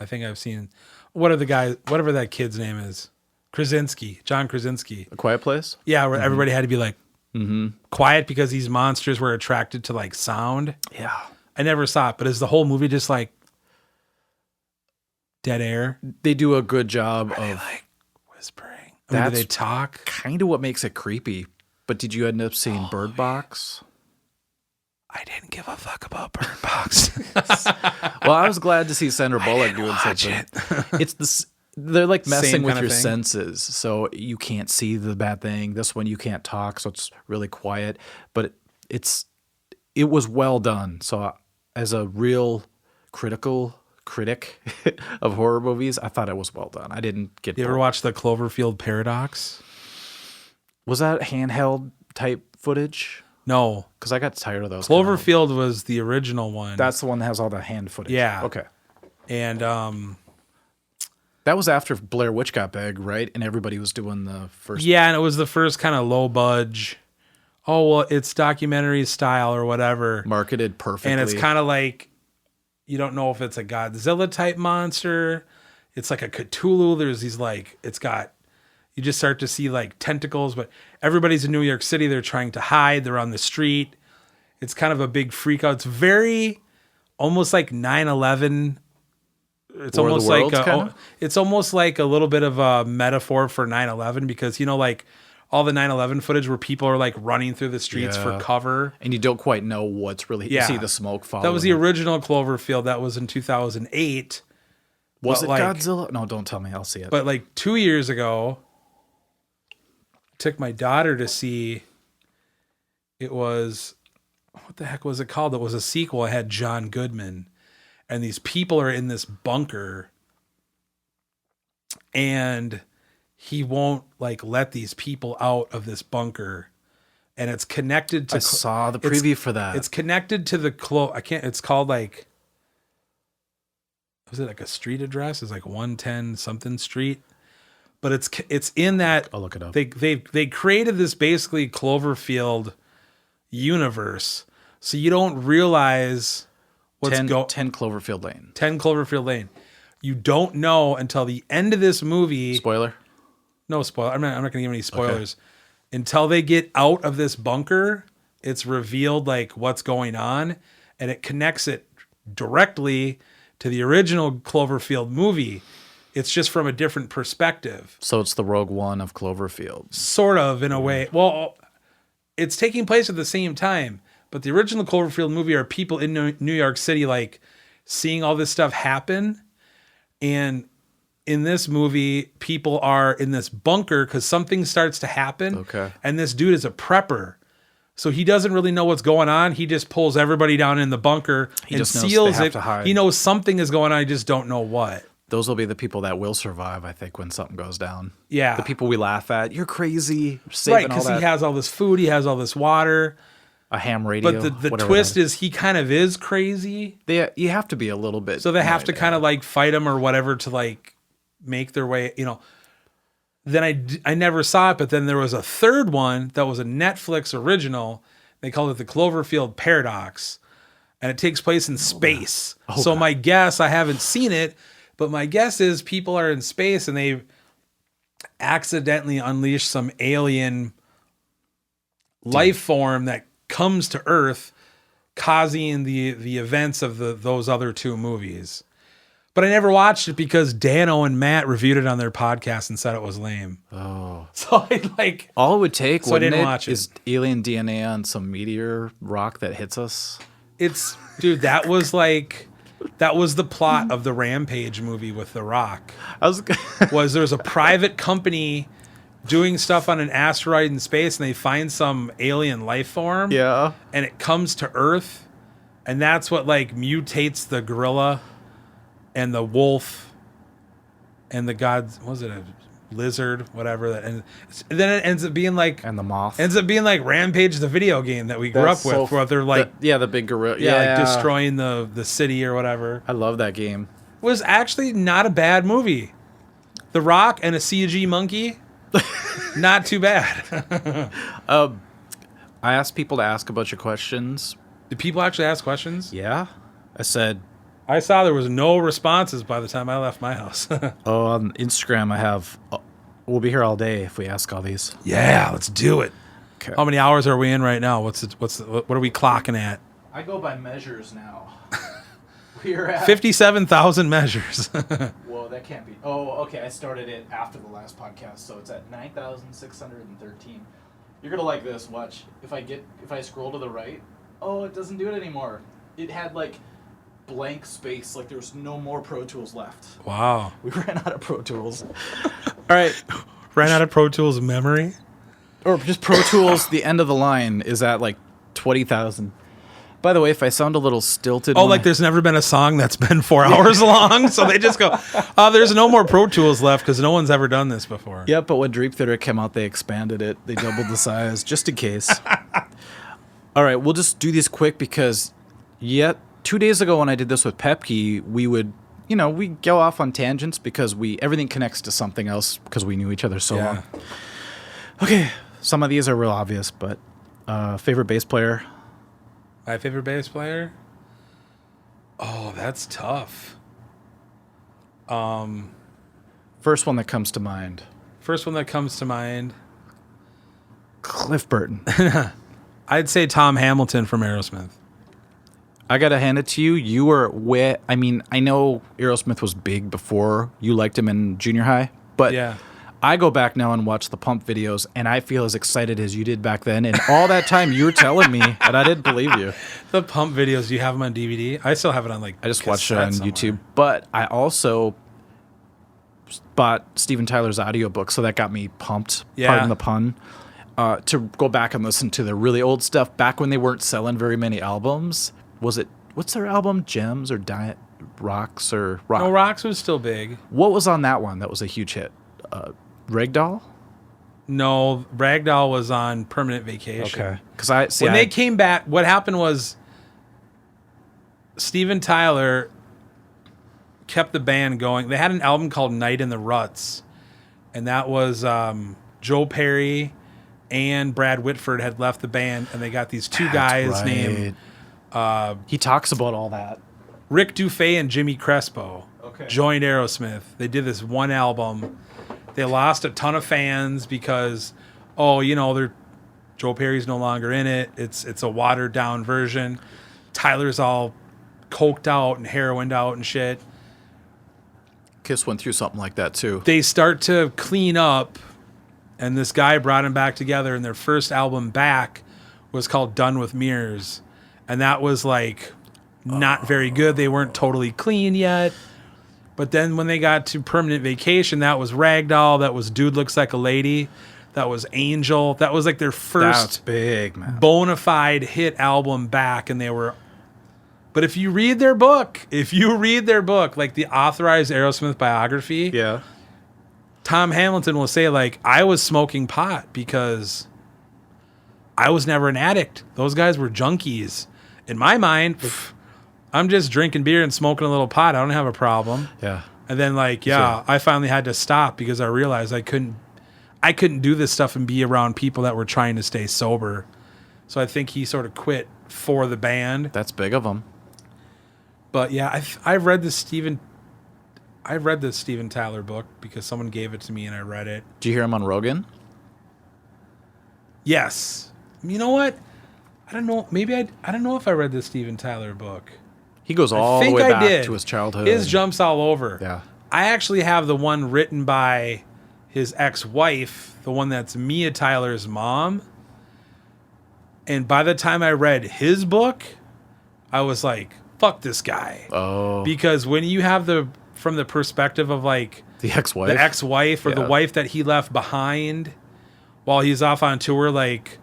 I think I've seen whatever that kid's name is. John Krasinski. A Quiet Place? Yeah, where everybody had to be like quiet because these monsters were attracted to like sound. Yeah. I never saw it, but is the whole movie just like dead air? They do a good job Are they of like whispering? I mean, do they talk? kind of what makes it creepy. But did you end up seeing Bird Box? I didn't give a fuck about Bird Box. Well, I was glad to see Sandra Bullock doing something. It's this. They're like messing Same with kind your of thing? senses, so you can't see the bad thing. This one you can't talk, so it's really quiet. But it was well done. So as a real critic of horror movies, I thought it was well done. I didn't get. You ever watch the Cloverfield Paradox? Was that handheld type footage? No. Because I got tired of those. Cloverfield was the original one. That's the one that has all the hand footage. Yeah. Okay. And That was after Blair Witch got big, right? And everybody was doing the first. yeah, and it was the first kind of low budge. Oh, well, it's documentary style or whatever. Marketed perfectly. And it's kind of like, you don't know if it's a Godzilla type monster. It's like a Cthulhu. There's these like, you just start to see like tentacles, but everybody's in New York City. They're trying to hide. They're on the street. It's kind of a big freak out. It's very almost like 9/11. It's War of almost the Worlds, like kinda? it's almost like a little bit of a metaphor for 9/11 because, you know, like all the 9/11 footage where people are like running through the streets for cover. And you don't quite know what's really. Yeah. You see the smoke following. That was the original Cloverfield. That was in 2008. Was it like, Godzilla? No, don't tell me. I'll see it. But like 2 years ago, I took my daughter to see. It was, what the heck was it called? It was a sequel. It had John Goodman, and these people are in this bunker, and he won't like let these people out of this bunker, and it's connected to. I saw the preview for that. It's connected to the It's called like was it like a street address? It's like 110 something street. But it's in that. I'll look it up. They created this basically Cloverfield universe, so you don't realize what's 10 Cloverfield Lane. 10 Cloverfield Lane. You don't know until the end of this movie. Spoiler? No spoiler. I'm not going to give any spoilers. Okay. Until they get out of this bunker, it's revealed like what's going on, and it connects it directly to the original Cloverfield movie. It's just from a different perspective. So it's the Rogue One of Cloverfield. Sort of, in a way. Well, it's taking place at the same time, but the original Cloverfield movie are people in New York City, like, seeing all this stuff happen. And in this movie, people are in this bunker because something starts to happen. Okay. And this dude is a prepper. So he doesn't really know what's going on. He just pulls everybody down in the bunker and seals it. He knows something is going on. I just don't know what. Those will be the people that will survive, I think, when something goes down. Yeah. The people we laugh at. You're crazy. Right, because he has all this food. He has all this water. A ham radio. But the twist is he kind of is crazy. You have to be a little bit. So they have to kind of like fight him or whatever to like make their way, Then I never saw it, but then there was a third one that was a Netflix original. They called it the Cloverfield Paradox. And it takes place in space. So my guess, I haven't seen it, but my guess is people are in space and they accidentally unleash some alien life form that comes to Earth, causing the events of those other two movies. But I never watched it because Dano and Matt reviewed it on their podcast and said it was lame. Oh. So I like... All it would take, so I didn't watch it. Is alien DNA on some meteor rock that hits us. Dude, that was the plot of the Rampage movie with The Rock. Was there's a private company doing stuff on an asteroid in space and they find some alien life form. Yeah. And it comes to Earth. And that's what like mutates the gorilla and the wolf and the gods. Was it a lizard? Whatever. And then it ends up being like... And the moth. Ends up being like Rampage, the video game that we grew up with. Where they're like... the big gorilla. Yeah, like destroying the city or whatever. I love that game. Was actually not a bad movie. The Rock and a CG monkey... Not too bad. I asked people to ask a bunch of questions. Did people actually ask questions? Yeah. I said... I saw there was no responses by the time I left my house. On Instagram I have... we'll be here all day if we ask all these. Yeah, let's do it. Okay. How many hours are we in right now? What are we clocking at? I go by measures now. We're at 57,000 measures. Whoa, that can't be. Oh, okay. I started it after the last podcast, so it's at 9,613. You're gonna like this. Watch. If I scroll to the right, oh, it doesn't do it anymore. It had like blank space, like there's no more Pro Tools left. Wow. We ran out of Pro Tools. All right. Ran out of Pro Tools memory? Or just Pro Tools, the end of the line is at like 20,000. By the way, if I sound a little stilted... Oh, there's never been a song that's been 4 hours long? So they just go, there's no more Pro Tools left because no one's ever done this before. Yeah, but when Dream Theater came out, they expanded it. They doubled the size, just in case. All right, we'll just do these quick because 2 days ago when I did this with Pepke, we would... we go off on tangents because everything connects to something else because we knew each other so long. Okay, some of these are real obvious, but favorite bass player... My favorite bass player? Oh, that's tough. First one that comes to mind. Cliff Burton. I'd say Tom Hamilton from Aerosmith. I gotta hand it to you. You were I know Aerosmith was big before you liked him in junior high, but yeah. I go back now and watch the Pump videos, and I feel as excited as you did back then. And all that time you were telling me, and I didn't believe you. The Pump videos, do you have them on DVD? I still have it on I just watched it on YouTube, but I also bought Steven Tyler's audiobook, so that got me pumped. Yeah. Pardon the pun. To go back and listen to the really old stuff back when they weren't selling very many albums. What's their album? Gems or Rocks or Rock? No, Rocks was still big. What was on that one that was a huge hit? Ragdoll? No, Ragdoll was on Permanent Vacation. Okay. Because when they came back, what happened was Steven Tyler kept the band going. They had an album called Night in the Ruts, and that was Joe Perry and Brad Whitford had left the band, and they got these two guys named... he talks about all that. Rick Dufay and Jimmy Crespo joined Aerosmith. They did this one album. They lost a ton of fans because, Joe Perry's no longer in it. It's a watered down version. Tyler's all coked out and heroined out and shit. Kiss went through something like that too. They start to clean up, and this guy brought them back together, and their first album back was called Done with Mirrors. And that was like not very good. They weren't totally clean yet. But then when they got to Permanent Vacation, that was Ragdoll. That was Dude Looks Like a Lady. That was Angel. That was like their first big, man. bona fide hit album back. And they were... But if you read their book, like the authorized Aerosmith biography, yeah, Tom Hamilton will say, like, I was smoking pot because I was never an addict. Those guys were junkies. In my mind, I'm just drinking beer and smoking a little pot. I don't have a problem. Yeah. And then, I finally had to stop because I realized I couldn't do this stuff and be around people that were trying to stay sober. So I think he sort of quit for the band. That's big of him. But yeah, I've read the Steven Tyler book because someone gave it to me and I read it. Did you hear him on Rogan? Yes. You know what? I don't know. Maybe I don't know if I read the Steven Tyler book. He goes all the way back to his childhood. His jumps all over. Yeah. I actually have the one written by his ex-wife, the one that's Mia Tyler's mom. And by the time I read his book, I was like, fuck this guy. Oh. Because when you have from the perspective of like the ex-wife or the wife that he left behind while he's off on tour, like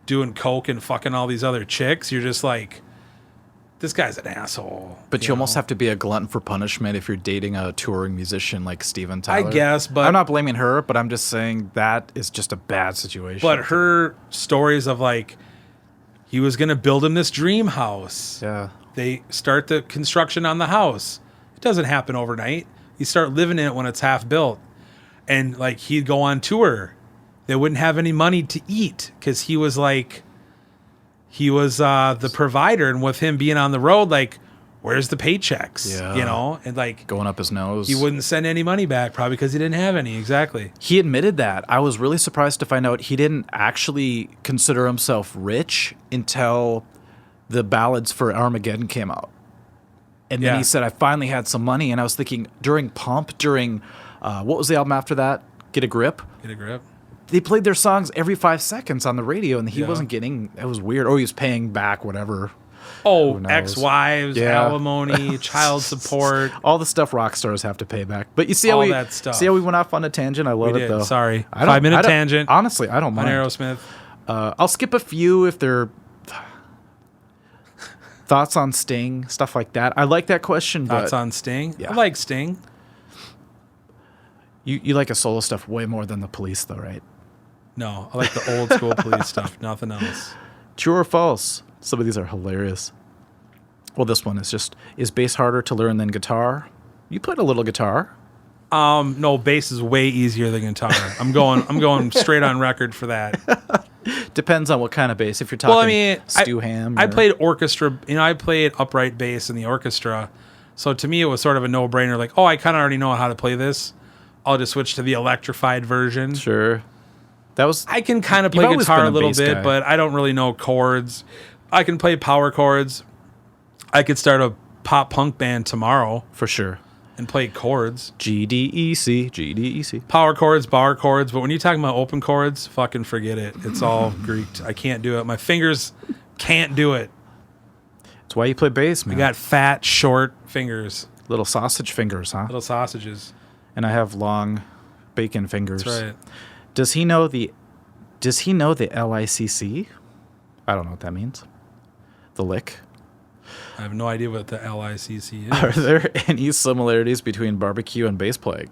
doing coke and fucking all these other chicks, you're just like, this guy's an asshole. But you almost have to be a glutton for punishment if you're dating a touring musician like Steven Tyler. I guess, but I'm not blaming her, but I'm just saying that is just a bad situation. But her stories of like, he was going to build him this dream house. Yeah. They start the construction on the house. It doesn't happen overnight. You start living in it when it's half built. And like, he'd go on tour. They wouldn't have any money to eat because he was the provider, and with him being on the road, like, where's the paychecks? Yeah. And like going up his nose. He wouldn't send any money back probably because he didn't have any. Exactly. He admitted that. I was really surprised to find out he didn't actually consider himself rich until the ballads for Armageddon came out. And then he said, I finally had some money. And I was thinking during Pump, what was the album after that? Get a Grip? Get a Grip. They played their songs every 5 seconds on the radio, and he wasn't getting... It was weird. Or he was paying back, whatever. Oh, ex-wives, alimony, child support. All the stuff rock stars have to pay back. But you see how see how we went off on a tangent? I love it, though. Sorry. 5-minute tangent. Honestly, I don't mind. On Aerosmith. I'll skip a few if they're... Thoughts on Sting, stuff like that. I like that question. Thoughts on Sting? Yeah. I like Sting. You like a solo stuff way more than the Police, though, right? No, I like the old school Police stuff. Nothing else. True or false? Some of these are hilarious. Well, this one is bass harder to learn than guitar? You played a little guitar. No, bass is way easier than guitar. I'm going straight on record for that. Depends on what kind of bass. If you're talking Stu Ham. I played orchestra. I played upright bass in the orchestra. So to me, it was sort of a no-brainer. Like, oh, I kind of already know how to play this. I'll just switch to the electrified version. Sure. I can kind of play guitar a little bit, but I don't really know chords. I can play power chords. I could start a pop punk band tomorrow. For sure. And play chords. GDEC. Power chords, bar chords. But when you're talking about open chords, fucking forget it. It's all Greek. I can't do it. My fingers can't do it. That's why you play bass, man. I got fat, short fingers. Little sausage fingers, huh? Little sausages. And I have long bacon fingers. That's right. Does he know the LICC? I don't know what that means. The lick. I have no idea what the LICC is. Are there any similarities between barbecue and bass playing?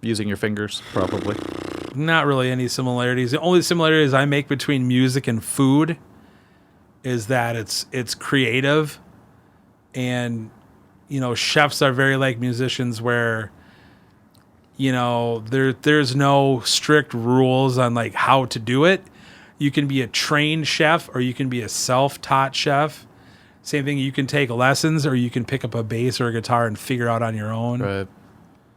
Using your fingers, probably. Not really any similarities. The only similarities I make between music and food is that it's creative, and chefs are very like musicians where, there's no strict rules on like how to do it. You can be a trained chef or you can be a self-taught chef. Same thing, you can take lessons or you can pick up a bass or a guitar and figure out on your own. Right.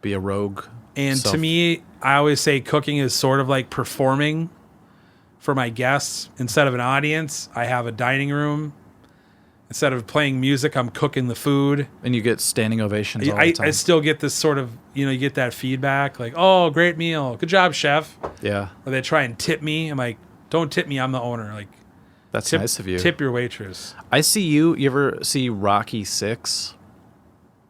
Be a rogue. And to me, I always say cooking is sort of like performing for my guests. Instead of an audience, I have a dining room. Instead of playing music, I'm cooking the food. And you get standing ovations all the time. I still get this sort of, you get that feedback like, oh, great meal. Good job, chef. Yeah. Or they try and tip me. I'm like, don't tip me. I'm the owner. Like, that's nice of you. Tip your waitress. I see you. You ever see Rocky 6?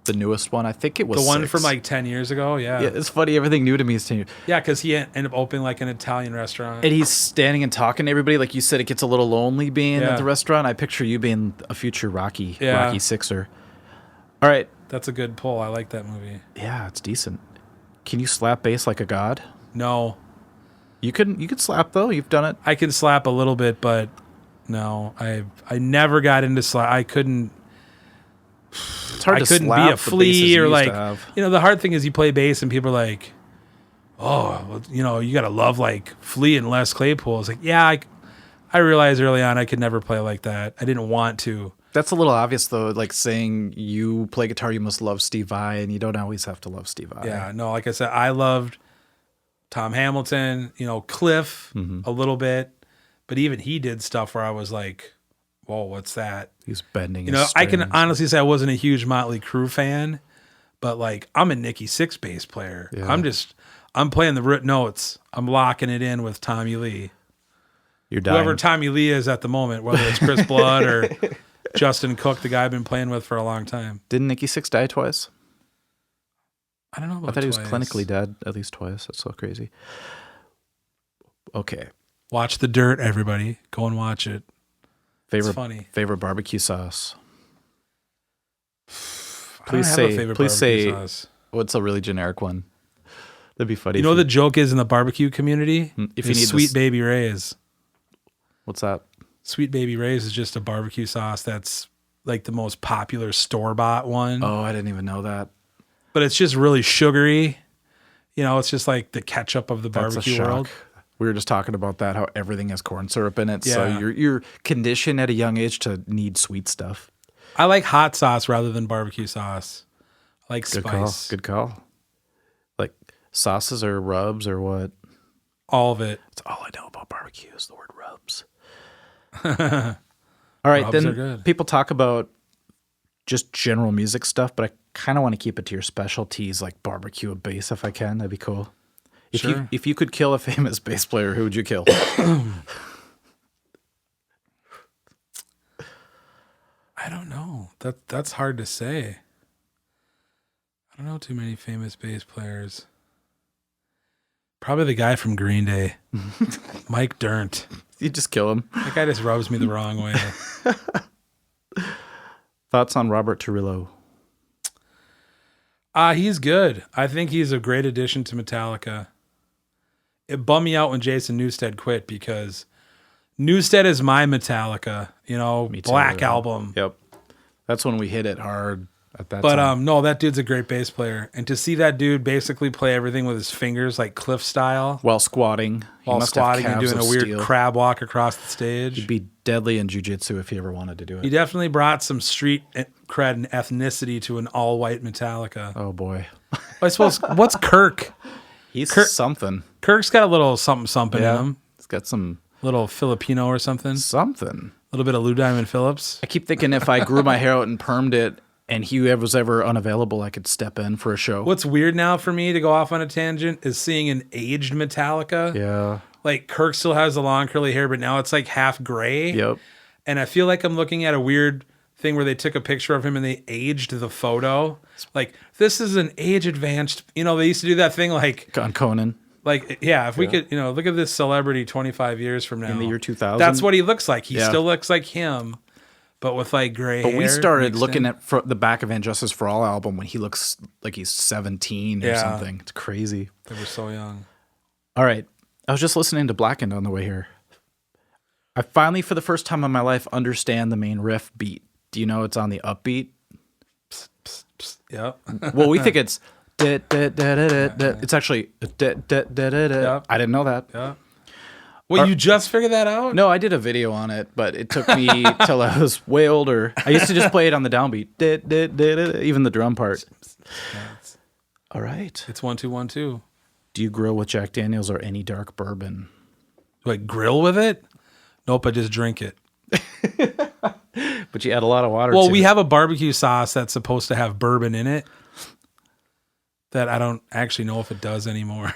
The newest one? I think it was the one 6. from like 10 years ago. Yeah. Yeah, it's funny. Everything new to me is 10 years. Yeah, because he ended up opening like an Italian restaurant. And he's standing and talking to everybody. Like you said, it gets a little lonely being at the restaurant. I picture you being a future Rocky Sixer. All right. That's a good pull. I like that movie. Yeah, it's decent. Can you slap bass like a god? No. You could slap though. You've done it. I can slap a little bit, but no. I never got into slap. I couldn't. It's hard I couldn't be a flea or like, the hard thing is you play bass and people are like, oh, well, you got to love like Flea and Les Claypool. It's like, yeah, I realized early on I could never play like that. I didn't want to. That's a little obvious though, like saying you play guitar, you must love Steve Vai, and you don't always have to love Steve Vai. Yeah, no, like I said, I loved Tom Hamilton, Cliff a little bit, but even he did stuff where I was like, whoa, what's that? He's bending his strings. I can honestly say I wasn't a huge Motley Crue fan, but like I'm a Nikki Sixx bass player. Yeah. I'm playing the root notes. I'm locking it in with Tommy Lee. You're dying. Whoever Tommy Lee is at the moment, whether it's Chris Blood or Justin Cook, the guy I've been playing with for a long time. Didn't Nikki Sixx die twice? I don't know about I thought twice. He was clinically dead at least twice. That's so crazy. Okay. Watch The Dirt, everybody. Go and watch it. It's funny. Favorite barbecue sauce? Please say sauce. What's a really generic one? That'd be funny. The joke is in the barbecue community? If you need Sweet Baby Ray's. What's that? Sweet Baby Ray's is just a barbecue sauce that's like the most popular store-bought one. Oh, I didn't even know that. But it's just really sugary. It's just like the ketchup of the barbecue world. We were just talking about that, how everything has corn syrup in it. Yeah. So you're conditioned at a young age to need sweet stuff. I like hot sauce rather than barbecue sauce. I like spice. Good call. Like sauces or rubs or what? All of it. That's all I know about barbecue is the word rubs. All right, rubs then people talk about just general music stuff, but I kind of want to keep it to your specialties, like barbecue and bass if I can. That'd be cool. If you could kill a famous bass player, who would you kill? I don't know. That's hard to say. I don't know too many famous bass players. Probably the guy from Green Day, Mike Dirnt. You just kill him. That guy just rubs me the wrong way. Thoughts on Robert Trujillo? He's good. I think he's a great addition to Metallica. It bummed me out when Jason Newsted quit because Newsted is my Metallica, Black Album. Yep. That's when we hit it hard at that time. But no, that dude's a great bass player. And to see that dude basically play everything with his fingers, like Cliff style. While squatting. And doing a weird crab walk across the stage. He'd be deadly in jiu-jitsu if he ever wanted to do it. He definitely brought some street cred and ethnicity to an all-white Metallica. Oh, boy. I suppose, what's Kirk? He's something. Kirk's got a little something in him. He's got some... Little Filipino or something. Something. A little bit of Lou Diamond Phillips. I keep thinking if I grew my hair out and permed it and he was ever unavailable, I could step in for a show. What's weird now for me to go off on a tangent is seeing an aged Metallica. Yeah. Like Kirk still has the long curly hair, but now it's like half gray. Yep. And I feel like I'm looking at a weird thing where they took a picture of him and they aged the photo. Like, this is an age advanced, they used to do that thing like... On Conan. Like, yeah, if we could, look at this celebrity 25 years from now. In the year 2000. That's what he looks like. He still looks like him, but with like gray hair. But we started looking at the back of And Justice for All album when he looks like he's 17 or something. It's crazy. They were so young. All right. I was just listening to Blackened on the way here. I finally, for the first time in my life, understand the main riff beat. Do you know it's on the upbeat? Yeah. Well, we think it's it's actually I didn't know that. Yeah. Well, you just figured that out? No, I did a video on it, but it took me till I was way older. I used to just play it on the downbeat, even the drum part. All right. It's 1 2 1 2. Do you grill with Jack Daniels or any dark bourbon? Do I grill with it? Nope, I just drink it. But you add a lot of water. Well, we have a barbecue sauce that's supposed to have bourbon in it that I don't actually know if it does anymore.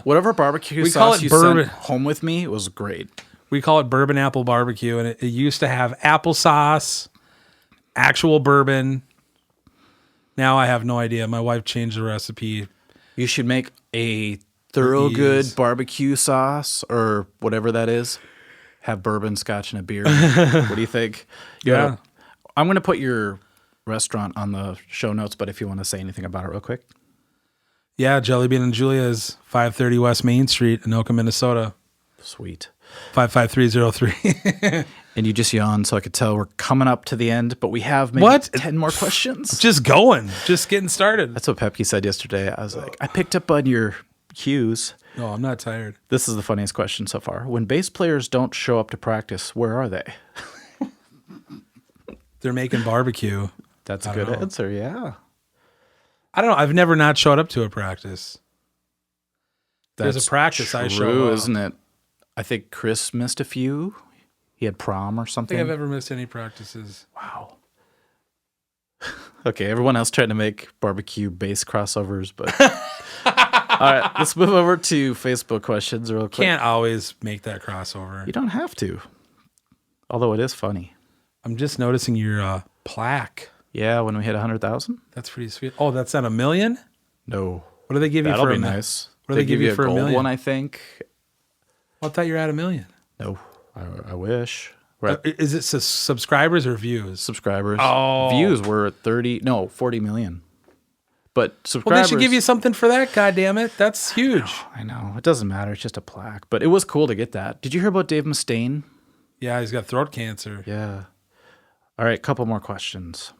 Whatever barbecue we call sauce it you bourbon. sent home with me was great. We call it bourbon apple barbecue, and it used to have applesauce, actual bourbon. Now I have no idea. My wife changed the recipe. You should make a thorough good barbecue sauce or whatever that is. Have bourbon, scotch, and a beer. What do you think? Yeah. I'm going to put your restaurant on the show notes, but if you want to say anything about it real quick. Yeah, Jellybean Julia is 530 West Main Street, Anoka, Minnesota. Sweet. 55303. And you just yawned, so I could tell we're coming up to the end, but we have maybe 10 more questions. Just going. Just getting started. That's what Pepke said yesterday. I was like, I picked up on your cues. No, I'm not tired. This is the funniest question so far. When bass players don't show up to practice, where are they? They're making barbecue. That's a good answer, yeah. I don't know. I've never not showed up to a practice. That's There's a practice true, I show up. Isn't it? I think Chris missed a few. He had prom or I something. don't think I've ever missed any practices. Wow. Okay, everyone else tried to make barbecue bass crossovers, but all right, let's move over to Facebook questions real quick. Can't always make that crossover. You don't have to, although it is funny. I'm just noticing your plaque. Yeah, when we hit 100,000. That's pretty sweet. Oh, that's at $1 million? No. What do they give you That'll for be a million? nice. What do they give you for a $1 gold million? one, I think. Well, I thought you were at $1 million. No, I wish. Right. Is it subscribers or views? Subscribers. Oh. Views were at 40 million. But Well, subscribers. they should give you something for that, goddammit. That's huge. I know. It doesn't matter. It's just a plaque. But it was cool to get that. Did you hear about Dave Mustaine? Yeah, he's got throat cancer. Yeah. All right, couple more questions.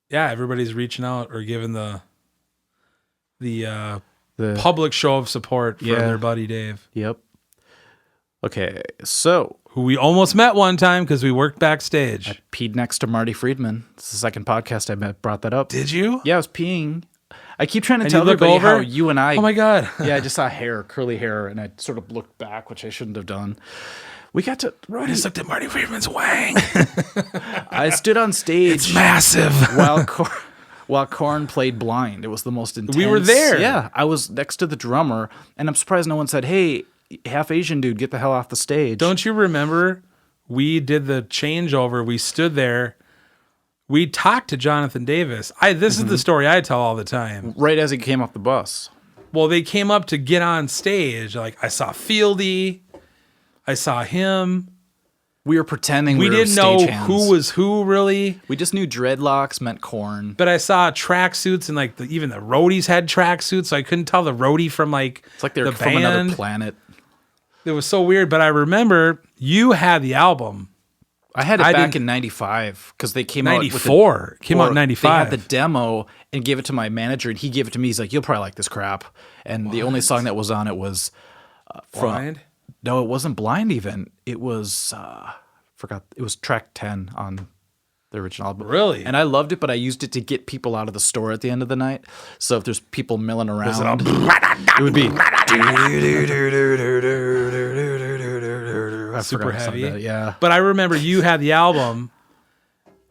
Yeah, everybody's reaching out or giving the public show of support for their buddy Dave. Yep. Okay, so who we almost met one time because we worked backstage. I peed next to Marty Friedman. It's the second podcast I brought that up. Did you? Yeah, I was peeing. I keep trying to tell everybody how you and I... Oh, my God. Yeah, I just saw hair, curly hair, and I sort of looked back, which I shouldn't have done. We got to... I just looked at Marty Friedman's wang. I stood on stage... It's massive. While Korn played Blind. It was the most intense... We were there. Yeah, I was next to the drummer, and I'm surprised no one said, hey, half Asian dude, get the hell off the stage. Don't you remember? We did the changeover. We stood there. We talked to Jonathan Davis. This is the story I tell all the time. Right as he came off the bus. Well, they came up to get on stage. Like, I saw Fieldy. I saw him. We were pretending we didn't know who was who, really. We just knew dreadlocks meant Korn. But I saw tracksuits, and like even the roadies had tracksuits, so I couldn't tell the roadie from like it's like they're from another planet. It was so weird, but I remember you had the album. I had it back in 95 because they came 94. out with came out in 95. They had the demo and gave it to my manager, and he gave it to me. He's like, "You'll probably like this crap." And the only song that was on it was Blind. No, it wasn't Blind. Even it was forgot. It was track 10 on the original album. Really? And I loved it, but I used it to get people out of the store at the end of the night. So if there's people milling around, it would be super heavy. Yeah. But I remember you had the album,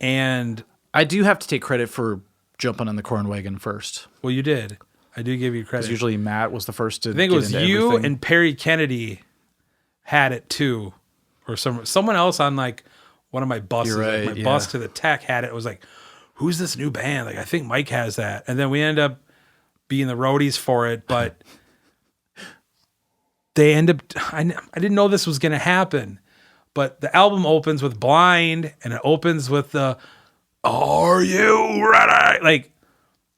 and I do have to take credit for jumping on the Korn wagon first. Well, you did. I do give you credit. Because usually Matt was the first to. I think it was you and Perry Kennedy had it too, or someone else on like one of my buses. Right, like my bus to the tech had it. It was like, who's this new band? Like, I think Mike has that. And then we end up being the roadies for it, but they end up, I didn't know this was going to happen, but the album opens with Blind, and it opens with the, are you ready? Like,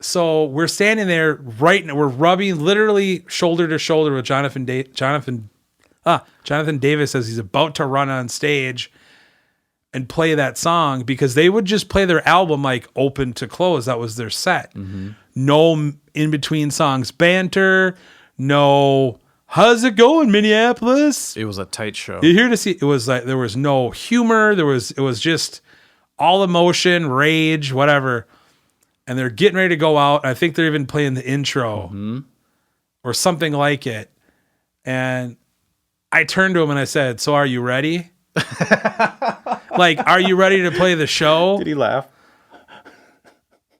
so we're standing there right now, we're rubbing literally shoulder to shoulder with Jonathan Davis as he's about to run on stage. and play that song because they would just play their album like open to close. That was their set. No in between songs banter, no how's it going, Minneapolis? It was a tight show. You're here to see. It was like there was no humor. It was just all emotion, rage, whatever. And they're getting ready to go out. I think they're even playing the intro or something like it. And I turned to him and I said, "So are you ready? Like, are you ready to play the show?" Did he laugh?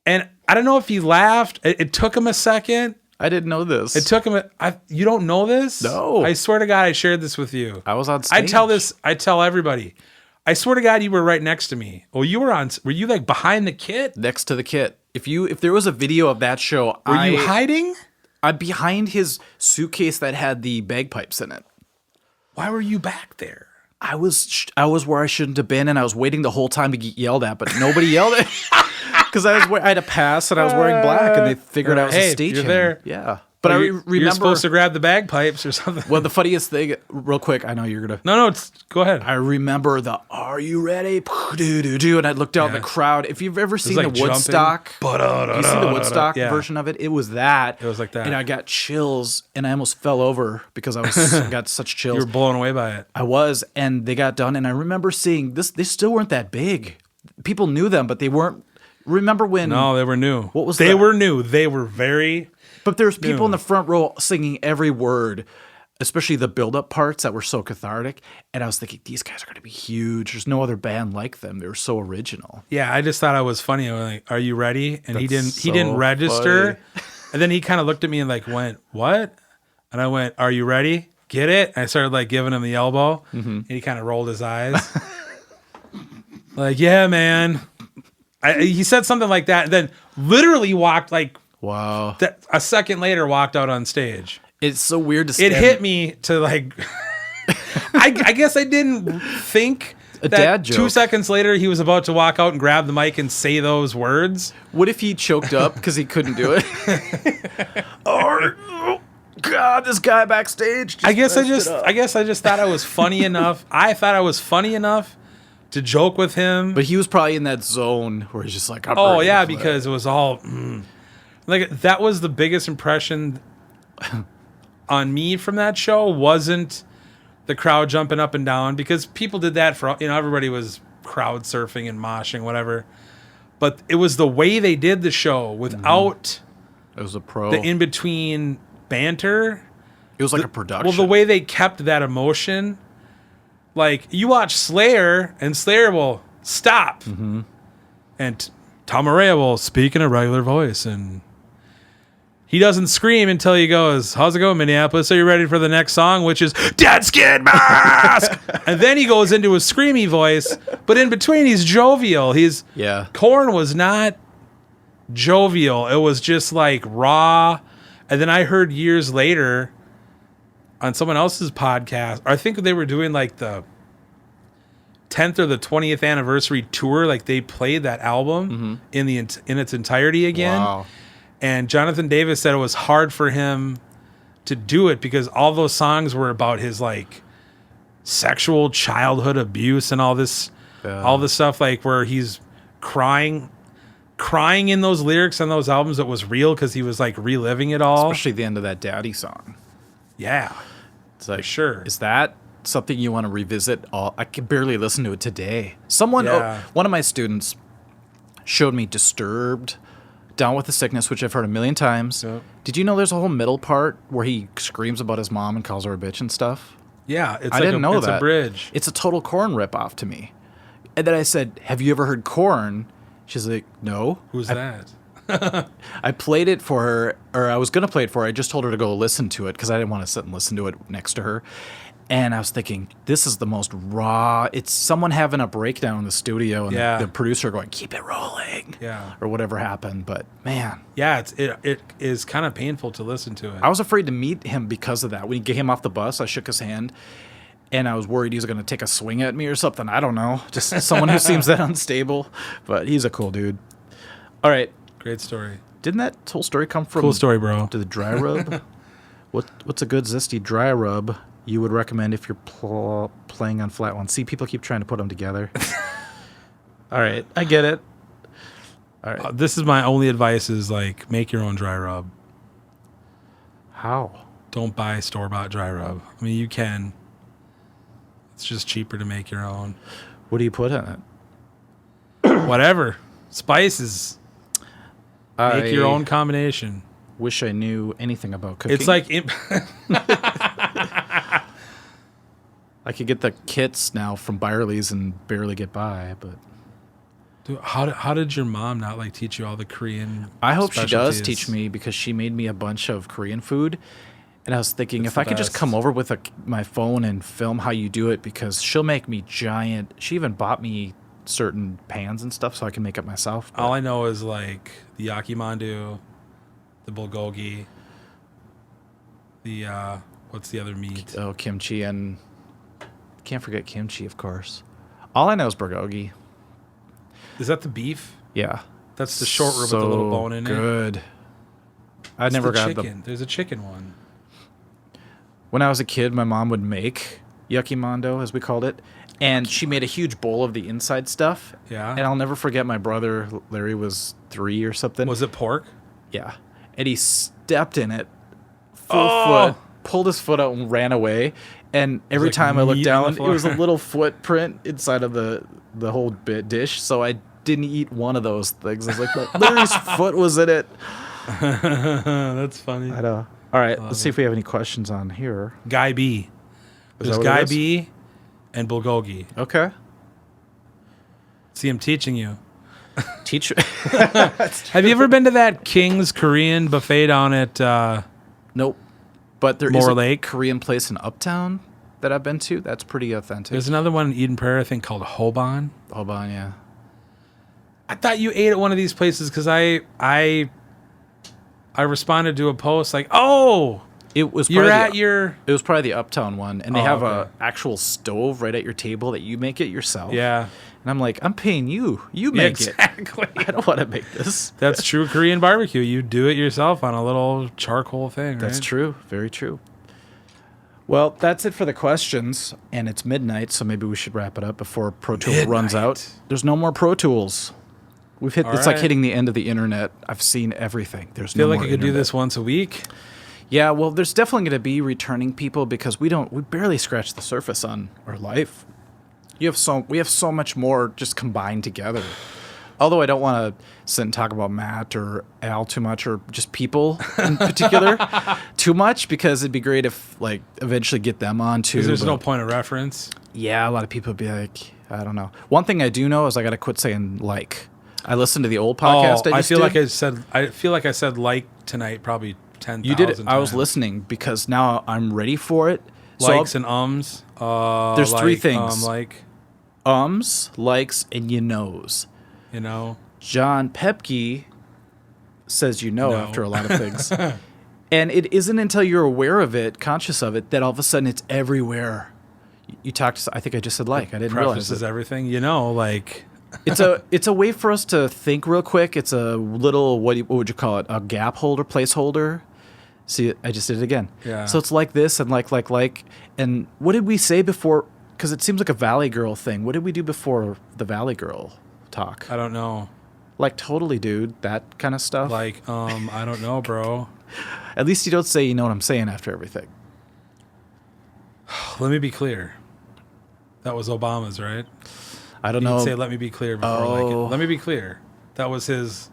And I don't know if he laughed. It took him a second. I didn't know this. It took him. You don't know this? No. I swear to God, I shared this with you. I was on stage. I tell everybody. I swear to God, you were right next to me. Well, were you like behind the kit? Next to the kit. If there was a video of that show, were you hiding? I'm behind his suitcase that had the bagpipes in it. Why were you back there? I was where I shouldn't have been, and I was waiting the whole time to get yelled at, but nobody yelled at because I had a pass and I was wearing black, and they figured I was a stagehand. You're there. Yeah. But I remember you're supposed to grab the bagpipes or something. Well, the funniest thing, real quick, I know you're gonna. No, go ahead. I remember the "Are you ready?" And I looked out in the crowd. If you've ever seen like the Woodstock, you see the Woodstock yeah. version of it. It was that. It was like that, and I got chills, and I almost fell over because I got such chills. You were blown away by it. I was, and they got done, and I remember seeing this. They still weren't that big. People knew them, but they weren't. Remember when? No, they were new. What was they were new? They were very. But there's people in the front row singing every word, especially the build-up parts that were so cathartic. And I was thinking, these guys are going to be huge. There's no other band like them. They were so original. Yeah, I just thought I was funny. I was like, "Are you ready?" And That's he didn't register. funny. And then he kind of looked at me and like went, "What?" And I went, "Are you ready? Get it?" And I started like giving him the elbow, and he kind of rolled his eyes, like, "Yeah, man." He said something like that, and then literally walked like. Wow. A second later, walked out on stage. It's so weird to stand. It hit me to like, I guess I didn't think that dad joke. 2 seconds later he was about to walk out and grab the mic and say those words. What if he choked up because he couldn't do it? Oh, God, this guy backstage. I guess I just thought I was funny enough. I thought I was funny enough to joke with him. But he was probably in that zone where he's just like, oh yeah, because it was all. Like that was the biggest impression on me from that show. Wasn't the crowd jumping up and down, because people did that for, everybody was crowd surfing and moshing, whatever. But it was the way they did the show without it was a pro. The in between banter. It was like a production. Well, the way they kept that emotion, like you watch Slayer and Slayer will stop, and Tom Araya will speak in a regular voice, and he doesn't scream until he goes, "How's it going, Minneapolis? Are you ready for the next song?" Which is Dead Skin Mask. And then he goes into a screamy voice, but in between he's jovial. Korn was not jovial. It was just like raw. And then I heard years later on someone else's podcast, I think they were doing like the 10th or the 20th anniversary tour. Like they played that album in its entirety again. Wow. And Jonathan Davis said it was hard for him to do it because all those songs were about his like sexual childhood abuse and all this stuff, like where he's crying in those lyrics on those albums. It was real because he was like reliving it all. Especially the end of that Daddy song. Yeah. It's like, sure. Is that something you want to revisit? I can barely listen to it today. One of my students showed me Disturbed, Down with the Sickness, which I've heard a million times. Yep. Did you know there's a whole middle part where he screams about his mom and calls her a bitch and stuff? Yeah, I didn't know that. It's a bridge. It's a total Korn ripoff to me. And then I said, "Have you ever heard Korn?" She's like, "No." Who's that? I played it for her, or I was going to play it for her. I just told her to go listen to it because I didn't want to sit and listen to it next to her. And I was thinking, this is the most raw. It's someone having a breakdown in the studio and the producer going, "Keep it rolling." Yeah. Or whatever happened. But man. Yeah, it is kind of painful to listen to it. I was afraid to meet him because of that. When he came off the bus, I shook his hand. And I was worried he was going to take a swing at me or something. I don't know. Just someone who seems that unstable. But he's a cool dude. All right. Great story. Didn't that whole story come from... Cool story, bro. To the dry rub? What's a good zesty dry rub you would recommend if you're playing on flat ones? See, people keep trying to put them together. All right, I get it. All right. This is my only advice: is like make your own dry rub. How? Don't buy store-bought dry rub. I mean, you can. It's just cheaper to make your own. What do you put in it? Whatever. Spices. Make your own combination. Wish I knew anything about cooking. It's like I could get the kits now from Byerly's and barely get by, but dude, how did your mom not like teach you all the Korean? I hope she does specialties? teach me, because she made me a bunch of Korean food. And I was thinking, It's if I the could just best. come over with my phone and film how you do it, because she'll make me giant. She even bought me certain pans and stuff so I can make it myself. All I know is like the yakimandu, the bulgogi, the what's the other meat? Oh, kimchi, and can't forget kimchi, of course. All I know is bulgogi. Is that the beef? Yeah, That's the short rib with the little bone in it. Good. I It's never the got chicken. There's a chicken one. When I was a kid, my mom would make yakimondo, as we called it, and she made a huge bowl of the inside stuff. Yeah. And I'll never forget, my brother Larry was 3 or something. Was it pork? Yeah. And he stepped in it full foot, pulled his foot out and ran away. And every like time I looked meat on the down, it was a floor. little footprint inside of the whole dish. So I didn't eat one of those things. I was like, Larry's foot was in it. That's funny. I know. All right, let's see if we have any questions on here. Guy B. There's that what Guy it is? B and bulgogi. Okay. See, I'm teaching you. Teach. Have you ever been to that King's Korean buffet down at Nope. But there is Moore a Lake? Korean place in Uptown that I've been to. That's pretty authentic. There's another one in Eden Prairie, I think, called Hoban. Hold on, yeah. I thought you ate at one of these places because I responded to a post like, "Oh, It was you're probably at your It was probably the Uptown one, and they Oh, have okay. a actual stove right at your table that you make it yourself. yeah." And I'm like, I'm paying you. You Yeah, make it. exactly. I don't want to make this. That's true Korean barbecue. You do it yourself on a little charcoal thing, right? That's true. Very true. Well, that's it for the questions, and it's midnight, so maybe we should wrap it up before Pro Tools runs Midnight. out. There's no more Pro Tools. We've hit. All It's like right. hitting the end of the internet. I've seen everything. There's I feel no like more I could do internet. this once a week. Yeah, well, there's definitely going to be returning people, because we barely scratch the surface on our life. We have so much more just combined together. Although I don't want to sit and talk about Matt or Al too much, or just people in particular too much, because it'd be great if like eventually get them on too. Because there's no but- point of reference. Yeah, a lot of people would be like, I don't know. One thing I do know is I got to quit saying like. I listened to the old podcast. I feel like did. I feel like I said like tonight probably 10,000 You did it. I was times. listening, because now I'm ready for it. So Likes and ums. There's three like, things. Like, likes, and you knows. you know. John Pepke says No. after a lot of things. And it isn't until you're aware of it, conscious of it, that all of a sudden it's everywhere. You talked. I think I just said like. I didn't realize Prefaces it. everything. You know, like It's a way for us to think real quick. It's a little what would you call it? A gap holder, placeholder. See, I just did it again. Yeah. So it's like this and like. And what did we say before? Because it seems like a Valley Girl thing. What did we do before the Valley Girl talk? I don't know. Like totally, dude. That kind of stuff. Like I don't know, bro. At least you don't say you know what I'm saying after everything. Let me be clear. That was Obama's, right? I don't You know. didn't say let me be clear before like Oh. it. Let me be clear. That was his.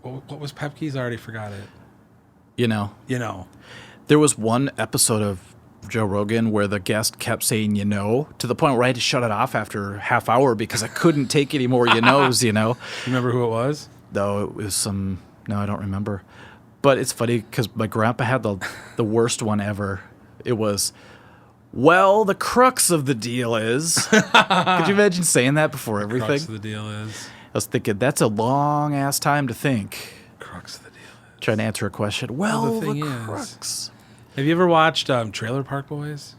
What was Pepke's? I already forgot it. You know, You know. there was one episode of Joe Rogan where the guest kept saying, you know, to the point where I had to shut it off after half hour because I couldn't take any more you knows, you know. You remember who it was? Though it was some, no, I don't remember. But it's funny because my grandpa had the worst one ever. It was, well, the crux of the deal is. Could you imagine saying that before everything? Crux of the deal is. I was thinking, that's a long ass time to think. Crux of the deal is. Trying to answer a question. Well, the the, thing is- crux. Have you ever watched Trailer Park Boys?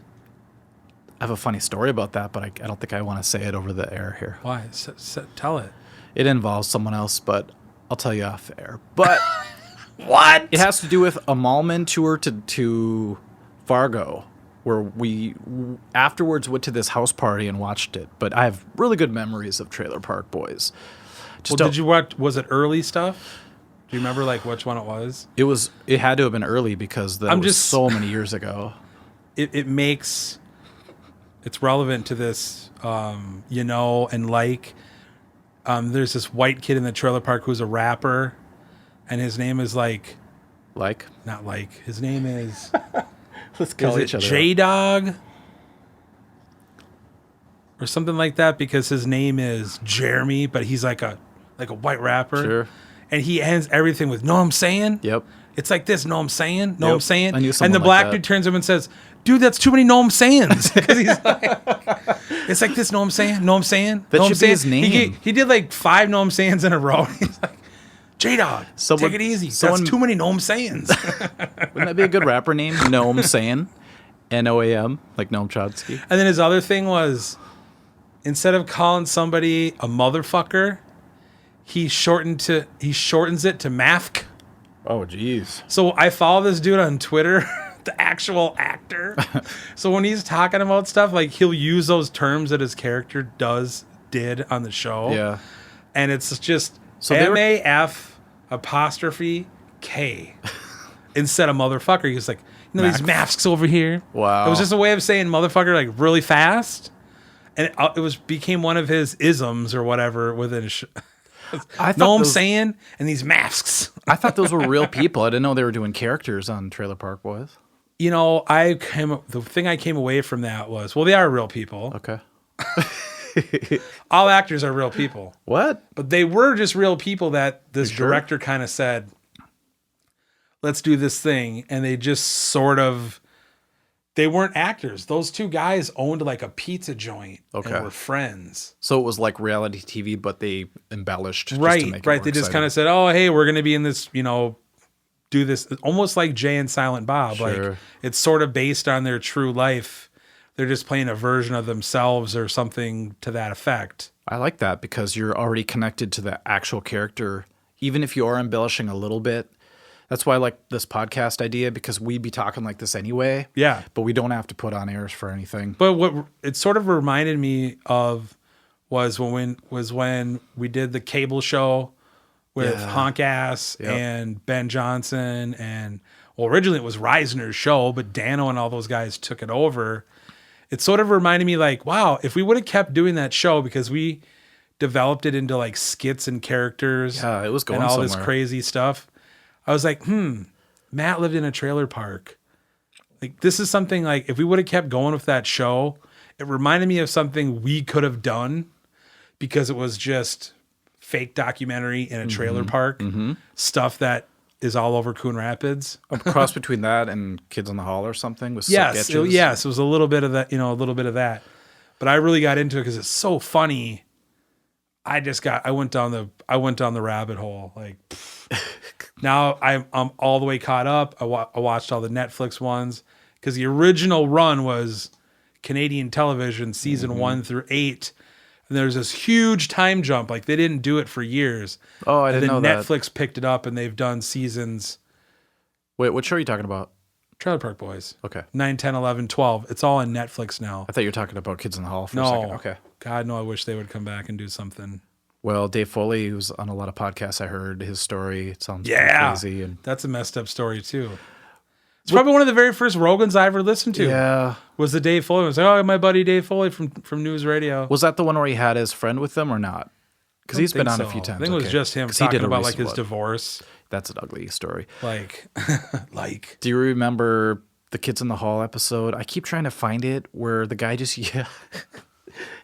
I have a funny story about that, but I don't think I want to say it over the air here. Why? Tell it. It involves someone else, but I'll tell you off the air. But What? it has to do with a Malman tour to Fargo, where we afterwards went to this house party and watched it. But I have really good memories of Trailer Park Boys. Did you watch? Was it early stuff? Do you remember like which one it was? It had to have been early because that was so many years ago. It's relevant to this, and like. There's this white kid in the trailer park who's a rapper, and his name is not like. His name is. Let's call each other J-Dog or something like that, because his name is Jeremy, but he's like a white rapper. Sure. And he ends everything with "Know what I'm saying?" Yep. It's like this. Know what I'm saying? Know what I'm saying? I knew and someone the like black that. dude turns to him and says, "Dude, that's too many know what I'm sayings." Because he's like, it's like this. Know what I'm saying? Know what I'm saying? That know what should I'm be saying? his name. He did like 5 know what I'm sayings in a row. He's like, "J-Dog, take it easy. That's too many know what I'm sayings." Wouldn't that be a good rapper name? Noam Saying. Noam, like Noam Chomsky. And then his other thing was, instead of calling somebody a motherfucker, he shortens it to Mafk. Oh, jeez. So I follow this dude on Twitter, the actual actor. So when he's talking about stuff, like he'll use those terms that his character did on the show. Yeah. And it's just MAF apostrophe K instead of motherfucker. He was like, these masks over here. Wow. It was just a way of saying motherfucker like really fast. And it became one of his isms or whatever within a show. Know what I'm saying? And these masks. I thought those were real people. I didn't know they were doing characters on Trailer Park Boys. The thing I came away from that was, well, they are real people. Okay. All actors are real people. What? But they were just real people that this director kind of said, let's do this thing. And they just sort of, they weren't actors. Those two guys owned like a pizza joint and were friends. So it was like reality TV, but they embellished. Right, just to make it right. more They just exciting. kind of said, oh, hey, we're going to be in this, do this. Almost like Jay and Silent Bob. Sure. Like it's sort of based on their true life. They're just playing a version of themselves or something to that effect. I like that because you're already connected to the actual character, even if you are embellishing a little bit. That's why I like this podcast idea, because we'd be talking like this anyway. Yeah. But we don't have to put on airs for anything. But what it sort of reminded me of was when we did the cable show with Honk Ass and Ben Johnson, and originally it was Reisner's show, but Dano and all those guys took it over. It sort of reminded me like, wow, if we would have kept doing that show, because we developed it into like skits and characters, It was going and all somewhere. this crazy stuff. I was like, Matt lived in a trailer park. Like, this is something like, if we would have kept going with that show, it reminded me of something we could have done, because it was just fake documentary in a trailer park, stuff that is all over Coon Rapids. A cross between that and Kids on the Hall or something with Yes, sketches. yes, it was a little bit of that, a little bit of that. But I really got into it because it's so funny. I went down the rabbit hole. Like, now I'm all the way caught up. I watched all the Netflix ones, because the original run was Canadian television, season 1 through 8. And there's this huge time jump. Like, they didn't do it for years. Oh, I didn't know that. Netflix picked it up, and they've done seasons. Wait, what show are you talking about? Trailer Park Boys. Okay. 9, 10, 11, 12. It's all on Netflix now. I thought you were talking about Kids in the Hall for a second. Okay. God, no, I wish they would come back and do something. Well, Dave Foley, who's on a lot of podcasts, I heard his story. It sounds pretty crazy. And that's a messed up story, too. It's probably one of the very first Rogans I ever listened to. Yeah. Was the Dave Foley. I was like, oh, my buddy Dave Foley from News Radio. Was that the one where he had his friend with him or not? Because he's been on a few times. I think it was just him talking about like his divorce. That's an ugly story. Like. Do you remember the Kids in the Hall episode? I keep trying to find it where the guy just,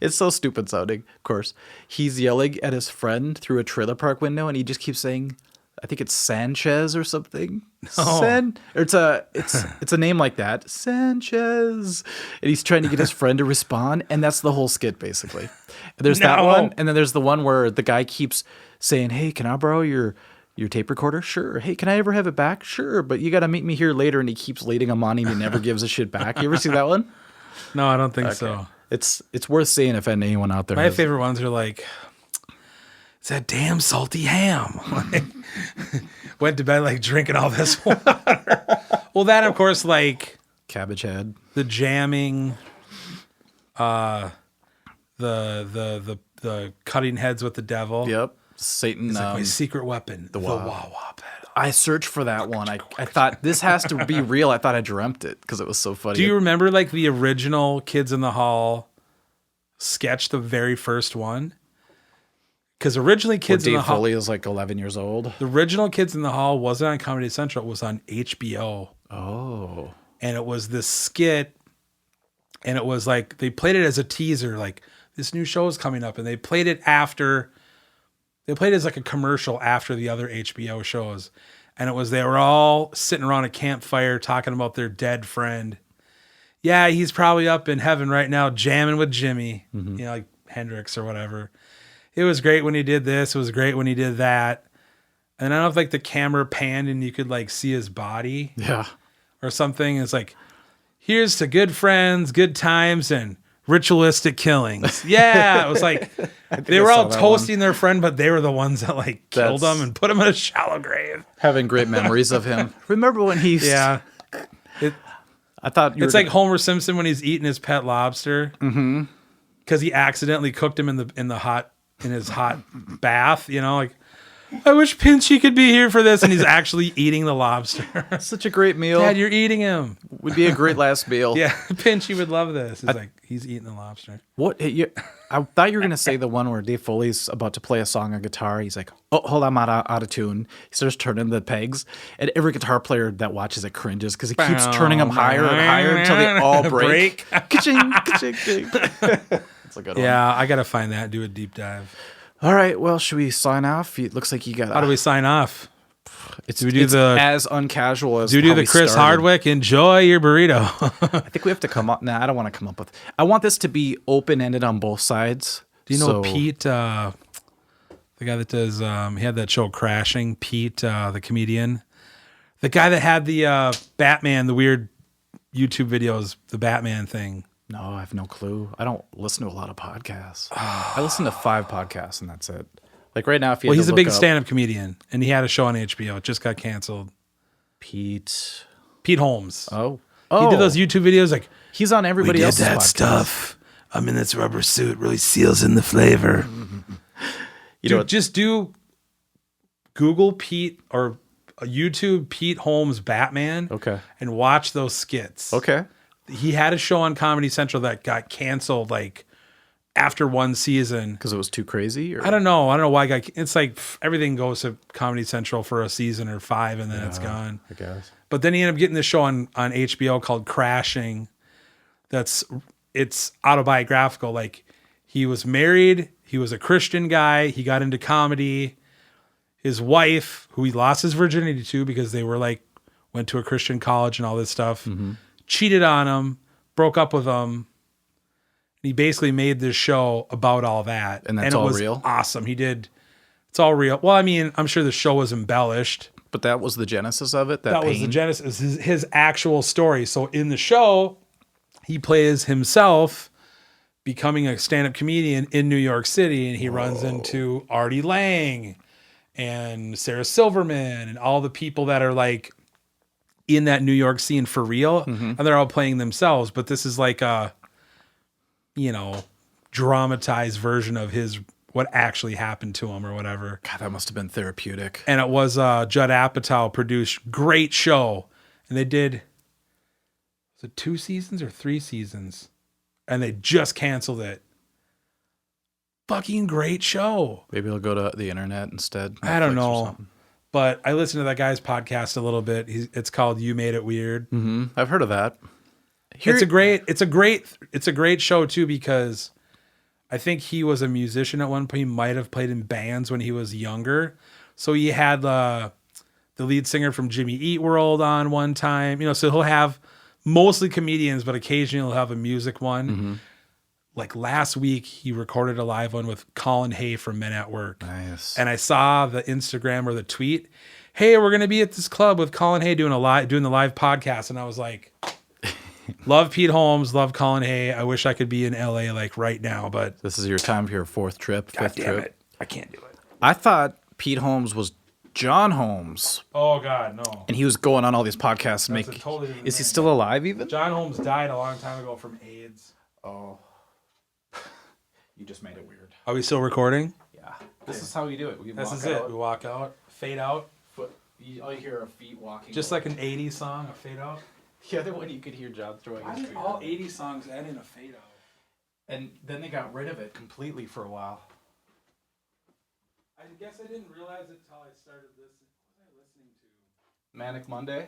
it's so stupid sounding, of course. He's yelling at his friend through a trailer park window, and he just keeps saying, I think it's Sanchez or something. It's a name like that, Sanchez. And he's trying to get his friend to respond, and that's the whole skit basically. And there's that one, and then there's the one where the guy keeps saying, "Hey, can I borrow your tape recorder?" "Sure." "Hey, can I ever have it back?" "Sure, but you got to meet me here later." And he keeps leading him on, and he never gives a shit back. You ever see that one? No, I don't think so. It's worth seeing if anyone out there. My favorite ones are like, it's that damn salty ham. Like, went to bed like drinking all this water. Well, that of course, like Cabbage Head. The jamming, the cutting heads with the devil. Yep. Satan. It's like my secret weapon, the wah wah pedal. I searched for that one. I thought this has to be real. I thought I dreamt it because it was so funny. Do you remember like the original Kids in the Hall sketch, the very first one? Because originally Kids in the Hall... Dave Foley was like 11 years old. The original Kids in the Hall wasn't on Comedy Central. It was on HBO. Oh. And it was this skit. And it was like, they played it as a teaser. Like, this new show is coming up. And they played it after... They played it as like a commercial after the other HBO shows. And it was, they were all sitting around a campfire talking about their dead friend. Yeah, he's probably up in heaven right now jamming with Jimmy. You know, like Hendrix or whatever. It was great when he did this. It was great when he did that. And I don't know if like the camera panned and you could like see his body. Yeah. Or something. It's like, here's to good friends, good times, and ritualistic killings. Yeah. It was like, they were all toasting their friend, but they were the ones that like killed him and put him in a shallow grave. Having great memories of him. Remember when he... Yeah. I thought it's like Homer Simpson when he's eating his pet lobster. Mm-hmm. Because he accidentally cooked him in his hot bath, you know, like, I wish Pinchy could be here for this, and he's actually eating the lobster. Such a great meal. Dad, you're eating him. Would be a great last meal. Yeah, Pinchy would love this. It's like, he's eating the lobster. What? I thought you were going to say the one where Dave Foley's about to play a song on guitar. He's like, oh, hold on, I'm out of tune. He starts turning the pegs, and every guitar player that watches it cringes because he keeps turning them higher and higher until they all break. Ka-ching, ka-ching, ka-ching. That's a good one. Yeah, I got to find that, do a deep dive. All right, well, should we sign off? It looks like you got. How do we sign off? It's as uncasual as. Do we do the Chris Hardwick? Enjoy your burrito. I think we have to come up. Nah, I don't want to come up with. I want this to be open ended on both sides. Do you know Pete, the guy that does? He had that show Crashing. Pete, the comedian, the guy that had the Batman, the weird YouTube videos, the Batman thing. No, I have no clue. I don't listen to a lot of podcasts. I listen to 5 podcasts and that's it. Like right now, if you he's a big stand-up comedian, and he had a show on HBO. It just got canceled. Pete Holmes. Oh, he did those YouTube videos. Like, he's on everybody else's podcast. Stuff. I'm in this rubber suit. Really seals in the flavor. Just do Google Pete or YouTube Pete Holmes Batman. Okay. And watch those skits. Okay. He had a show on Comedy Central that got canceled like after one season because it was too crazy. Or? I don't know why. It's like everything goes to Comedy Central for a season or 5 and then it's gone. I guess. But then he ended up getting this show on HBO called Crashing. It's autobiographical. Like, he was married. He was a Christian guy. He got into comedy. His wife, who he lost his virginity to because they were like went to a Christian college and all this stuff. Mm-hmm. Cheated on him, broke up with him. He basically made this show about all that. And that's all real? Awesome. It's all real. Well, I mean, I'm sure the show was embellished. But that was the genesis of it? That was the genesis, his actual story. So in the show, he plays himself becoming a stand-up comedian in New York City, and he runs into Artie Lang and Sarah Silverman and all the people that are like in that New York scene for real, and they're all playing themselves. But this is like a, dramatized version of what actually happened to him or whatever. God, that must have been therapeutic. And it was Judd Apatow produced. Great show. And they did, was it 2 seasons or 3 seasons? And they just canceled it. Fucking great show. Maybe I'll go to the internet instead. I don't know. But I listened to that guy's podcast a little bit. It's called You Made It Weird. Mm-hmm. I've heard of that. It's a great show too, because I think he was a musician at one point. He might have played in bands when he was younger. So he had the lead singer from Jimmy Eat World on one time. So he'll have mostly comedians, but occasionally he'll have a music one. Mm-hmm. Like last week, he recorded a live one with Colin Hay from Men at Work. Nice. And I saw the Instagram or the tweet, hey, we're going to be at this club with Colin Hay doing the live podcast. And I was like, love Pete Holmes, love Colin Hay. I wish I could be in LA like right now, but this is your time for your 4th trip, 5th trip. It. I can't do it. I thought Pete Holmes was John Holmes. Oh God, no. And he was going on all these podcasts and That's a totally different Is he name. still alive even? John Holmes died a long time ago from AIDS. Oh. You just made it weird. Are we still recording? Yeah. This is how we do it. This is it. We walk out, fade out. All you hear are feet walking. Just like an 80s song, a fade out. The other one you could hear John throwing his feet all out. 80s songs end in a fade out? And then they got rid of it completely for a while. I guess I didn't realize it until I started listening. What was I listening to? Manic Monday?